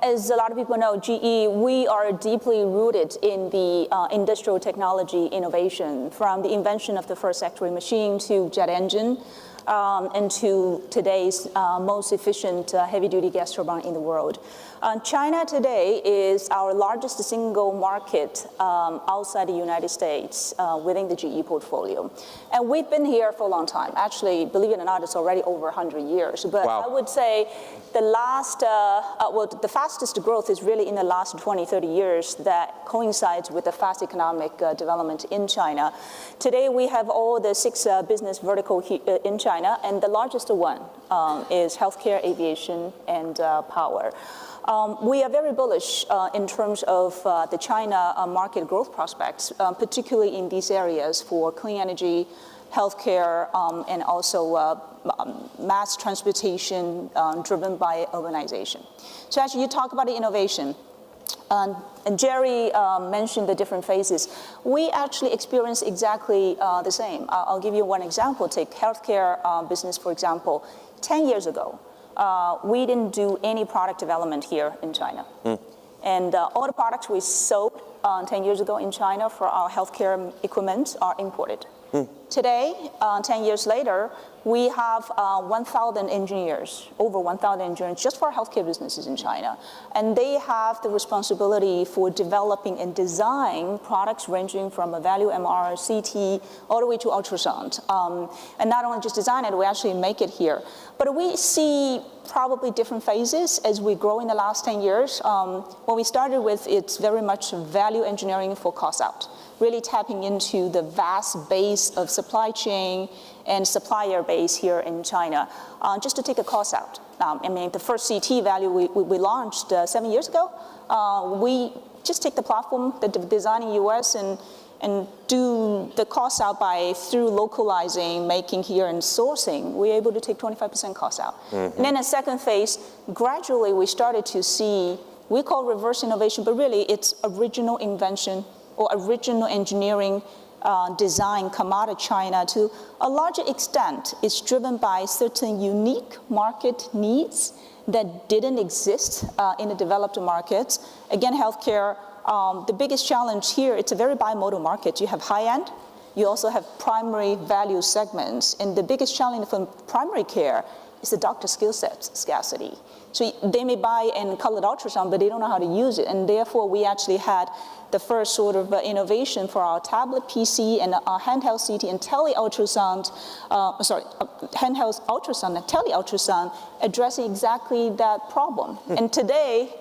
As a lot of people know, GE, we are deeply rooted in the industrial technology innovation, from the invention of the first factory machine to jet engine, and to today's most efficient heavy-duty gas turbine in the world. China today is our largest single market outside the United States within the GE portfolio. And we've been here for a long time. Actually, believe it or not, it's already over 100 years. But wow. I would say the fastest growth is really in the last 20, 30 years that coincides with the fast economic development in China. Today, we have all the 6 business verticals in China, and the largest one is healthcare, aviation, and power. We are very bullish in terms of the China market growth prospects, particularly in these areas for clean energy, healthcare, and also mass transportation driven by urbanization. So actually, you talk about the innovation. And Jerry mentioned the different phases. We actually experience exactly the same. I'll give you one example. Take healthcare business, for example. 10 years ago, we didn't do any product development here in China. And all the products we sold 10 years ago in China for our healthcare equipment are imported. Today, 10 years later, we have 1,000 engineers, over 1,000 engineers just for healthcare businesses in China. And they have the responsibility for developing and design products ranging from a value MR, CT, all the way to ultrasound. And not only just design it, we actually make it here. But we see probably different phases as we grow in the last 10 years. When we started with, it's very much value engineering for cost out, really tapping into the vast base of supply chain and supplier base here in China, just to take a cost out. I mean, the first CT value we launched 7 years ago, we just take the platform, the design in US and do the cost out through localizing, making here and sourcing, we're able to take 25% cost out. And then in second phase, gradually we started to see, we call reverse innovation, but really it's original invention or original engineering design come out of China. To a larger extent, it's driven by certain unique market needs that didn't exist in the developed markets. Again, healthcare, the biggest challenge here, it's a very bimodal market. You have high-end, you also have primary value segments, and the biggest challenge for primary care is the doctor skill set scarcity. So they may buy and colored ultrasound, but they don't know how to use it, and therefore we actually had the first sort of innovation for our tablet PC and our handheld CT and tele-ultrasound, handheld ultrasound and tele-ultrasound addressing exactly that problem. And today,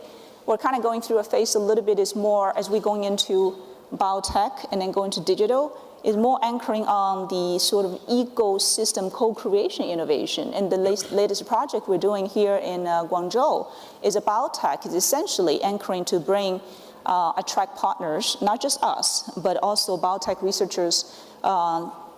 we're kind of going through a phase a little bit is more, as we're going into biotech and then going to digital, is more anchoring on the sort of ecosystem co-creation innovation. And the latest project we're doing here in Guangzhou is a biotech, is essentially anchoring to bring attract partners, not just us, but also biotech researchers,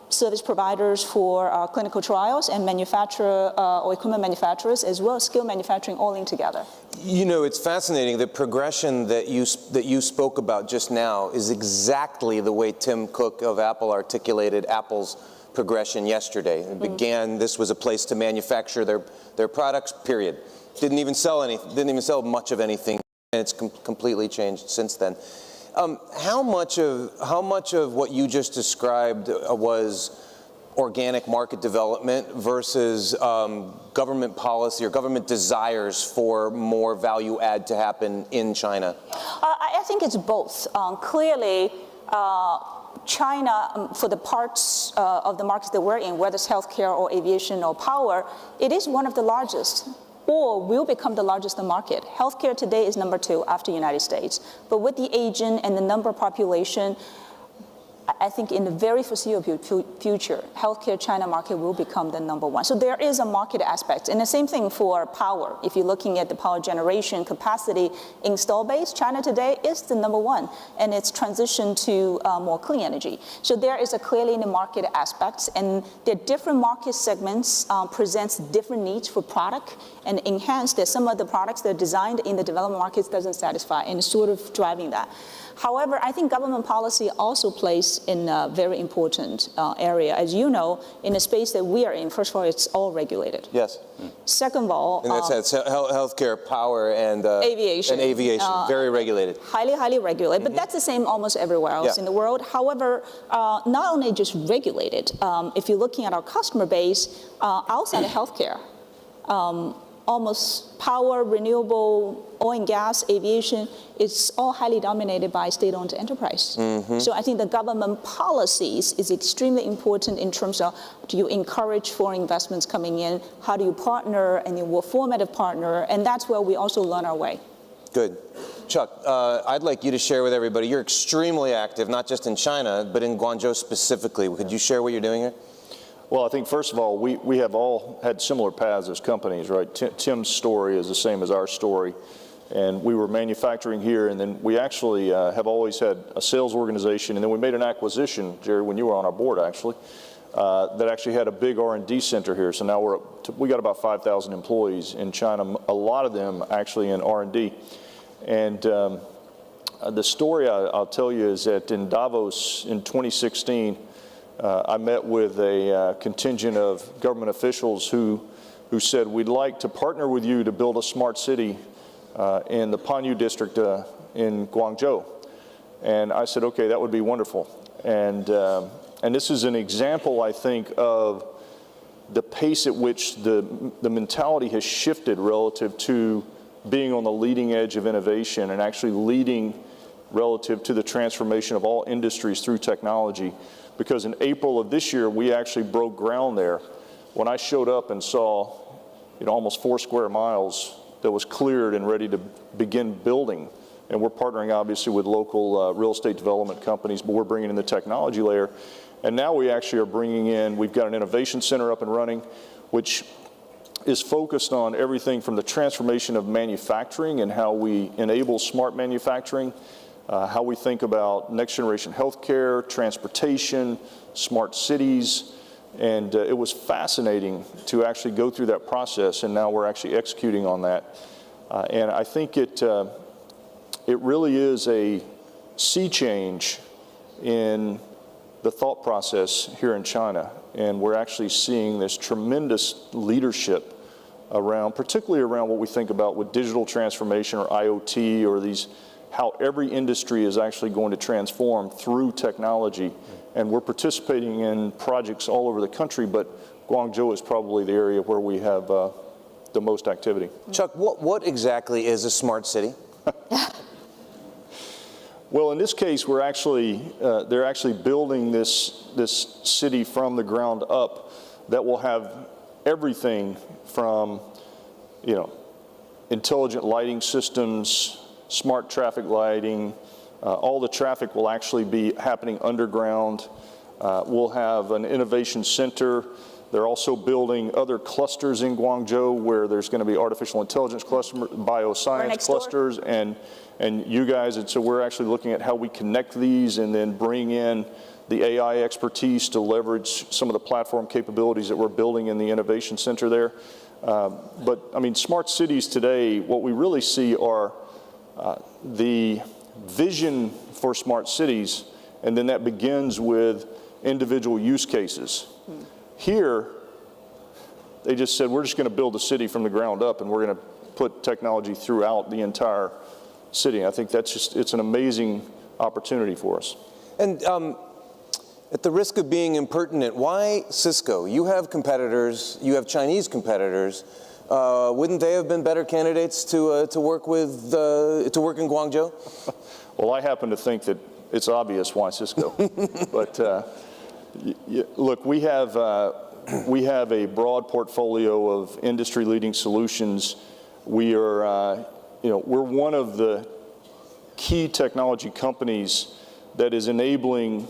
service providers for clinical trials and manufacturer or equipment manufacturers, as well as skill manufacturing all in together. You know, it's fascinating. The progression that you spoke about just now is exactly the way Tim Cook of Apple articulated Apple's progression yesterday. It began, this was a place to manufacture their products, period. Didn't even sell much of anything, and it's completely changed since then. How much of what you just described was organic market development versus government policy or government desires for more value add to happen in China? I think it's both. Clearly, China, for the parts of the markets that we're in, whether it's healthcare or aviation or power, it is one of the largest, or will become the largest market. Healthcare today is number 2 after the United States. But with the aging and the number of population, I think in the very foreseeable future, healthcare China market will become the number 1. So there is a market aspect. And the same thing for power. If you're looking at the power generation capacity install base, China today is the number 1. And it's transitioned to more clean energy. So there is a clearly in the market aspects. And the different market segments presents different needs for product and enhance that some of the products that are designed in the development markets doesn't satisfy and sort of driving that. However, I think government policy also plays in a very important area. As you know, in the space that we are in, first of all, it's all regulated. Yes. Second of all, and that's healthcare, power, and aviation. Very regulated. Highly, highly regulated. But that's the same almost everywhere else in the world. However, not only just regulated, if you're looking at our customer base outside of healthcare, almost power, renewable, oil and gas, aviation, it's all highly dominated by state-owned enterprise. So I think the government policies is extremely important in terms of, do you encourage foreign investments coming in? How do you partner, and in what format of partner? And that's where we also learn our way. Good. Chuck, I'd like you to share with everybody, you're extremely active, not just in China, but in Guangzhou specifically. Could you share what you're doing here? Well, I think, first of all, we have all had similar paths as companies, right? Tim's story is the same as our story. And we were manufacturing here, and then we actually have always had a sales organization, and then we made an acquisition, Jerry, when you were on our board, actually, that actually had a big R&D center here. So now we got about 5,000 employees in China, a lot of them actually in R&D. And the story I'll tell you is that in Davos in 2016, I met with a contingent of government officials who said, we'd like to partner with you to build a smart city in the Panyu district in Guangzhou. And I said, okay, that would be wonderful. And And this is an example, I think, of the pace at which the mentality has shifted relative to being on the leading edge of innovation and actually leading relative to the transformation of all industries through technology. Because in April of this year, we actually broke ground there. When I showed up and saw, almost 4 square miles that was cleared and ready to begin building, and we're partnering obviously with local real estate development companies, but we're bringing in the technology layer. And now we actually are bringing in, we've got an innovation center up and running, which is focused on everything from the transformation of manufacturing and how we enable smart manufacturing, how we think about next generation healthcare, transportation, smart cities. And it was fascinating to actually go through that process, and now we're actually executing on that. And I think it really is a sea change in the thought process here in China. And we're actually seeing this tremendous leadership around, particularly around what we think about with digital transformation or IoT or these, how every industry is actually going to transform through technology. And we're participating in projects all over the country, but Guangzhou is probably the area where we have the most activity. Chuck, what exactly is a smart city? Well, in this case, we're actually, they're actually building this city from the ground up that will have everything from, intelligent lighting systems, smart traffic lighting. All the traffic will actually be happening underground. We'll have an innovation center. They're also building other clusters in Guangzhou where there's going to be artificial intelligence clusters, bioscience clusters, and you guys. And so we're actually looking at how we connect these and then bring in the AI expertise to leverage some of the platform capabilities that we're building in the innovation center there. But I mean, smart cities today, what we really see are the vision for smart cities, and then that begins with individual use cases. Here, they just said, we're just going to build a city from the ground up, and we're going to put technology throughout the entire city. I think that's just, it's an amazing opportunity for us. And at the risk of being impertinent, why Cisco? You have competitors, you have Chinese competitors. Wouldn't they have been better candidates to work with, to work in Guangzhou? Well, I happen to think that it's obvious why Cisco. But look, we have a broad portfolio of industry-leading solutions. We are, we're one of the key technology companies that is enabling,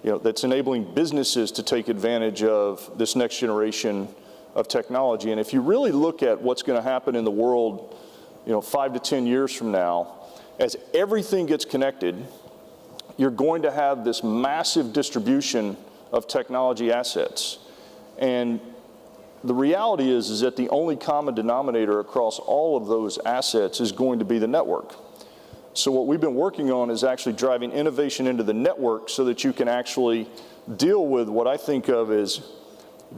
that's enabling businesses to take advantage of this next generation of technology. And if you really look at what's going to happen in the world, 5 to 10 years from now, as everything gets connected, you're going to have this massive distribution of technology assets. And the reality is that the only common denominator across all of those assets is going to be the network. So what we've been working on is actually driving innovation into the network so that you can actually deal with what I think of as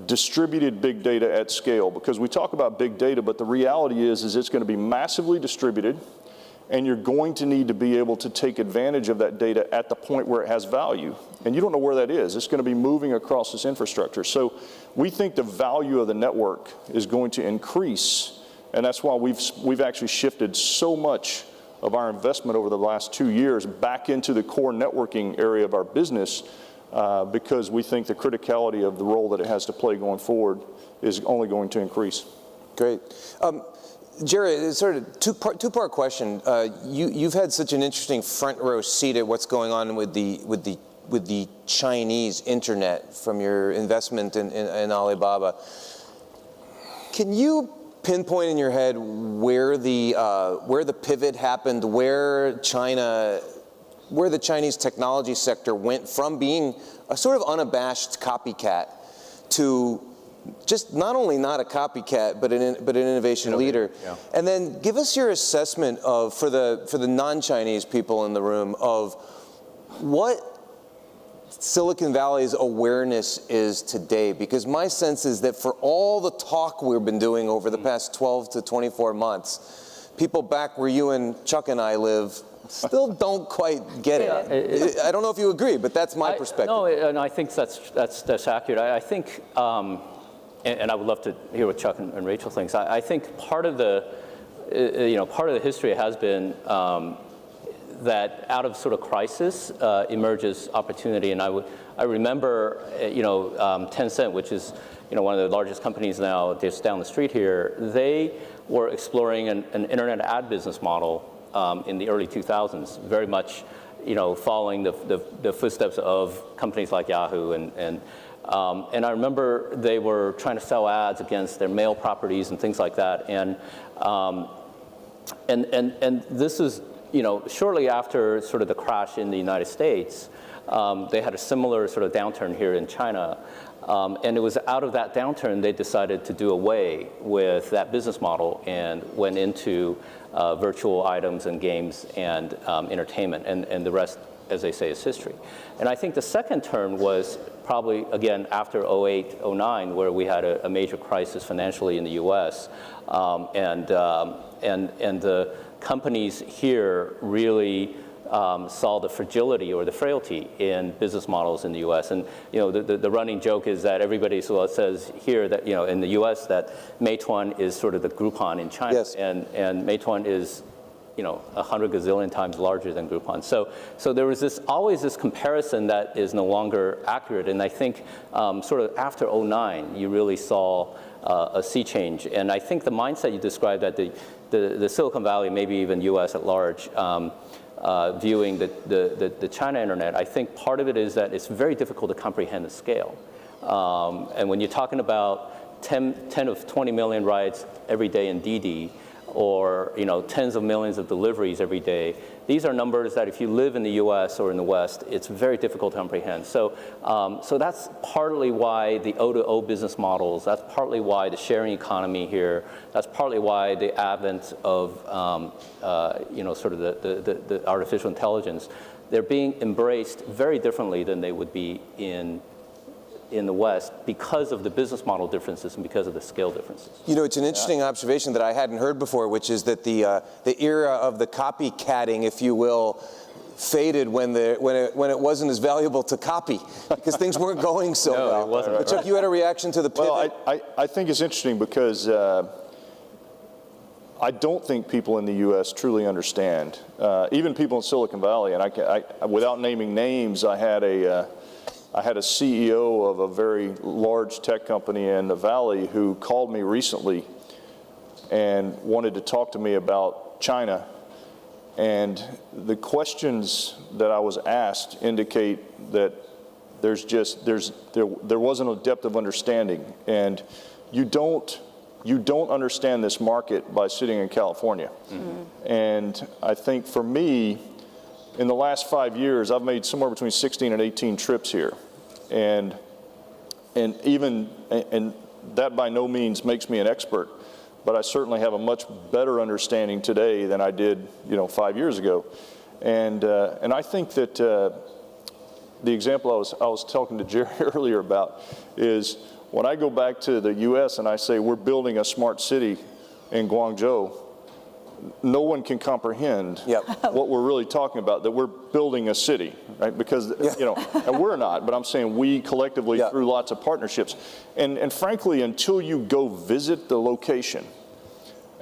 distributed big data at scale. Because we talk about big data, but the reality is it's going to be massively distributed, and you're going to need to be able to take advantage of that data at the point where it has value. And you don't know where that is. It's going to be moving across this infrastructure. So we think the value of the network is going to increase, and that's why we've actually shifted so much of our investment over the last 2 years back into the core networking area of our business, because we think the criticality of the role that it has to play going forward is only going to increase. Great. Jerry, it's sort of two-part question. You've had such an interesting front row seat at what's going on with the Chinese internet from your investment in Alibaba. Can you pinpoint in your head where the pivot happened, where the Chinese technology sector went from being a sort of unabashed copycat to just not only not a copycat, but an innovation leader? Yeah. And then give us your assessment of, for the non-Chinese people in the room, of what Silicon Valley's awareness is today. Because my sense is that for all the talk we've been doing over the past 12 to 24 months, people back where you and Chuck and I live still don't quite get it. I don't know if you agree, but that's my perspective. No, and I think that's accurate. I think, and I would love to hear what Chuck and Rachel thinks. I think part of the, part of the history has been that out of sort of crisis emerges opportunity. And I remember, Tencent, which is one of the largest companies now just down the street here, they were exploring an internet ad business model in the early 2000s, very much following the footsteps of companies like Yahoo. And I remember they were trying to sell ads against their mail properties and things like that. And this is, shortly after sort of the crash in the United States, they had a similar sort of downturn here in China. And it was out of that downturn they decided to do away with that business model and went into virtual items and games and entertainment. And the rest, as they say, is history. And I think the second turn was probably, again, after 08, 09, where we had a major crisis financially in the US. And the companies here really saw the fragility or the frailty in business models in the U.S. And the running joke is that everybody says here that in the U.S. that Meituan is sort of the Groupon in China, yes. and Meituan is 100 gazillion times larger than Groupon. So there was always this comparison that is no longer accurate. And I think sort of after 09, you really saw a sea change. And I think the mindset you described that the Silicon Valley, maybe even U.S. at large, viewing the China internet, I think part of it is that it's very difficult to comprehend the scale. And when you're talking about 10 of 20 million rides every day in Didi, or tens of millions of deliveries every day, these are numbers that if you live in the U.S. or in the West, it's very difficult to comprehend. So that's partly why the O2O business models, that's partly why the sharing economy here, that's partly why the advent of sort of the artificial intelligence, they're being embraced very differently than they would be in the West because of the business model differences and because of the scale differences. It's an interesting observation that I hadn't heard before, which is that the era of the copycatting, if you will, faded when it wasn't as valuable to copy because things weren't going so well. No, it wasn't. But Chuck, you had a reaction to the pivot. Well, I think it's interesting because I don't think people in the U.S. truly understand. Even people in Silicon Valley, and I without naming names, I had a CEO of a very large tech company in the Valley who called me recently and wanted to talk to me about China. And the questions that I was asked indicate that there wasn't a depth of understanding. And you don't understand this market by sitting in California. Mm-hmm. And I think for me, in the last 5 years, I've made somewhere between 16 and 18 trips here. And that by no means makes me an expert, but I certainly have a much better understanding today than I did, 5 years ago. And I think that the example I was talking to Jerry earlier about is when I go back to the U.S. and I say we're building a smart city in Guangzhou, no one can comprehend what we're really talking about, that we're building a city, right? Because, and we're not, but I'm saying we collectively through lots of partnerships. And frankly, until you go visit the location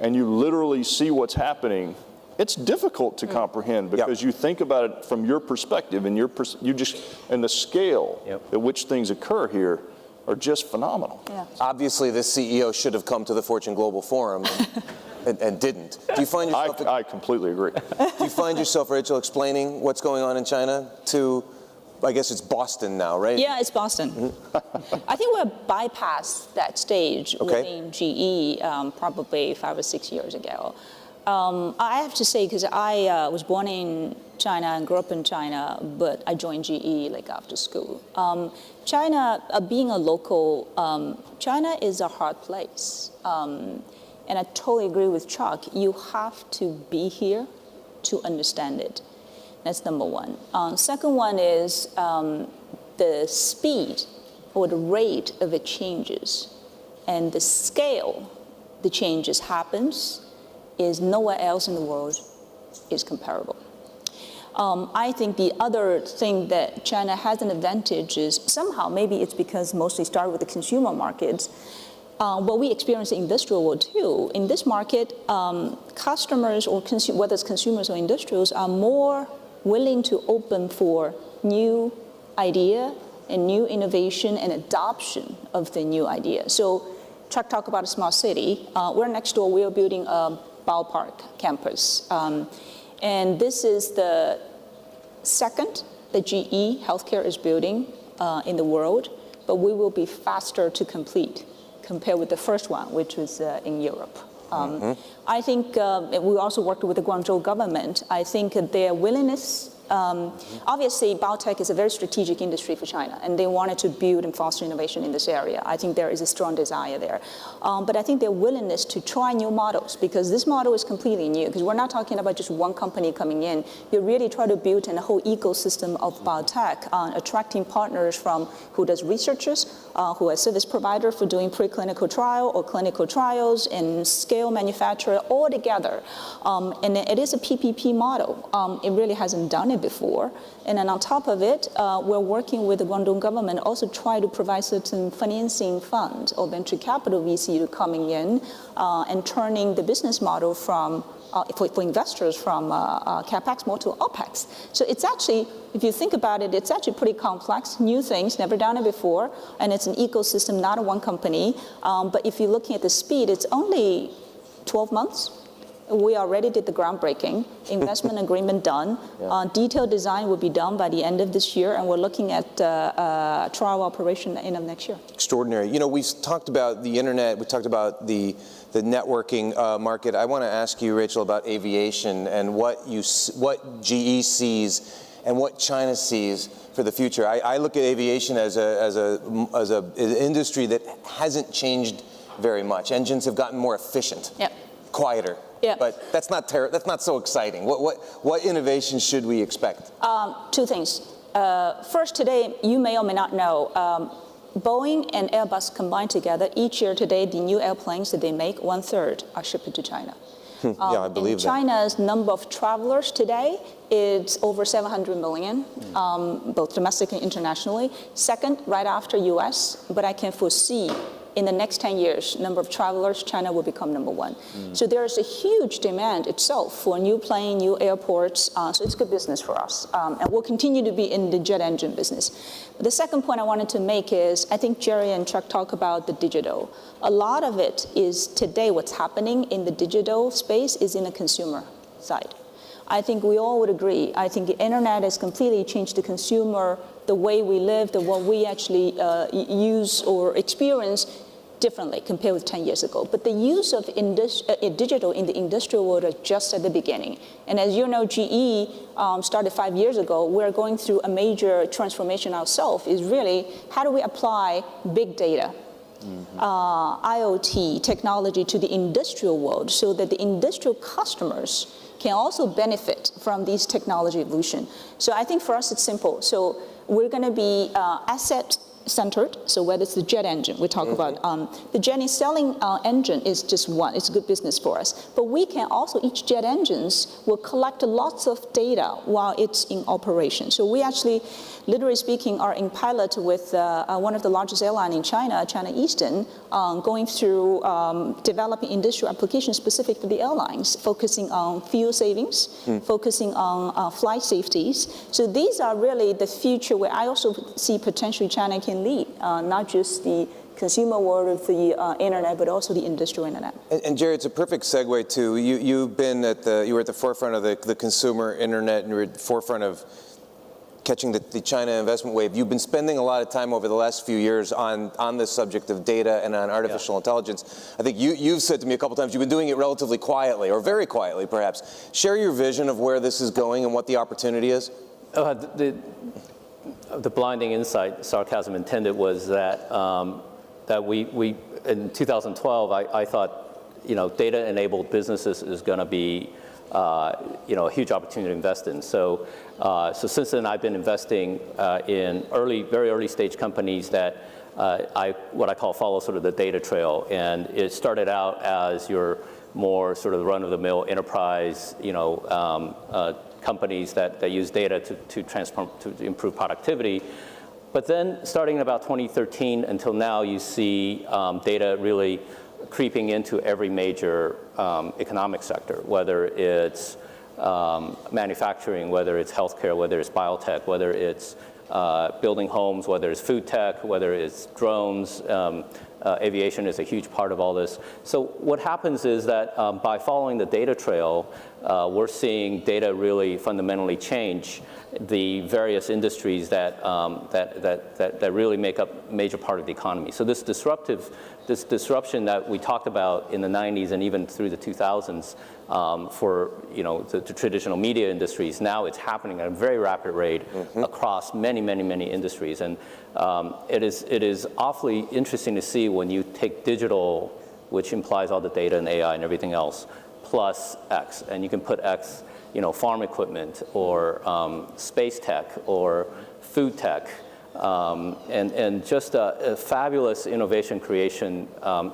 and you literally see what's happening, it's difficult to comprehend because you think about it from your perspective and and the scale at which things occur here are just phenomenal. Yeah. Obviously, this CEO should have come to the Fortune Global Forum. And didn't. Do you find yourself? I completely agree. Do you find yourself, Rachel, explaining what's going on in China to, I guess it's Boston now, right? Yeah, it's Boston. Mm-hmm. I think we're bypassed that stage within GE probably 5 or 6 years ago. I have to say, because I was born in China and grew up in China, but I joined GE after school. China, being a local, China is a hard place. And I totally agree with Chuck. You have to be here to understand it. That's number one. Second one is the speed or the rate of it changes. And the scale the changes happens is nowhere else in the world is comparable. I think the other thing that China has an advantage is somehow, maybe it's because mostly started with the consumer markets, what we experience in the industrial world too. In this market, customers or whether it's consumers or industrials are more willing to open for new idea and new innovation and adoption of the new idea. So Chuck talked about a smart city. We're next door, we are building a ballpark campus. And this is the second that GE Healthcare is building in the world, but we will be faster to complete compared with the first one, which was in Europe. I think we also worked with the Guangzhou government. I think their willingness, obviously biotech is a very strategic industry for China, and they wanted to build and foster innovation in this area. I think there is a strong desire there. But I think their willingness to try new models, because this model is completely new, because we're not talking about just one company coming in. You really try to build a whole ecosystem of biotech, attracting partners from who does researchers, who are service provider for doing preclinical trial or clinical trials, and scale manufacturer all together. And it is a PPP model. It really hasn't done it before. And then on top of it, we're working with the Guangdong government also try to provide certain financing fund or venture capital VC to coming in and turning the business model from for investors from capex more to opex. So it's actually, if you think about it, it's actually pretty complex, new things, never done it before, and it's an ecosystem, not a one company. But if you're looking at the speed, it's only 12 months. We already did the groundbreaking, investment agreement done. Detailed design will be done by the end of this year, and we're looking at trial operation end of next year. Extraordinary. You know, we talked about the internet, we talked about the networking market. I want to ask you, Rachel, about aviation and what GE sees and what China sees for the future. I look at aviation as an industry that hasn't changed very much. Engines have gotten more efficient, quieter. But that's not so exciting. What innovation should we expect? Two things. First, today, you may or may not know, Boeing and Airbus combined together, each year today, the new airplanes that they make, 1/3 are shipped to China. I believe that. China's number of travelers today is over 700 million, both domestically and internationally. Second, right after US, but I can foresee in the next 10 years, number of travelers, China will become number one. So there's a huge demand itself for new plane, new airports, so it's good business for us. And we'll continue to be in the jet engine business. But the second point I wanted to make is, I think Jerry and Chuck talk about the digital. A lot of it is today what's happening in the digital space is in the consumer side. I think we all would agree. I think the internet has completely changed the consumer, the way we live, the way we actually use or experience differently compared with 10 years ago. But the use of digital in the industrial world is just at the beginning. And as you know, GE started 5 years ago. We're going through a major transformation ourselves, is really how do we apply big data, IoT technology to the industrial world so that the industrial customers can also benefit from these technology evolution. So I think for us it's simple. So we're going to be asset-centered, so whether it's the jet engine, we talk about, the jet selling engine is just one, it's good business for us. But we can also, each jet engines will collect lots of data while it's in operation. So we actually, literally speaking, are in pilot with one of the largest airlines in China, China Eastern, going through developing industrial applications specific for the airlines, focusing on fuel savings, focusing on flight safeties. So these are really the future where I also see potentially China can lead, not just the consumer world of the internet, but also the industrial internet. And Jerry, it's a perfect segue to you were at the forefront of the consumer internet, and you were at the forefront of catching the China investment wave. You've been spending a lot of time over the last few years on this subject of data and on artificial intelligence. I think you've said to me a couple times you've been doing it relatively quietly, or very quietly perhaps. Share your vision of where this is going and what the opportunity is. The blinding insight, sarcasm intended, was that that we in 2012 I thought data-enabled businesses is going to be a huge opportunity to invest in. So since then I've been investing in very early stage companies that what I call follow sort of the data trail, and it started out as your more sort of run-of-the-mill enterprise, companies that use data to improve productivity. But then starting in about 2013 until now, you see data really creeping into every major economic sector, whether it's manufacturing, whether it's healthcare, whether it's biotech, whether it's building homes, whether it's food tech, whether it's drones. Aviation is a huge part of all this. So what happens is that by following the data trail, we're seeing data really fundamentally change the various industries that really make up a major part of the economy. So this disruption that we talked about in the 90s and even through the 2000s for the traditional media industries, now it's happening at a very rapid rate across many industries. And it is awfully interesting to see when you take digital, which implies all the data and AI and everything else, plus X, and you can put X, farm equipment or space tech or food tech, and just a fabulous innovation creation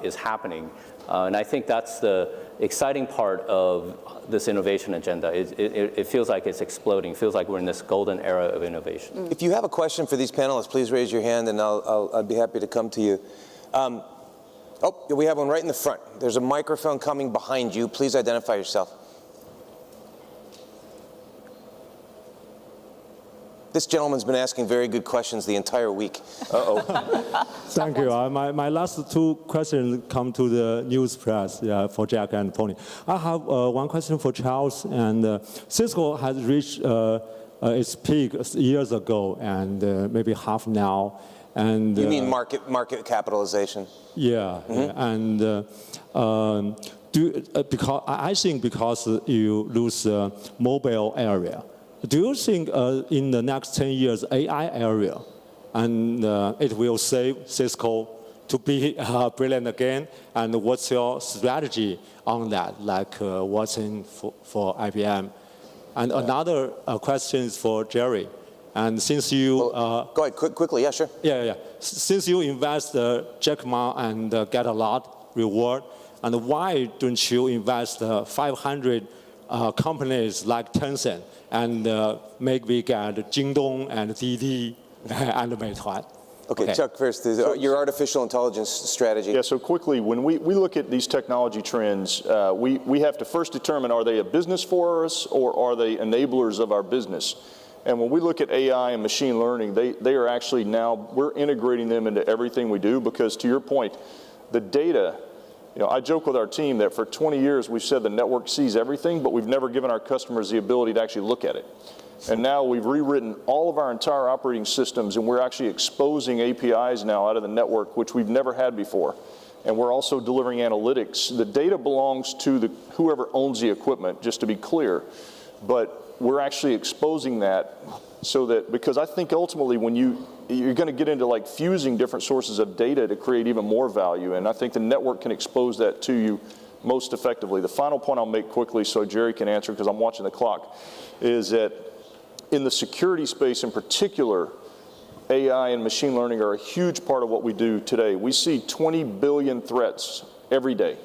is happening. And I think that's the exciting part of this innovation agenda. It feels like it's exploding. It feels like we're in this golden era of innovation. If you have a question for these panelists, please raise your hand and I'll be happy to come to you. Oh, we have one right in the front. There's a microphone coming behind you. Please identify yourself. This gentleman's been asking very good questions the entire week. Uh-oh. Thank you. My last two questions come to the news press for Jack and Pony. I have one question for Charles. And Cisco has reached its peak years ago and maybe half now. And you mean market capitalization? Yeah. And because I think because you lose mobile area. Do you think in the next 10 years, AI area, and it will save Cisco to be brilliant again? And what's your strategy on that, like what's in for IBM? And another question is for Jerry. And since you... go ahead, quickly, yeah, sure. Yeah. Since you invest Jack Ma and get a lot reward, and why don't you invest 500 companies like Tencent and maybe get Jingdong and Didi and Meituan? Okay, Chuck, first, your artificial intelligence strategy. Yeah, so quickly, when we look at these technology trends, we have to first determine, are they a business for us or are they enablers of our business? And when we look at AI and machine learning, they are actually now, we're integrating them into everything we do because, to your point, the data, I joke with our team that for 20 years we've said the network sees everything, but we've never given our customers the ability to actually look at it. And now we've rewritten all of our entire operating systems, and we're actually exposing APIs now out of the network, which we've never had before. And we're also delivering analytics. The data belongs to whoever owns the equipment, just to be clear. But we're actually exposing that so that, because I think ultimately when you're going to get into like fusing different sources of data to create even more value, and I think the network can expose that to you most effectively. The final point I'll make quickly so Jerry can answer because I'm watching the clock, is that in the security space in particular, AI and machine learning are a huge part of what we do today. We see 20 billion threats every day.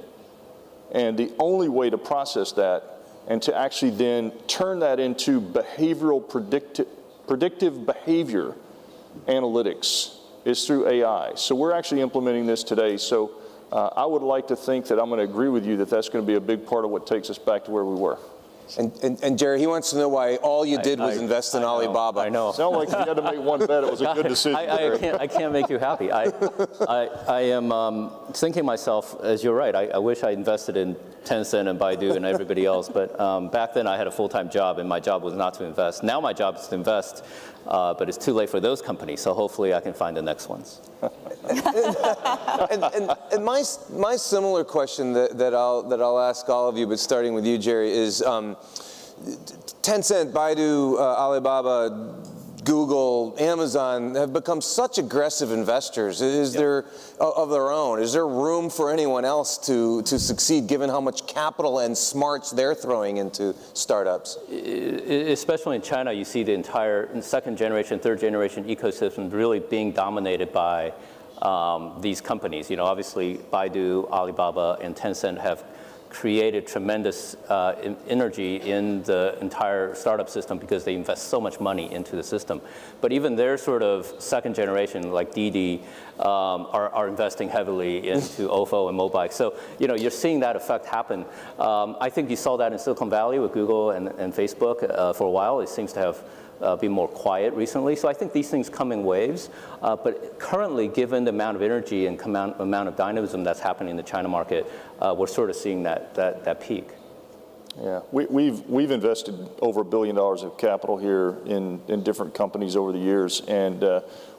And the only way to process that and to actually then turn that into behavioral predictive behavior analytics is through AI. So we're actually implementing this today. So I would like to think that I'm going to agree with you that that's going to be a big part of what takes us back to where we were. And Jerry, he wants to know why all you did was invest in Alibaba. I know. It sounded like if you had to make one bet, it was a good decision. I can't make you happy. I am thinking myself, as you're right, I wish I invested in Tencent and Baidu and everybody else, but back then I had a full-time job and my job was not to invest. Now my job is to invest, but it's too late for those companies, so hopefully I can find the next ones. and my similar question that I'll ask all of you, but starting with you, Jerry, is Tencent, Baidu, Alibaba, Google, Amazon have become such aggressive investors. Is there of their own? Is there room for anyone else to succeed, given how much capital and smarts they're throwing into startups? Especially in China, you see the entire second generation, third generation ecosystem really being dominated by these companies. Obviously, Baidu, Alibaba, and Tencent have created tremendous energy in the entire startup system because they invest so much money into the system. But even their sort of second generation, like Didi, are investing heavily into OFO and Mobike. So, you're seeing that effect happen. I think you saw that in Silicon Valley with Google and Facebook for a while. It seems to have been more quiet recently. So I think these things come in waves. But currently, given the amount of energy and amount of dynamism that's happening in the China market, we're sort of seeing that peak. Yeah, we've invested over $1 billion of capital here in different companies over the years, and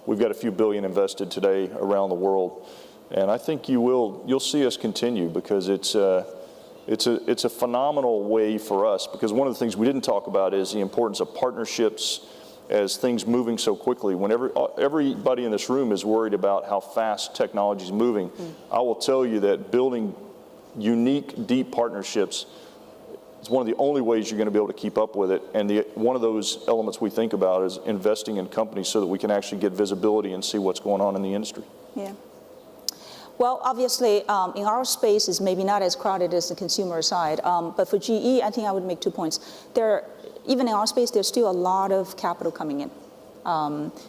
we've got a few billion invested today around the world. And I think you'll see us continue, because it's a phenomenal way for us, because one of the things we didn't talk about is the importance of partnerships as things moving so quickly. Whenever everybody in this room is worried about how fast technology is moving, I will tell you that building unique, deep partnerships is one of the only ways you're going to be able to keep up with it. And one of those elements we think about is investing in companies so that we can actually get visibility and see what's going on in the industry. Yeah. Well, obviously, in our space, it's maybe not as crowded as the consumer side. But for GE, I think I would make 2 points. Even in our space, there's still a lot of capital coming in,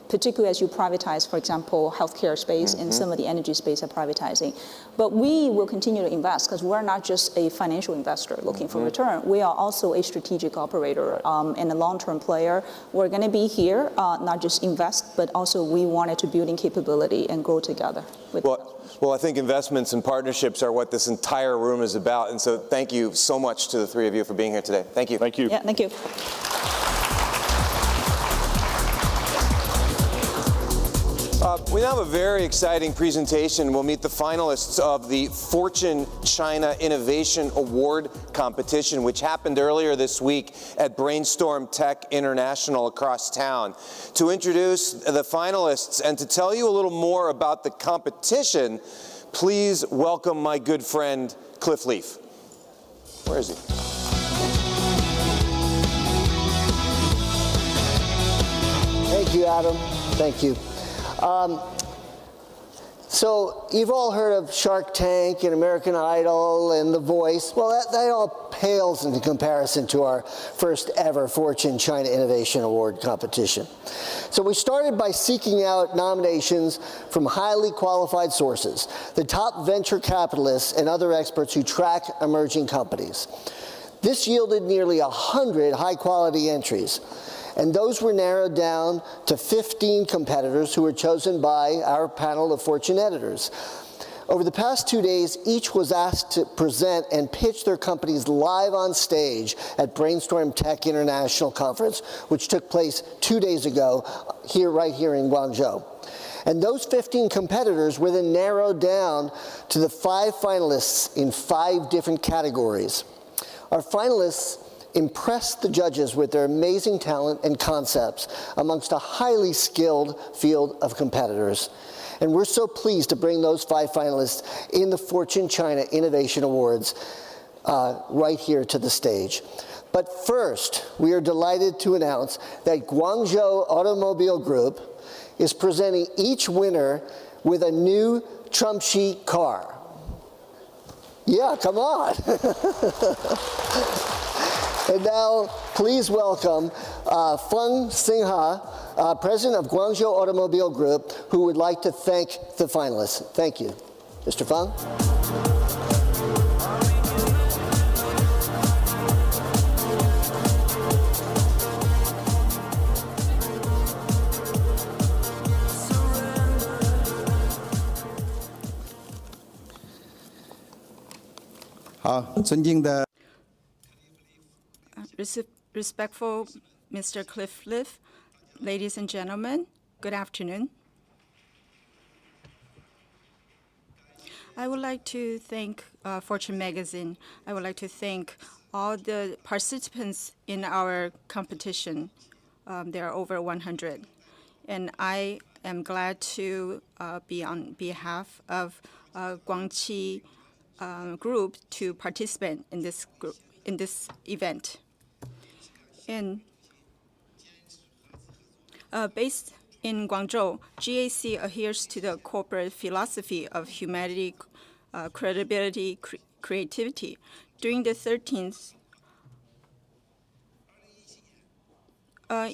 particularly as you privatize, for example, healthcare space and some of the energy space are privatizing. But we will continue to invest, because we're not just a financial investor looking for return. We are also a strategic operator and a long-term player. We're going to be here, not just invest, but also we wanted to build in capability and grow together. Well, I think investments and partnerships are what this entire room is about. And so thank you so much to the three of you for being here today. Thank you. Thank you. Yeah, thank you. We now have a very exciting presentation. We'll meet the finalists of the Fortune China Innovation Award competition, which happened earlier this week at Brainstorm Tech International across town. To introduce the finalists and to tell you a little more about the competition, please welcome my good friend, Cliff Leaf. Where is he? Thank you, Adam. Thank you. So you've all heard of Shark Tank and American Idol and The Voice. Well, that all pales in comparison to our first ever Fortune China Innovation Award competition. So we started by seeking out nominations from highly qualified sources, the top venture capitalists and other experts who track emerging companies. This yielded nearly 100 high-quality entries. And those were narrowed down to 15 competitors who were chosen by our panel of Fortune editors. Over the past 2 days, each was asked to present and pitch their companies live on stage at Brainstorm Tech International Conference, which took place 2 days ago, right here in Guangzhou. And those 15 competitors were then narrowed down to the 5 finalists in 5 different categories. Our finalists impressed the judges with their amazing talent and concepts amongst a highly skilled field of competitors. And we're so pleased to bring those 5 finalists in the Fortune China Innovation Awards right here to the stage. But first, we are delighted to announce that Guangzhou Automobile Group is presenting each winner with a new trump sheet car. Yeah, come on. And now, please welcome Feng Xingha, President of Guangzhou Automobile Group, who would like to thank the finalists. Thank you. Mr. Feng? Respectful Mr. Cliff Leaf, ladies and gentlemen, good afternoon. I would like to thank Fortune Magazine. I would like to thank all the participants in our competition. There are over 100. And I am glad to be on behalf of Guangqi Group to participate in this event. And based in Guangzhou, GAC adheres to the corporate philosophy of humanity credibility, creativity. During the 13th,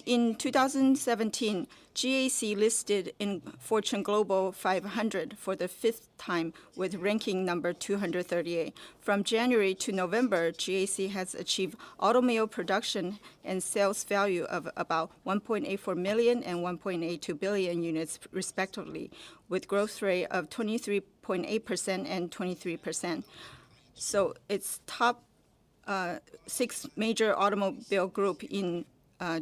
in 2017, GAC listed in Fortune Global 500 for the 5th time with ranking number 238. From January to November, GAC has achieved automobile production and sales value of about 1.84 million and 1.82 billion units respectively, with growth rate of 23.8% and 23%. So it's top 6 major automobile group in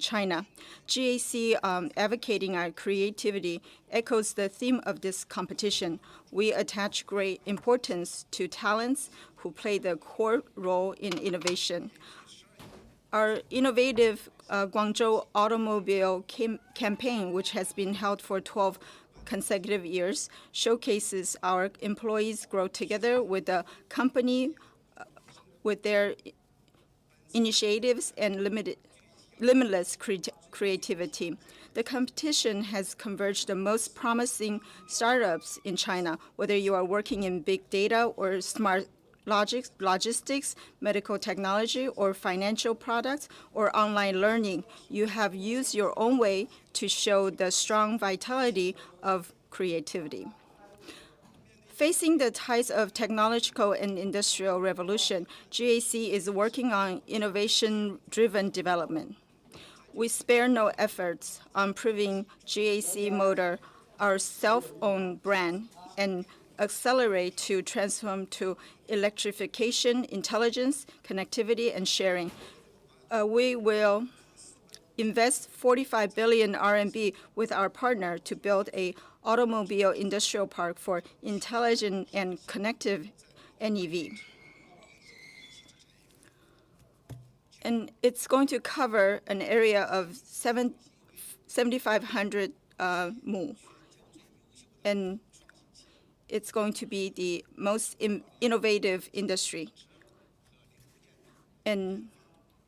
China. GAC advocating our creativity echoes the theme of this competition. We attach great importance to talents who play the core role in innovation. Our innovative Guangzhou automobile campaign, which has been held for 12 consecutive years, showcases our employees grow together with the company with their initiatives and limitless creativity. The competition has converged the most promising startups in China, whether you are working in big data or smart logistics, medical technology, or financial products, or online learning. You have used your own way to show the strong vitality of creativity. Facing the tides of technological and industrial revolution, GAC is working on innovation-driven development. We spare no efforts on proving GAC Motor our self-owned brand and accelerate to transform to electrification, intelligence, connectivity, and sharing. We will invest 45 billion RMB with our partner to build a automobile industrial park for intelligent and connected NEV. And it's going to cover an area of 7,500 mu. And it's going to be the most innovative industry. And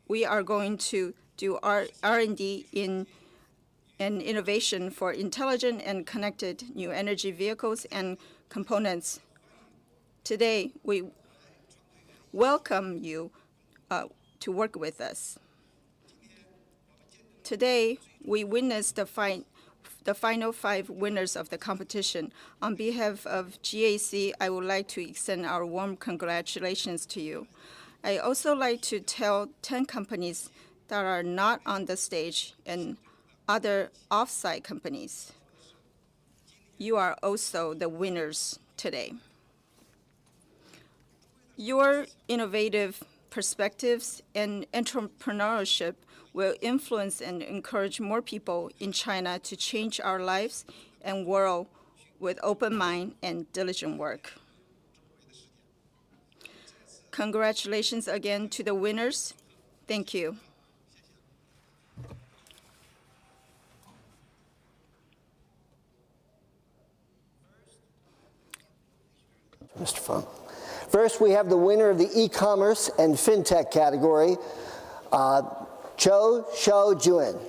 we are going to do R&D in and innovation for intelligent and connected new energy vehicles and components. Today, we welcome you to work with us. Today, we witnessed the final 5 winners of the competition. On behalf of GAC, I would like to extend our warm congratulations to you. I also like to tell 10 companies that are not on the stage and other off-site companies. You are also the winners today. Your innovative perspectives and entrepreneurship will influence and encourage more people in China to change our lives and world with open mind and diligent work. Congratulations again to the winners. Thank you. Mr. Feng. First, we have the winner of the e-commerce and fintech category, Cho Shou Jun.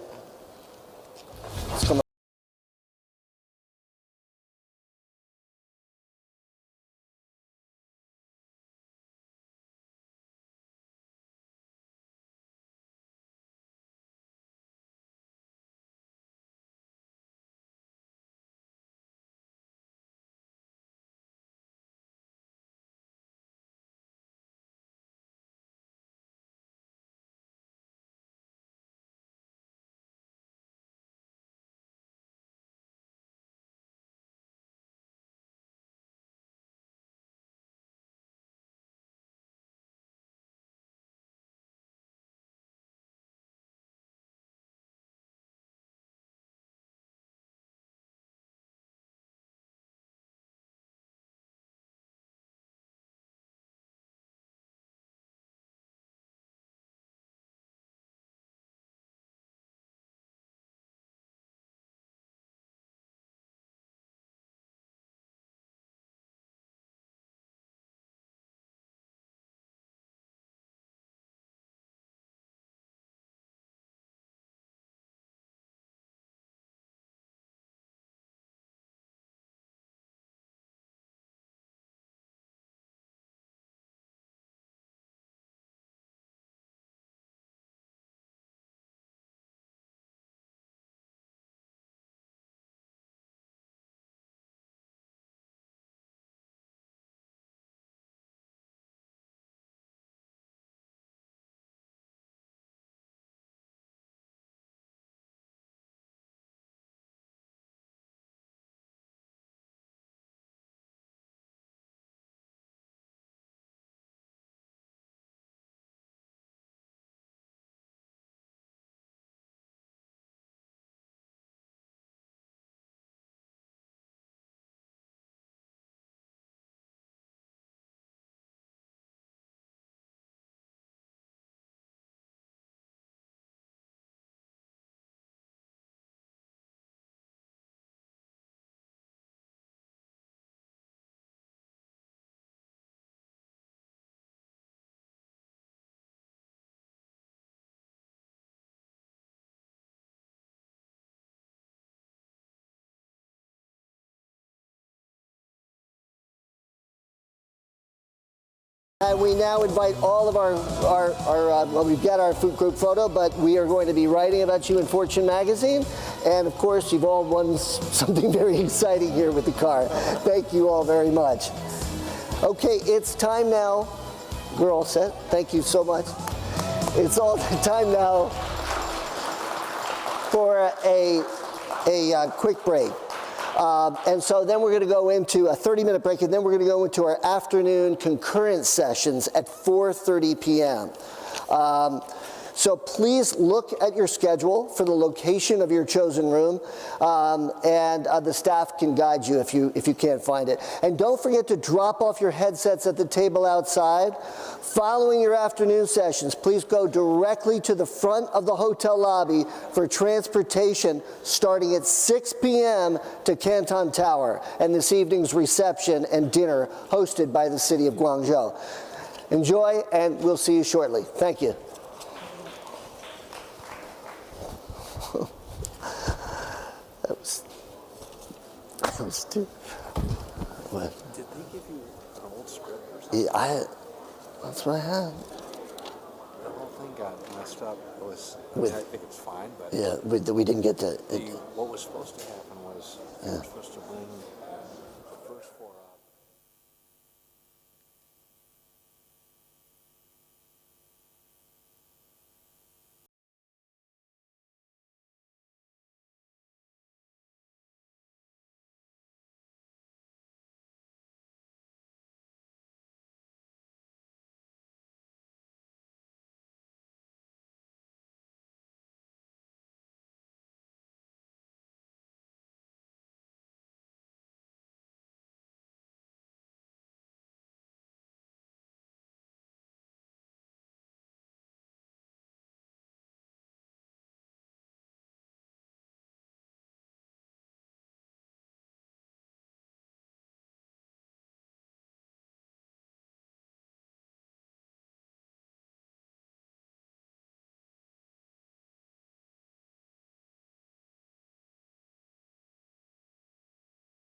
And we now invite all of our well, we've got our food group photo, but we are going to be writing about you in Fortune magazine. And of course, you've all won something very exciting here with the car. Thank you all very much. Okay, it's time now. We're all set. Thank you so much. It's all time now for a quick break. And so then we're going to go into a 30-minute break, and then we're going to go into our afternoon concurrent sessions at 4:30 p.m. So please look at your schedule for the location of your chosen room, and the staff can guide you if you can't find it. And don't forget to drop off your headsets at the table outside. Following your afternoon sessions, please go directly to the front of the hotel lobby for transportation starting at 6 p.m. to Canton Tower and this evening's reception and dinner hosted by the city of Guangzhou. Enjoy, and we'll see you shortly. Thank you. That was too. What? Did they give you an old script or something? Yeah, that's what I had. The whole thing got messed up. It was, I think it's fine, but yeah, we didn't get to. What was supposed to happen was you were supposed to bring